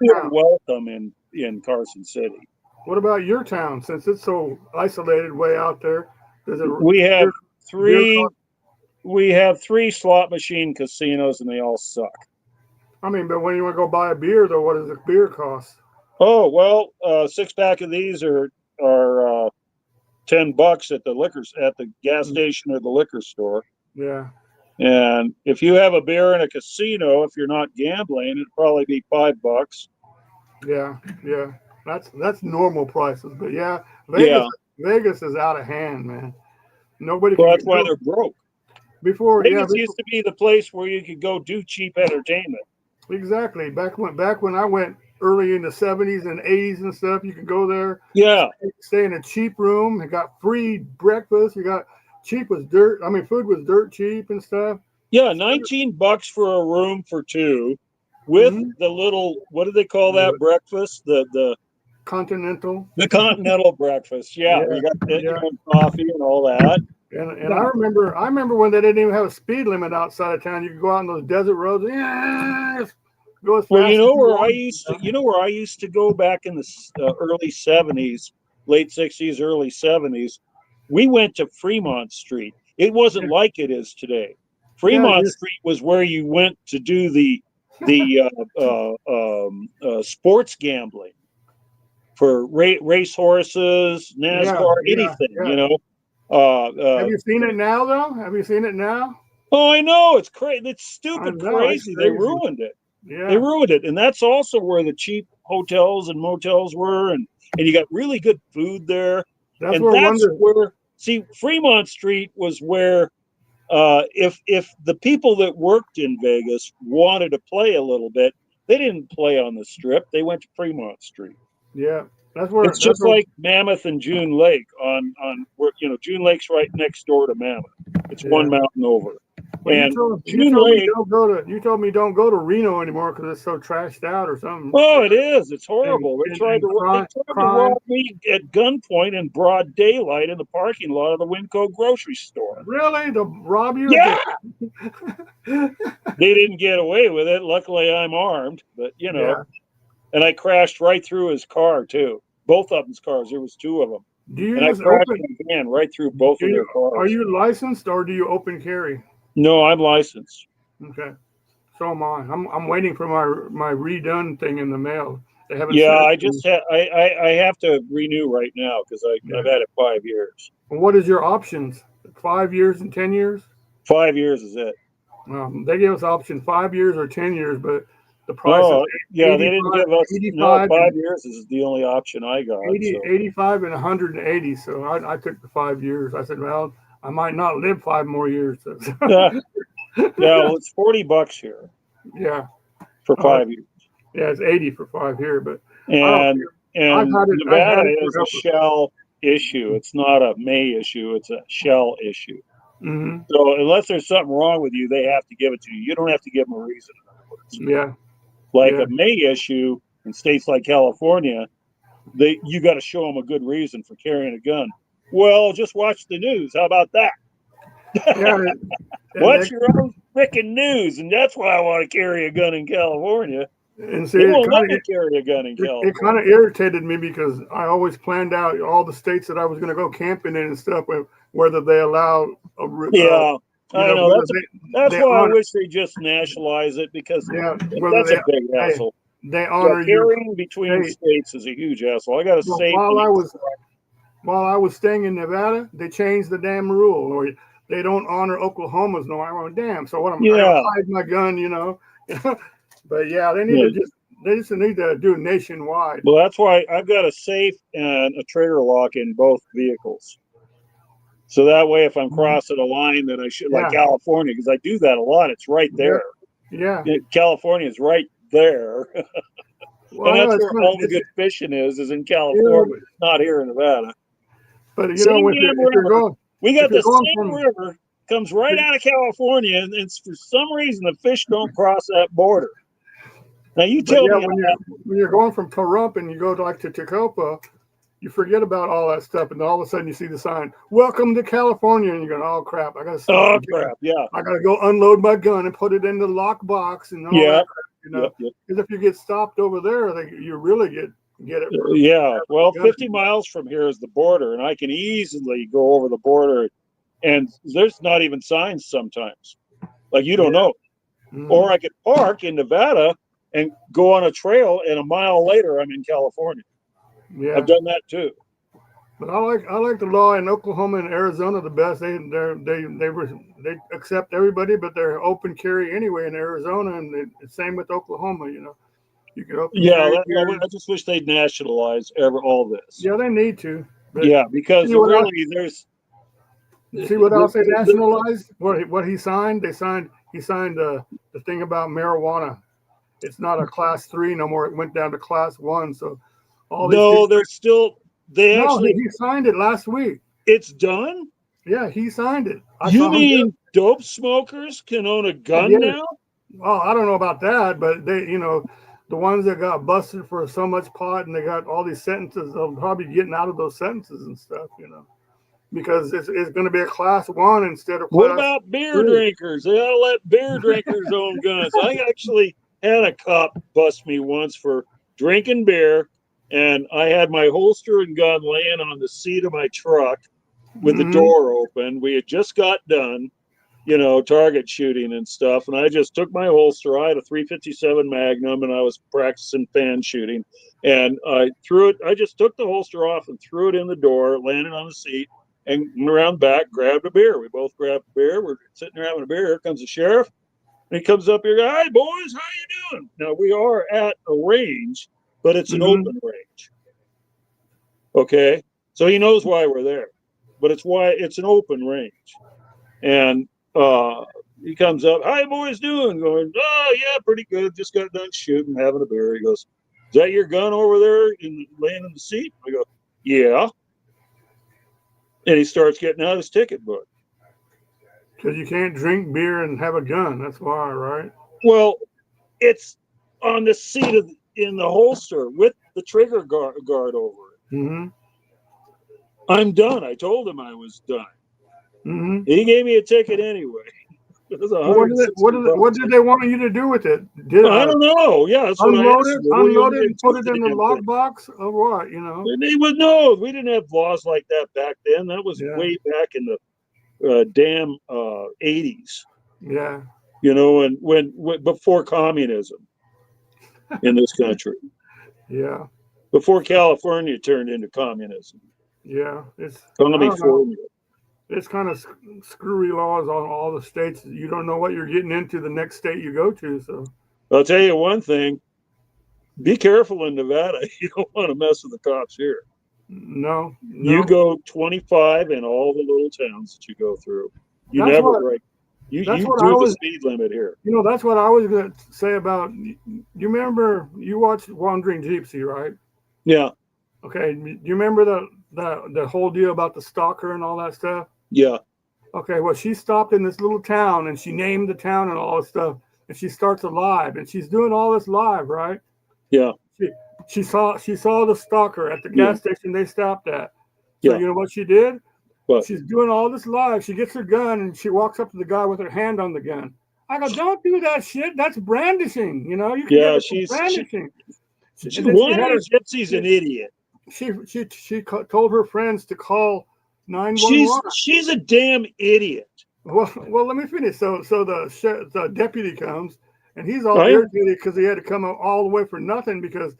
Speaker 1: town?
Speaker 5: Welcome in Carson City.
Speaker 1: What about your town? Since it's so isolated way out there,
Speaker 5: we have three slot machine casinos and they all suck.
Speaker 1: I mean, but when you want to go buy a beer, though, what does the beer cost?
Speaker 5: Oh well, 6-pack of these are $10 at the gas station or the liquor store.
Speaker 1: Yeah.
Speaker 5: And if you have a beer in a casino, if you're not gambling, it'd probably be $5.
Speaker 1: Yeah. Yeah. That's normal prices. But yeah,
Speaker 5: Yeah.
Speaker 1: Vegas is out of hand, man. Nobody
Speaker 5: Well,
Speaker 1: can
Speaker 5: that's why they're broke.
Speaker 1: before.
Speaker 5: Vegas used to be the place where you could go do cheap entertainment.
Speaker 1: Exactly. Back when I went early in the 70s and 80s and stuff, you could go there.
Speaker 5: Yeah.
Speaker 1: Stay in a cheap room. You got free breakfast. You got cheap was dirt. I mean, food was dirt cheap and stuff.
Speaker 5: Yeah, $19 for a room for two, with the little, what do they call that breakfast? The
Speaker 1: Continental.
Speaker 5: The continental breakfast. Yeah,
Speaker 1: Yeah,
Speaker 5: you got
Speaker 1: yeah.
Speaker 5: coffee and all that.
Speaker 1: And I remember when they didn't even have a speed limit outside of town. You could go out on those desert roads. Go as fast.
Speaker 5: Well, you know
Speaker 1: as
Speaker 5: where
Speaker 1: want.
Speaker 5: I used to go back in the early '70s, late '60s, early '70s. We went to Fremont Street. It wasn't like it is today. Fremont Street was where you went to do the sports gambling for race horses, NASCAR, anything. You know.
Speaker 1: Have you seen it now, though? Have you seen it now?
Speaker 5: Oh, I know. It's crazy. It's stupid crazy. They ruined it.
Speaker 1: Yeah.
Speaker 5: They ruined it. And that's also where the cheap hotels and motels were. And you got really good food there. That's where, see, Fremont Street was where if the people that worked in Vegas wanted to play a little bit, they didn't play on the Strip. They went to Fremont Street.
Speaker 1: Yeah. It's
Speaker 5: just like Mammoth and June Lake on where, you know, June Lake's right next door to Mammoth. It's one mountain over.
Speaker 1: Well,
Speaker 5: and
Speaker 1: you told me don't go to Reno anymore because it's so trashed out or something.
Speaker 5: Oh, it is. It's horrible. They tried to rob me at gunpoint in broad daylight in the parking lot of the Winco grocery store.
Speaker 1: Really? To rob you?
Speaker 5: Yeah. They didn't get away with it. Luckily, I'm armed, but you know. Yeah. And I crashed right through his car too. Both of them's cars. There was two of them. I crashed the van right through both of their cars.
Speaker 1: Are you licensed or do you open carry?
Speaker 5: No, I'm licensed.
Speaker 1: Okay. So am I. I'm waiting for my redone thing in the mail. They haven't.
Speaker 5: Yeah, I have to renew right now because I've had it 5 years.
Speaker 1: And what is your options? 5 years and 10 years?
Speaker 5: 5 years is it.
Speaker 1: They gave us option 5 years or 10 years, but the price. Oh,
Speaker 5: yeah, they didn't give us. No, 5 years is the only option I got.
Speaker 1: 85 and 180. So I took the 5 years. I said, well, I might not live 5 more years.
Speaker 5: Yeah, well, it's $40 here.
Speaker 1: Yeah,
Speaker 5: for 5 years.
Speaker 1: Yeah, it's 80 for 5 here, but
Speaker 5: and Nevada is a shell issue. It's not a May issue. It's a shell issue.
Speaker 1: Mm-hmm.
Speaker 5: So unless there's something wrong with you, they have to give it to you. You don't have to give them a reason.
Speaker 1: Yeah.
Speaker 5: Like a May issue in states like California, you got to show them a good reason for carrying a gun. Well, just watch the news. How about that?
Speaker 1: Yeah,
Speaker 5: watch your own freaking news, and that's why I want to carry a gun in California.
Speaker 1: And see,
Speaker 5: they won't let me carry a gun in California.
Speaker 1: It kind of irritated me because I always planned out all the states that I was going to go camping in and stuff, whether they allow
Speaker 5: I know. That's why I wish they just nationalize it because that's a big hassle.
Speaker 1: They honor
Speaker 5: carrying between states is a huge hassle. I got to say,
Speaker 1: while I was staying in Nevada, they changed the damn rule, or they don't honor Oklahoma's. No, I went damn. So what? I'm going to hide my gun, you know. But yeah, they need they just need to do it nationwide.
Speaker 5: Well, that's why I've got a safe and a trigger lock in both vehicles. So that way, if I'm crossing a line that I should, like California, because I do that a lot, it's right there.
Speaker 1: Yeah.
Speaker 5: California is right there.
Speaker 1: Well,
Speaker 5: and that's where all the good fishing is in California. It's not here in Nevada.
Speaker 1: But if you're going,
Speaker 5: we got the same river, comes right out of California, and it's for some reason the fish don't cross that border. Now you tell me.
Speaker 1: When you're going from Pahrump and you go to Tacoma, you forget about all that stuff, and all of a sudden you see the sign, "Welcome to California," and you're going, "Oh crap! I got to stop. I got to go unload my gun and put it in the lock box and all that crap, you know." Because if you get stopped over there, you really get it.
Speaker 5: Well, 50 miles from here is the border, and I can easily go over the border, and there's not even signs sometimes. Like you don't know, or I could park in Nevada and go on a trail, and a mile later I'm in California.
Speaker 1: Yeah,
Speaker 5: I've done that too.
Speaker 1: But I like the law in Oklahoma and Arizona the best. They accept everybody, but they're open carry anyway in Arizona, and the same with Oklahoma. You know, you can open
Speaker 5: Yeah,
Speaker 1: carry here.
Speaker 5: I just wish they'd nationalize all this.
Speaker 1: Yeah, they need to. But
Speaker 5: Yeah, because really, there's.
Speaker 1: See what else they nationalized? What he signed? He signed the thing about marijuana. It's not a class 3 no more. It went down to class 1. So all these
Speaker 5: No,
Speaker 1: people,
Speaker 5: they're still. They actually.
Speaker 1: he signed it last week.
Speaker 5: It's done.
Speaker 1: Yeah, he signed it.
Speaker 5: You mean dope smokers can own a gun now?
Speaker 1: Well, I don't know about that, but they, you know, the ones that got busted for so much pot and they got all these sentences, they'll probably getting out of those sentences and stuff, you know, because it's going to be a class 1 instead of class.
Speaker 5: What about beer drinkers? They ought to let beer drinkers own guns. I actually had a cop bust me once for drinking beer, and I had my holster and gun laying on the seat of my truck with the door open. We had just got done, you know, target shooting and stuff, and I just took my holster. I had a 357 Magnum, and I was practicing fan shooting, and I threw it. I just took the holster off and threw it in the door, landed on the seat, and went around back, grabbed a beer. We both grabbed a beer. We're sitting there having a beer. Here comes the sheriff, and he comes up here. Hi, boys, how you doing? Now, we are at a range, but it's an open range. Okay, so he knows why we're there, but it's an open range, and he comes up. Hi, boys, doing? Going, oh yeah, pretty good. Just got done shooting, having a beer. He goes, is that your gun over there laying in the seat? I go, yeah. And he starts getting out his ticket book.
Speaker 1: Because you can't drink beer and have a gun. That's why, right?
Speaker 5: Well, it's on the seat in the holster with the trigger guard over it.
Speaker 1: Mm-hmm.
Speaker 5: I'm done. I told him I was done.
Speaker 1: Mm-hmm.
Speaker 5: He gave me a ticket anyway.
Speaker 1: What did they want you to do with it?
Speaker 5: I don't know. Yeah, that's
Speaker 1: unload it, and put it in the log box, or what? You know.
Speaker 5: No, we didn't have laws like that back then. That was way back in the damn 80s.
Speaker 1: Yeah.
Speaker 5: You know, and when before communism in this country.
Speaker 1: Yeah.
Speaker 5: Before California turned into communism.
Speaker 1: Yeah, it's kind of screwy laws on all the states. You don't know what you're getting into the next state you go to. So
Speaker 5: I'll tell you one thing: be careful in Nevada. You don't want to mess with the cops here.
Speaker 1: No.
Speaker 5: You go 25 in all the little towns that you go through. You never break. You do the speed limit here. You know,
Speaker 1: that's what I was going to say about. You remember you watched Wandering Gypsy, right?
Speaker 5: Yeah.
Speaker 1: Okay. Do you remember the whole deal about the stalker and all that stuff?
Speaker 5: Yeah.
Speaker 1: Okay. Well, she stopped in this little town and she named the town and all this stuff, and she starts a live and she's doing all this live, right?
Speaker 5: Yeah.
Speaker 1: She saw the stalker at the gas station they stopped at. So you know what she did?
Speaker 5: What?
Speaker 1: She's doing all this live. She gets her gun and she walks up to the guy with her hand on the gun. I go, don't do that shit. That's brandishing. You know, you can
Speaker 5: she's
Speaker 1: brandishing.
Speaker 5: Wandering Gypsy's an idiot.
Speaker 1: She told her friends to call 911.
Speaker 5: She's a damn idiot.
Speaker 1: Well, let me finish. So the deputy comes and he's all irritated because he had to come all the way for nothing, because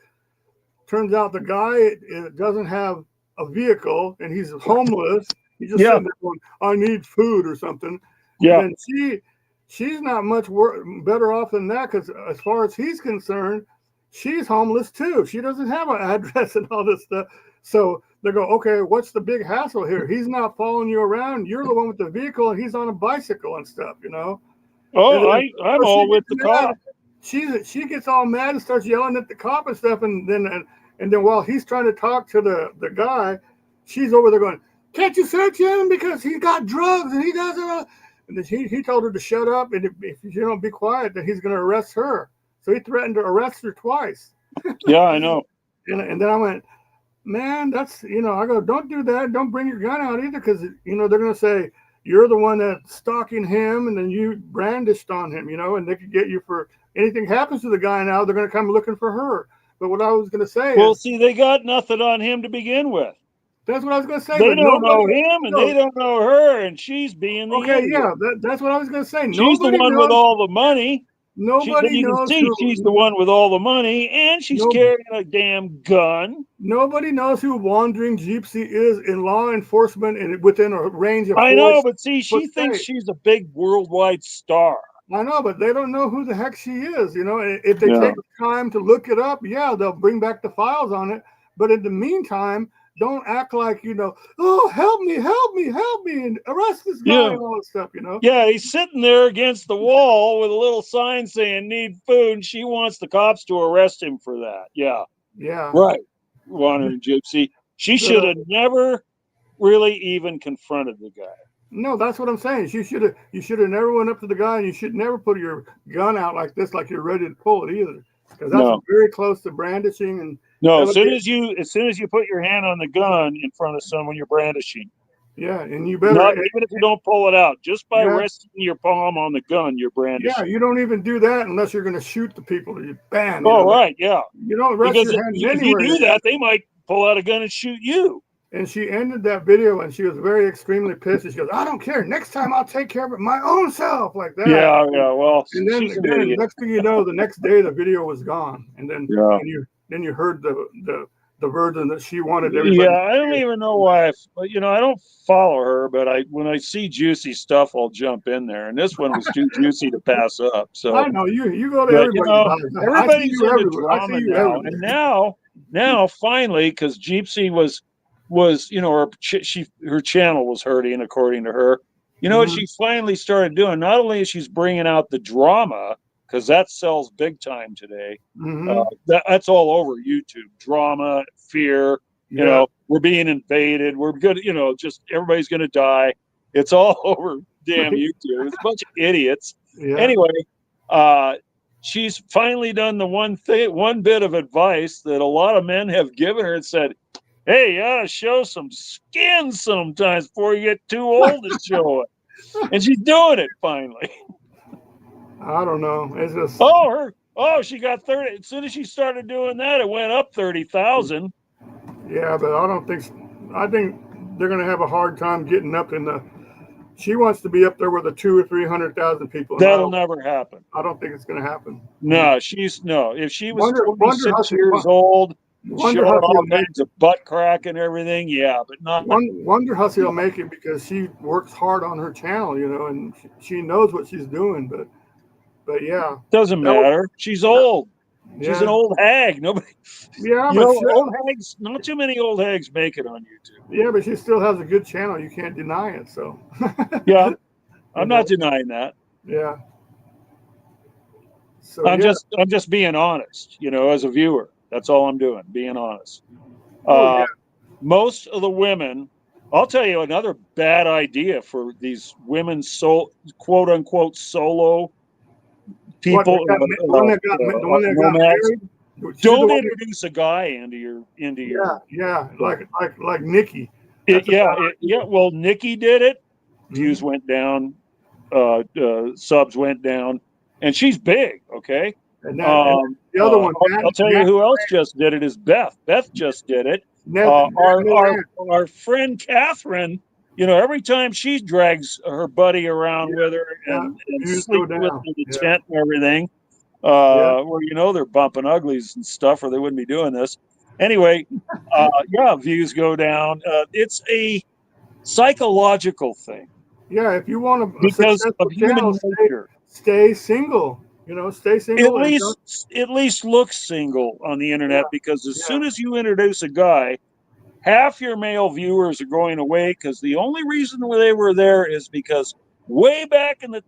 Speaker 1: turns out the guy doesn't have a vehicle and he's homeless. He's just sitting there going, I need food or something.
Speaker 5: Yeah.
Speaker 1: And she's not much better off than that, because as far as he's concerned, she's homeless too. She doesn't have an address and all this stuff. So they go, okay, what's the big hassle here? He's not following you around. You're the one with the vehicle and he's on a bicycle and stuff, you know?
Speaker 5: Oh, I'm all with the cop.
Speaker 1: She gets all mad and starts yelling at the cop and stuff. And then while he's trying to talk to the guy, she's over there going, can't you search him because he's got drugs and he doesn't. And he told her to shut up. And if you don't be quiet, then he's going to arrest her. So he threatened to arrest her twice.
Speaker 5: Yeah, I know.
Speaker 1: And then I went, man, that's, you know, I go, don't do that. Don't bring your gun out either, because, you know, they're going to say you're the one that's stalking him and then you brandished on him, you know, and they could get you for anything happens to the guy now. They're going to come looking for her. But what I was going to say is,
Speaker 5: see, they got nothing on him to begin with.
Speaker 1: That's what I was going to say.
Speaker 5: They don't know him and they don't know her, and she's being the idiot.
Speaker 1: Yeah, that's what I was going to say.
Speaker 5: She's the one with all the money.
Speaker 1: Nobody
Speaker 5: you can
Speaker 1: knows
Speaker 5: see
Speaker 1: who.
Speaker 5: she's the one with all the money, and she's
Speaker 1: No-
Speaker 5: carrying a damn gun.
Speaker 1: Nobody knows who Wandering Gypsy is in law enforcement and within a range of
Speaker 5: I know, but see,
Speaker 1: foot
Speaker 5: she thinks
Speaker 1: state.
Speaker 5: she's a big worldwide star.
Speaker 1: I know, but they don't know who the heck she is. You know, if they
Speaker 5: Yeah.
Speaker 1: take the time to look it up, yeah, they'll bring back the files on it. But in the meantime, don't act like, you know, oh, help me, and arrest this guy
Speaker 5: Yeah.
Speaker 1: and all this stuff, you know?
Speaker 5: Yeah, he's sitting there against the wall with a little sign saying "Need food," and she wants the cops to arrest him for that. Yeah,
Speaker 1: Yeah.
Speaker 5: right. Wandering Gypsy. She should have never really even confronted the guy.
Speaker 1: No, that's what I'm saying. You should have never went up to the guy, and you should never put your gun out like this, like you're ready to pull it either, because that's very close to brandishing. And
Speaker 5: no, as soon as you put your hand on the gun in front of someone, you're brandishing.
Speaker 1: Yeah, and you better
Speaker 5: Even if you don't pull it out, just by resting your palm on the gun, you're brandishing.
Speaker 1: Yeah, you don't even do that unless you're going to shoot the people. You bam.
Speaker 5: Oh, right, yeah.
Speaker 1: You don't rest
Speaker 5: Because
Speaker 1: your hand
Speaker 5: if
Speaker 1: anywhere.
Speaker 5: you do that, they might pull out a gun and shoot you.
Speaker 1: And she ended that video and she was extremely pissed. She goes, I don't care. Next time I'll take care of it my own self, like that.
Speaker 5: Yeah. Well,
Speaker 1: and then next thing you know, the next day the video was gone. And then you heard the version that she wanted everybody.
Speaker 5: Yeah, I don't even know why. I don't follow her, but when I see juicy stuff, I'll jump in there. And this one was too juicy to pass up. So
Speaker 1: I know you go to everybody's.
Speaker 5: Everybody's into drama now, and now finally, because Gypsy was her channel was hurting, according to her. You know what she finally started doing? Not only is she's bringing out the drama, because that sells big time today. That's all over YouTube. Drama, fear. You know, we're being invaded. We're good. Just everybody's going to die. It's all over damn YouTube. It's a bunch of idiots. Yeah. Anyway, she's finally done the one bit of advice that a lot of men have given her and said, hey, you ought to show some skin sometimes before you get too old to show it. And she's doing it finally. I
Speaker 1: don't know. It's just
Speaker 5: she got 30. As soon as she started doing that, it went up 30,000.
Speaker 1: Yeah, but I think they're going to have a hard time getting up in the. She wants to be up there with the 200,000 or 300,000 people.
Speaker 5: That'll never happen.
Speaker 1: I don't think it's going to happen.
Speaker 5: No, if she was 26 years old, showing all kinds of butt crack and everything, but not.
Speaker 1: Wonder how she'll make it, because she works hard on her channel, and she knows what she's doing, but yeah.
Speaker 5: Doesn't matter. She's old. She's an old hag. Nobody.
Speaker 1: Yeah,
Speaker 5: old hags. Not too many old hags make it on YouTube.
Speaker 1: Yeah, but she still has a good channel. You can't deny it. So.
Speaker 5: Yeah, I'm not denying that.
Speaker 1: Yeah. So
Speaker 5: I'm just being honest. As a viewer, that's all I'm doing. Being honest. Most of the women. I'll tell you another bad idea for these women, quote unquote solo people.
Speaker 1: The one that got married.
Speaker 5: Don't introduce a guy into your.
Speaker 1: Like Nikki.
Speaker 5: Well, Nikki did it. Views went down, subs went down, and she's big. Okay.
Speaker 1: And the other one.
Speaker 5: I'll tell you who else just did it is Beth. Beth just did it. Our friend Catherine. Every time she drags her buddy around with her and sleeps with her in the tent and everything, where they're bumping uglies and stuff, or they wouldn't be doing this. Anyway, views go down. It's a psychological thing.
Speaker 1: Yeah, if you want to,
Speaker 5: because of human nature,
Speaker 1: stay single. Stay single.
Speaker 5: At least look single on the internet, because as soon as you introduce a guy, half your male viewers are going away, because the only reason they were there is because way back in the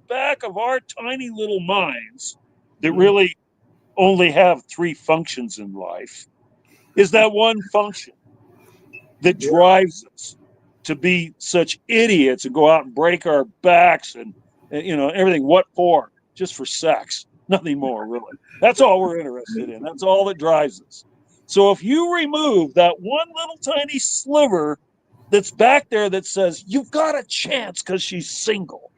Speaker 5: back of our tiny little minds that really only have 3 functions in life is that one function that drives us to be such idiots and go out and break our backs and everything. What for? Just for sex. Nothing more, really. That's all we're interested in. That's all that drives us. So if you remove that one little tiny sliver that's back there that says you've got a chance because she's single,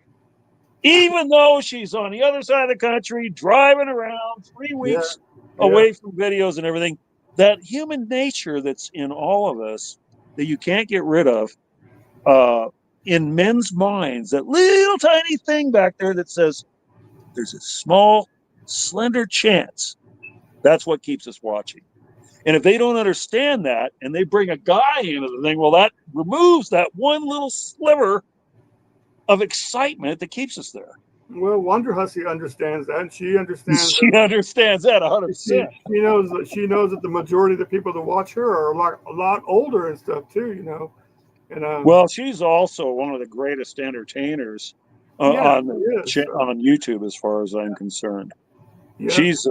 Speaker 5: even though she's on the other side of the country, driving around 3 weeks away from videos and everything, that human nature that's in all of us that you can't get rid of, in men's minds, that little tiny thing back there that says there's a small, slender chance. That's what keeps us watching. And if they don't understand that and they bring a guy into the thing, well, that removes that one little sliver of excitement that keeps us there.
Speaker 1: Well, Wonder Hussy understands that, and she understands.
Speaker 5: She understands that 100%.
Speaker 1: She knows that the majority of the people that watch her are a lot older and stuff too. You know, and
Speaker 5: well, she's also one of the greatest entertainers on YouTube, as far as I'm concerned. Yeah. She's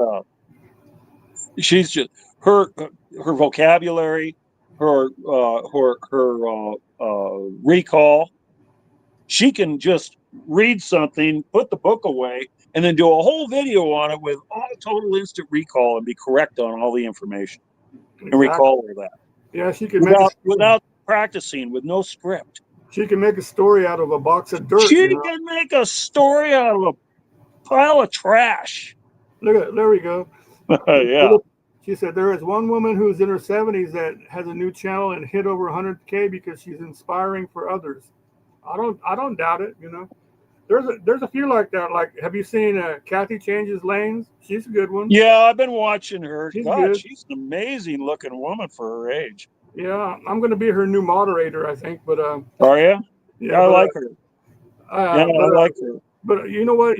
Speaker 5: just her vocabulary, her recall. She can just read something, put the book away, and then do a whole video on it with all total instant recall and be correct on all the information and recall all that.
Speaker 1: Yeah, she can
Speaker 5: without practicing, with no script.
Speaker 1: She can make a story out of a box of dirt.
Speaker 5: She can make a story out of a pile of trash.
Speaker 1: There we go.
Speaker 5: Yeah.
Speaker 1: She said there is one woman who's in her 70s that has a new channel and hit over 100K because she's inspiring for others. I don't doubt it. You know, there's a few like that. Like, have you seen Kathy Changes Lanes? She's a good one.
Speaker 5: Yeah, I've been watching her.
Speaker 1: She's
Speaker 5: an amazing looking woman for her age.
Speaker 1: Yeah, I'm going to be her new moderator, I think. But
Speaker 5: are you? Yeah, I like her. I like her.
Speaker 1: But you know what?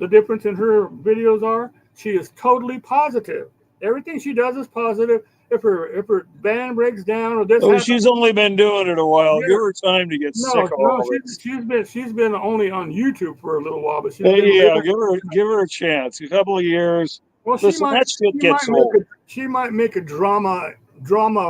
Speaker 1: The difference in her videos are? She is totally positive. Everything she does is positive. If her band breaks down or this,
Speaker 5: she's only been doing it a while. Yeah. Give her time to get sick of all
Speaker 1: it. She's been only on YouTube for a little while, but
Speaker 5: give her a chance. A couple of years.
Speaker 1: Well, she might make a drama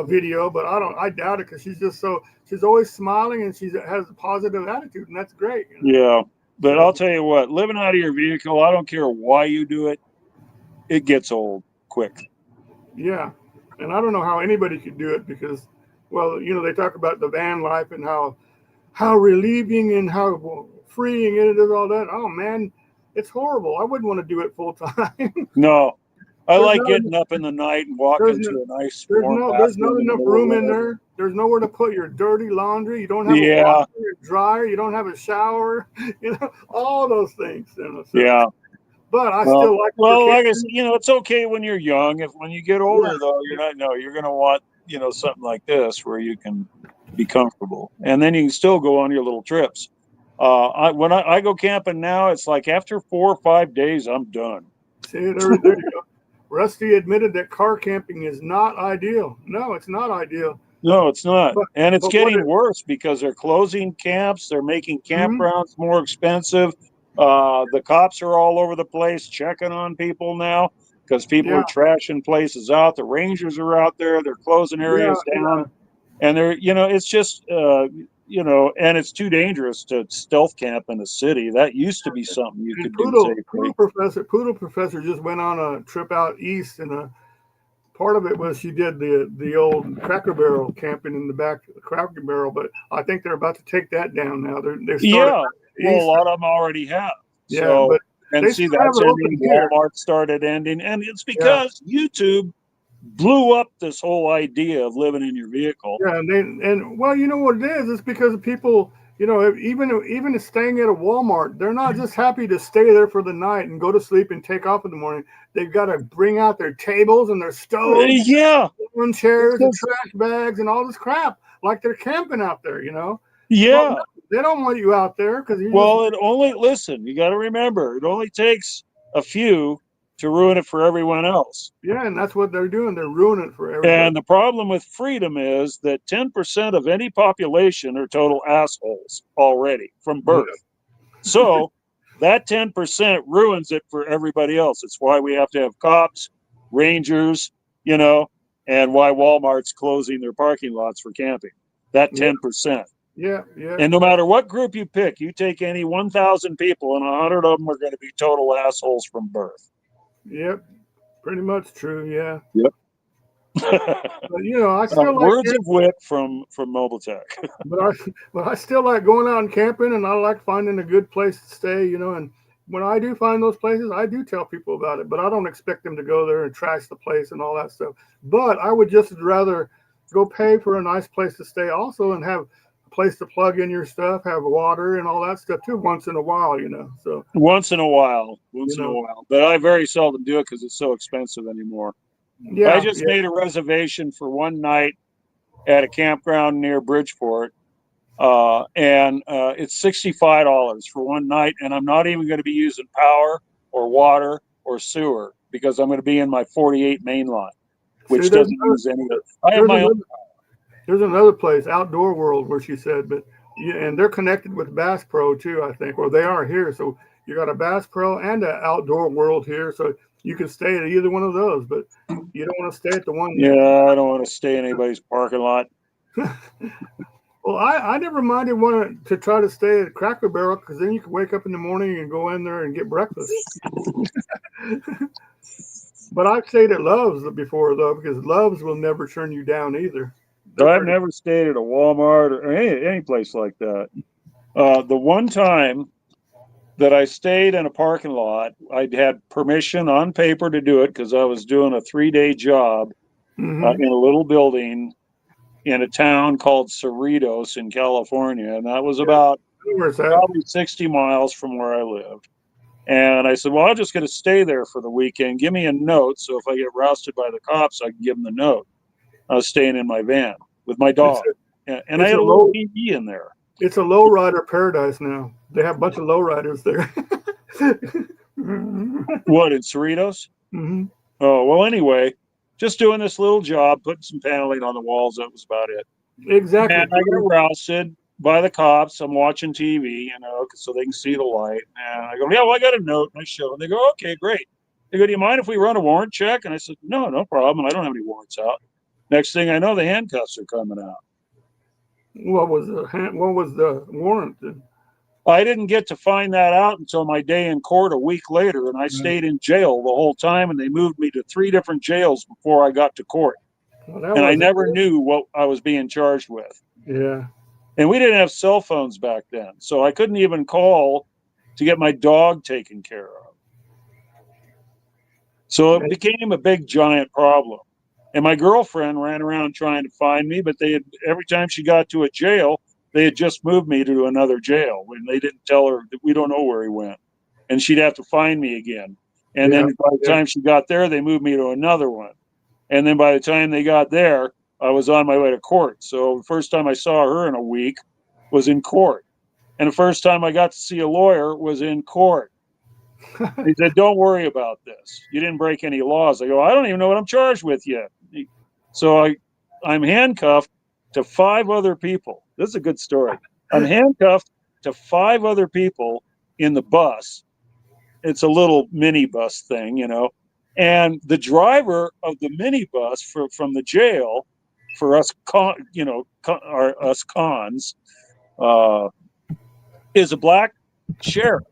Speaker 1: video, but I doubt it, because she's always smiling and she has a positive attitude, and that's great.
Speaker 5: You know? Yeah, but I'll tell you what, living out of your vehicle, I don't care why you do it, it gets old quick.
Speaker 1: Yeah. And I don't know how anybody could do it, because, well, you know, they talk about the van life and how relieving and how freeing it is, all that. Oh man, it's horrible. I wouldn't want to do it full time.
Speaker 5: No, I like getting up in the night and walking to a nice.
Speaker 1: There's not enough room in there. There's nowhere to put your dirty laundry. You don't have a washer, a dryer. You don't have a shower. You know, all those things. You know, so.
Speaker 5: Yeah.
Speaker 1: But I still like.
Speaker 5: Well, like I said, you know, it's okay when you're young. When you get older, though, you're not. No, you're going to want, you know, something like this where you can be comfortable, and then you can still go on your little trips. When I go camping now, it's like after 4 or 5 days, I'm done.
Speaker 1: See, there you go. Rusty admitted that car camping is not ideal. No, it's not ideal.
Speaker 5: No, it's not, and it's getting worse because they're closing camps. They're making campgrounds more expensive. The cops are all over the place checking on people now because people are trashing places out. The rangers are out there. They're closing areas down. And they're, you know, it's just, you know, and it's too dangerous to stealth camp in the city. That used to be something you could do safely.
Speaker 1: Poodle Professor just went on a trip out east, and part of it was she did the old Cracker Barrel camping in the back of the Cracker Barrel, but I think they're about to take that down now.
Speaker 5: Well, a lot of them already have.
Speaker 1: Yeah, so, but
Speaker 5: and see, that's ending. Walmart started ending, and it's because YouTube blew up this whole idea of living in your vehicle.
Speaker 1: Yeah, and well, you know what it is? It's because people, you know, even staying at a Walmart, they're not just happy to stay there for the night and go to sleep and take off in the morning. They've got to bring out their tables and their stoves, and chairs and trash bags and all this crap, like they're camping out there, you know.
Speaker 5: Yeah.
Speaker 1: They don't want you out there because
Speaker 5: listen, you got to remember, it only takes a few to ruin it for everyone else.
Speaker 1: Yeah, and that's what they're doing. They're ruining it for everyone.
Speaker 5: And the problem with freedom is that 10% of any population are total assholes already from birth. Yeah. So that 10% ruins it for everybody else. It's why we have to have cops, rangers, you know, and why Walmart's closing their parking lots for camping. That 10%.
Speaker 1: Yeah.
Speaker 5: And no matter what group you pick, you take any 1,000 people, and 100 of them are going to be total assholes from birth.
Speaker 1: Yep, pretty much true. Yeah.
Speaker 5: Yep.
Speaker 1: But, you know, I still like
Speaker 5: words of wit from Mobile Tech.
Speaker 1: but I still like going out and camping, and I like finding a good place to stay. You know, and when I do find those places, I do tell people about it. But I don't expect them to go there and trash the place and all that stuff. But I would just rather go pay for a nice place to stay, also, and have place to plug in your stuff, have water and all that stuff too once in a while, you know. So
Speaker 5: once in a while. But I very seldom do it because it's so expensive anymore.
Speaker 1: yeah,
Speaker 5: I just made a reservation for one night at a campground near Bridgeport, and it's $65 for one night, and I'm not even going to be using power or water or sewer because I'm going to be in my 48 main line, which doesn't use any of it. I have my own.
Speaker 1: There's another place, Outdoor World, where she said, but and they're connected with Bass Pro too, I think, or they are here. So you got a Bass Pro and an Outdoor World here, so you can stay at either one of those, but you don't want to stay at the one.
Speaker 5: Yeah, I don't want to stay in anybody's parking lot.
Speaker 1: Well, I never minded wanting to try to stay at Cracker Barrel because then you can wake up in the morning and go in there and get breakfast. But I've stayed at Love's before, though, because Love's will never turn you down either.
Speaker 5: So I've never stayed at a Walmart or any place like that. The one time that I stayed in a parking lot, I'd had permission on paper to do it because I was doing a 3-day job in a little building in a town called Cerritos in California. And that was about probably 60 miles from where I lived. And I said, well, I'm just going to stay there for the weekend. Give me a note. So if I get rousted by the cops, I can give them the note. I was staying in my van with my dog. And I had a little TV in there.
Speaker 1: It's a lowrider paradise now. They have a bunch of lowriders there.
Speaker 5: What, in Cerritos?
Speaker 1: Mm-hmm.
Speaker 5: Oh, well, anyway, just doing this little job, putting some paneling on the walls. That was about it.
Speaker 1: Exactly.
Speaker 5: And I got rousted by the cops. I'm watching TV, you know, so they can see the light. And I go, yeah, well, I got a note. And I show them. They go, okay, great. They go, do you mind if we run a warrant check? And I said, no, no problem. I don't have any warrants out. Next thing I know, the handcuffs are coming out.
Speaker 1: What was the warrant?
Speaker 5: I didn't get to find that out until my day in court a week later, and I stayed in jail the whole time, and they moved me to 3 different jails before I got to court. Well, and I never knew what I was being charged with.
Speaker 1: Yeah.
Speaker 5: And we didn't have cell phones back then, so I couldn't even call to get my dog taken care of. So it became a big, giant problem. And my girlfriend ran around trying to find me, but every time she got to a jail, they had just moved me to another jail when they didn't tell her that we don't know where he went. And she'd have to find me again. And then by the time she got there, they moved me to another one. And then by the time they got there, I was on my way to court. So the first time I saw her in a week was in court. And the first time I got to see a lawyer was in court. He said, don't worry about this. You didn't break any laws. I go, I don't even know what I'm charged with yet. So I'm handcuffed to 5 other people. This is a good story. I'm handcuffed to 5 other people in the bus. It's a little minibus thing, you know. And the driver of the minibus from the jail for us, us cons, is a black sheriff.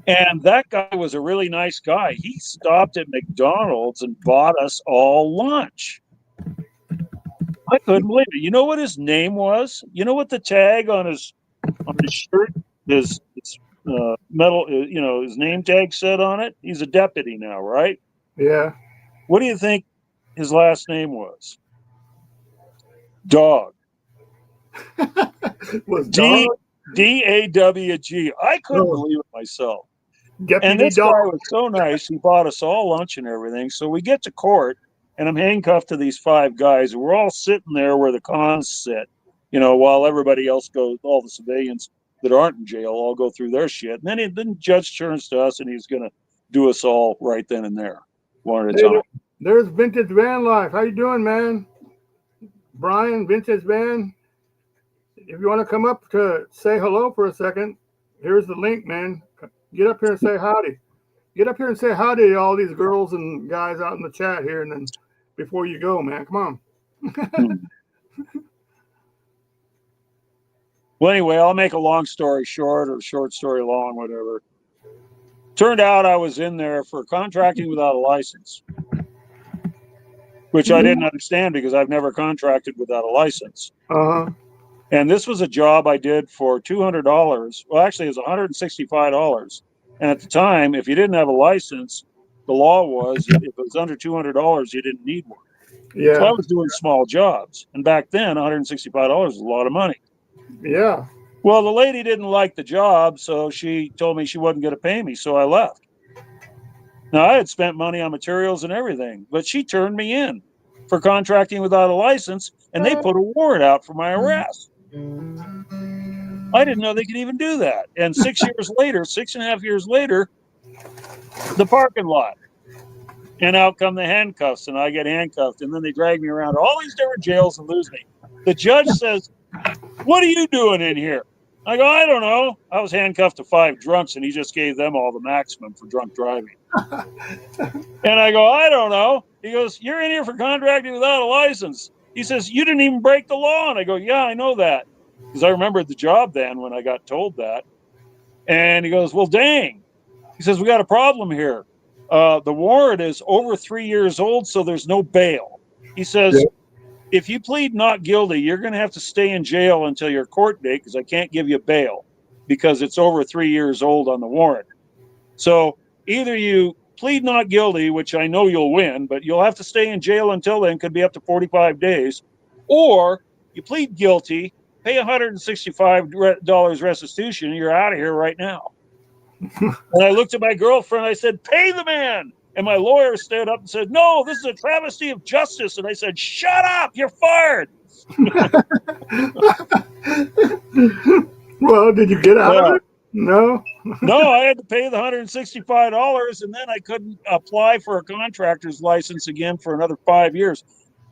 Speaker 5: And that guy was a really nice guy. He stopped at McDonald's and bought us all lunch. I couldn't believe it. You know what his name was? You know what the tag on his shirt, his metal, his name tag said on it? He's a deputy now, right?
Speaker 1: Yeah.
Speaker 5: What do you think his last name was? Dog.
Speaker 1: Was Dog?
Speaker 5: D-A-W-G. I couldn't believe it myself.
Speaker 1: Deputy
Speaker 5: and this
Speaker 1: Dog.
Speaker 5: guy was so nice. He bought us all lunch and everything. So we get to court, and I'm handcuffed to these 5 guys. We're all sitting there where the cons sit, while everybody else goes, all the civilians that aren't in jail all go through their shit. And then the judge turns to us, and he's going to do us all right then and there, one at a time.
Speaker 1: There's Vintage Van Life. How you doing, man? Brian, Vintage Van. If you want to come up to say hello for a second, here's the link, man. Get up here and say howdy. Get up here and say howdy to all these girls and guys out in the chat here, and then before you go, man, come on.
Speaker 5: Well, anyway, I'll make a long story short or short story long, whatever. Turned out I was in there for contracting without a license, which I didn't understand because I've never contracted without a license.
Speaker 1: Uh-huh.
Speaker 5: And this was a job I did for $200. Well, actually, it was $165. And at the time, if you didn't have a license, the law was if it was under $200, you didn't need one.
Speaker 1: Yeah.
Speaker 5: So I was doing small jobs. And back then, $165 was a lot of money.
Speaker 1: Yeah.
Speaker 5: Well, the lady didn't like the job, so she told me she wasn't going to pay me, so I left. Now, I had spent money on materials and everything, but she turned me in for contracting without a license, and they put a warrant out for my arrest. I didn't know they could even do that. And 6.5 years later, the parking lot. And out come the handcuffs, and I get handcuffed, and then they drag me around all these different jails and lose me. The judge says, "What are you doing in here?" I go, "I don't know. I was handcuffed to 5 drunks, and he just gave them all the maximum for drunk driving." And I go, "I don't know." He goes, "You're in here for contracting without a license." He says, "You didn't even break the law." And I go, "Yeah, I know that." Because I remembered the job then when I got told that. And he goes, "Well, dang." He says, "We got a problem here. The warrant is over 3 years old, so there's no bail." He says, "If you plead not guilty, you're going to have to stay in jail until your court date because I can't give you bail because it's over 3 years old on the warrant. So either you plead not guilty, which I know you'll win, but you'll have to stay in jail until then, could be up to 45 days, or you plead guilty, pay $165 restitution, and you're out of here right now." And I looked at my girlfriend, I said, "Pay the man." And my lawyer stood up and said, "No, this is a travesty of justice." And I said, "Shut up, you're fired."
Speaker 1: Well, did you get out of it? No.
Speaker 5: No, I had to pay the $165, and then I couldn't apply for a contractor's license again for another 5 years.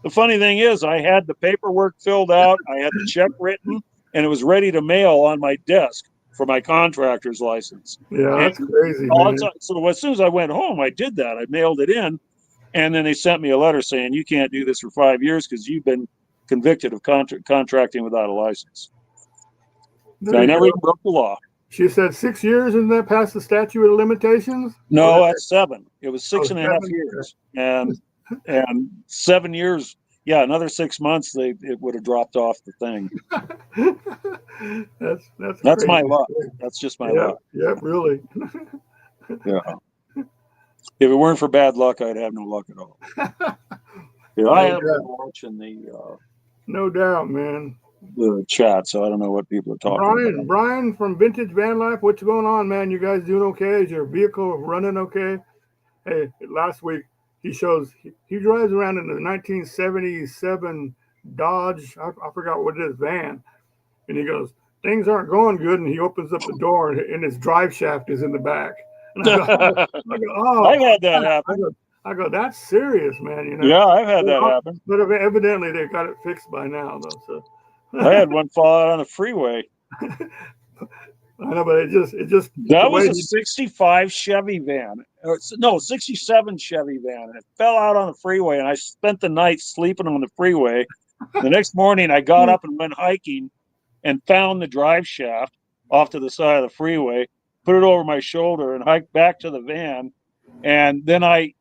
Speaker 5: The funny thing is, I had the paperwork filled out, I had the check written, and it was ready to mail on my desk for my contractor's license.
Speaker 1: Yeah, that's crazy,
Speaker 5: man.
Speaker 1: Man.
Speaker 5: So as soon as I went home, I did that. I mailed it in, and then they sent me a letter saying, "You can't do this for 5 years because you've been convicted of contracting without a license." So I never even broke the law.
Speaker 1: She said 6 years, isn't that past the statute of limitations?
Speaker 5: No, that's 7. It was 6.5 years, and 7 years. Yeah, another 6 months, it would have dropped off the thing. That's my luck. That's just my luck.
Speaker 1: Yeah, really.
Speaker 5: Yeah. If it weren't for bad luck, I'd have no luck at all. Yeah, I have been watching
Speaker 1: no doubt, man.
Speaker 5: The chat, so I don't know what people are talking about.
Speaker 1: Brian from Vintage Van Life, what's going on, man? You guys doing okay? Is your vehicle running okay? Hey, last week he shows he drives around in the 1977 Dodge. I forgot what it is, van, and he goes, "Things aren't going good," and he opens up the door and his drive shaft is in the back. And I go, "Oh, I've
Speaker 5: had that happen."
Speaker 1: I go, "That's serious, man." You know?
Speaker 5: Yeah, I've had that happen.
Speaker 1: But evidently they got it fixed by now, though. So.
Speaker 5: I had one fall out on the freeway.
Speaker 1: I know, but it just
Speaker 5: that was a 65 Chevy van. No, 67 Chevy van. And it fell out on the freeway, and I spent the night sleeping on the freeway. The next morning, I got up and went hiking and found the drive shaft off to the side of the freeway, put it over my shoulder, and hiked back to the van. And then I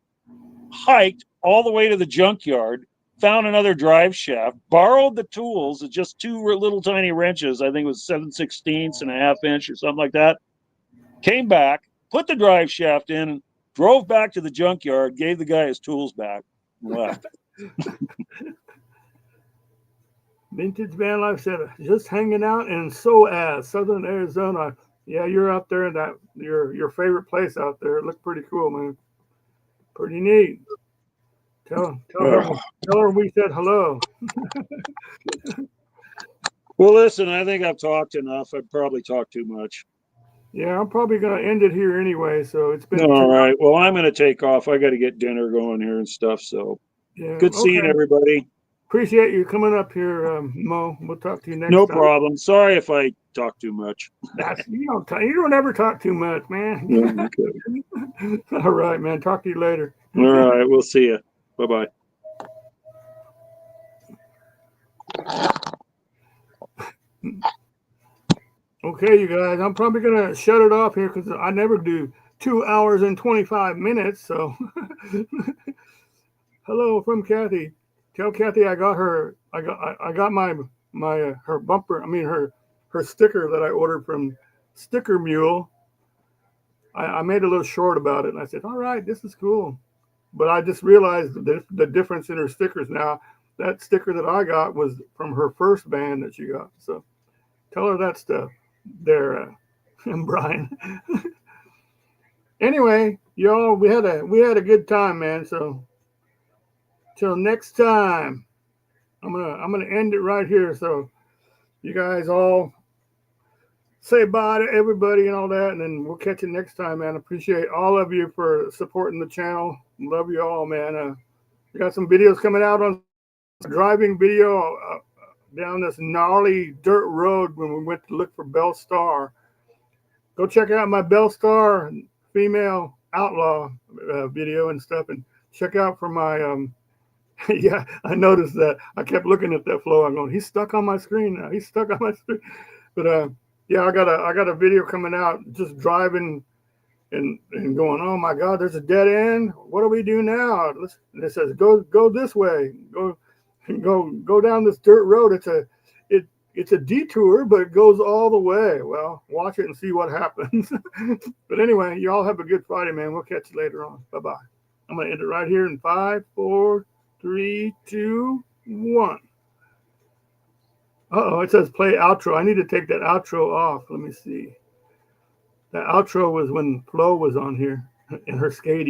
Speaker 5: hiked all the way to the junkyard, found another drive shaft, borrowed the tools, just 2 little tiny wrenches. I think it was 7/16 and a half inch or something like that. Came back, put the drive shaft in, drove back to the junkyard, gave the guy his tools back, and left.
Speaker 1: Vintage Van Life said, "Just hanging out in Southern Arizona." Yeah, you're out there in that your favorite place out there. It looked pretty cool, man. Pretty neat. Tell her we said hello.
Speaker 5: Well, listen, I think I've talked enough. I've probably talked too much.
Speaker 1: Yeah, I'm probably going to end it here anyway. So it's been
Speaker 5: all right. Well, I'm going to take off. I got to get dinner going here and stuff. So
Speaker 1: yeah,
Speaker 5: good seeing everybody.
Speaker 1: Appreciate you coming up here, Mo. We'll talk to you next time.
Speaker 5: No problem. Sorry if I talk too much.
Speaker 1: You don't ever talk too much, man.
Speaker 5: Yeah, okay.
Speaker 1: All right, man. Talk to you later.
Speaker 5: All right. We'll see you. Bye-bye.
Speaker 1: Okay, you guys, I'm probably going to shut it off here because I never do 2 hours and 25 minutes. So hello from Kathy. Tell Kathy I got her. I got my her bumper. I mean her sticker that I ordered from Sticker Mule. I made a little short about it, and I said, "All right, this is cool." But I just realized the difference in her stickers now. That sticker that I got was from her first band that she got. So Tell her that stuff there, Brian. Anyway, y'all, we had a good time, man. So till next time, I'm gonna end it right here. So you guys all say bye to everybody and all that, and then we'll catch you next time, man. Appreciate all of you for supporting the channel. Love you all, man. We got some videos coming out on driving video down this gnarly dirt road when we went to look for Belle Star. Go check out my Belle Star female outlaw video and stuff, and check out for my yeah, I noticed that. I kept looking at that flow. I'm going, he's stuck on my screen now. He's stuck on my screen. But yeah, I got a video coming out just driving and going, oh my God, there's a dead end. What do we do now? And it says go this way. Go down this dirt road. It's a detour, but it goes all the way. Well, watch it and see what happens. But anyway, you all have a good Friday, man. We'll catch you later on. Bye-bye. I'm going to end it right here in 5, 4, 3, 2, 1. Uh-oh, it says play outro. I need to take that outro off. Let me see. That outro was when Flo was on here and her skating.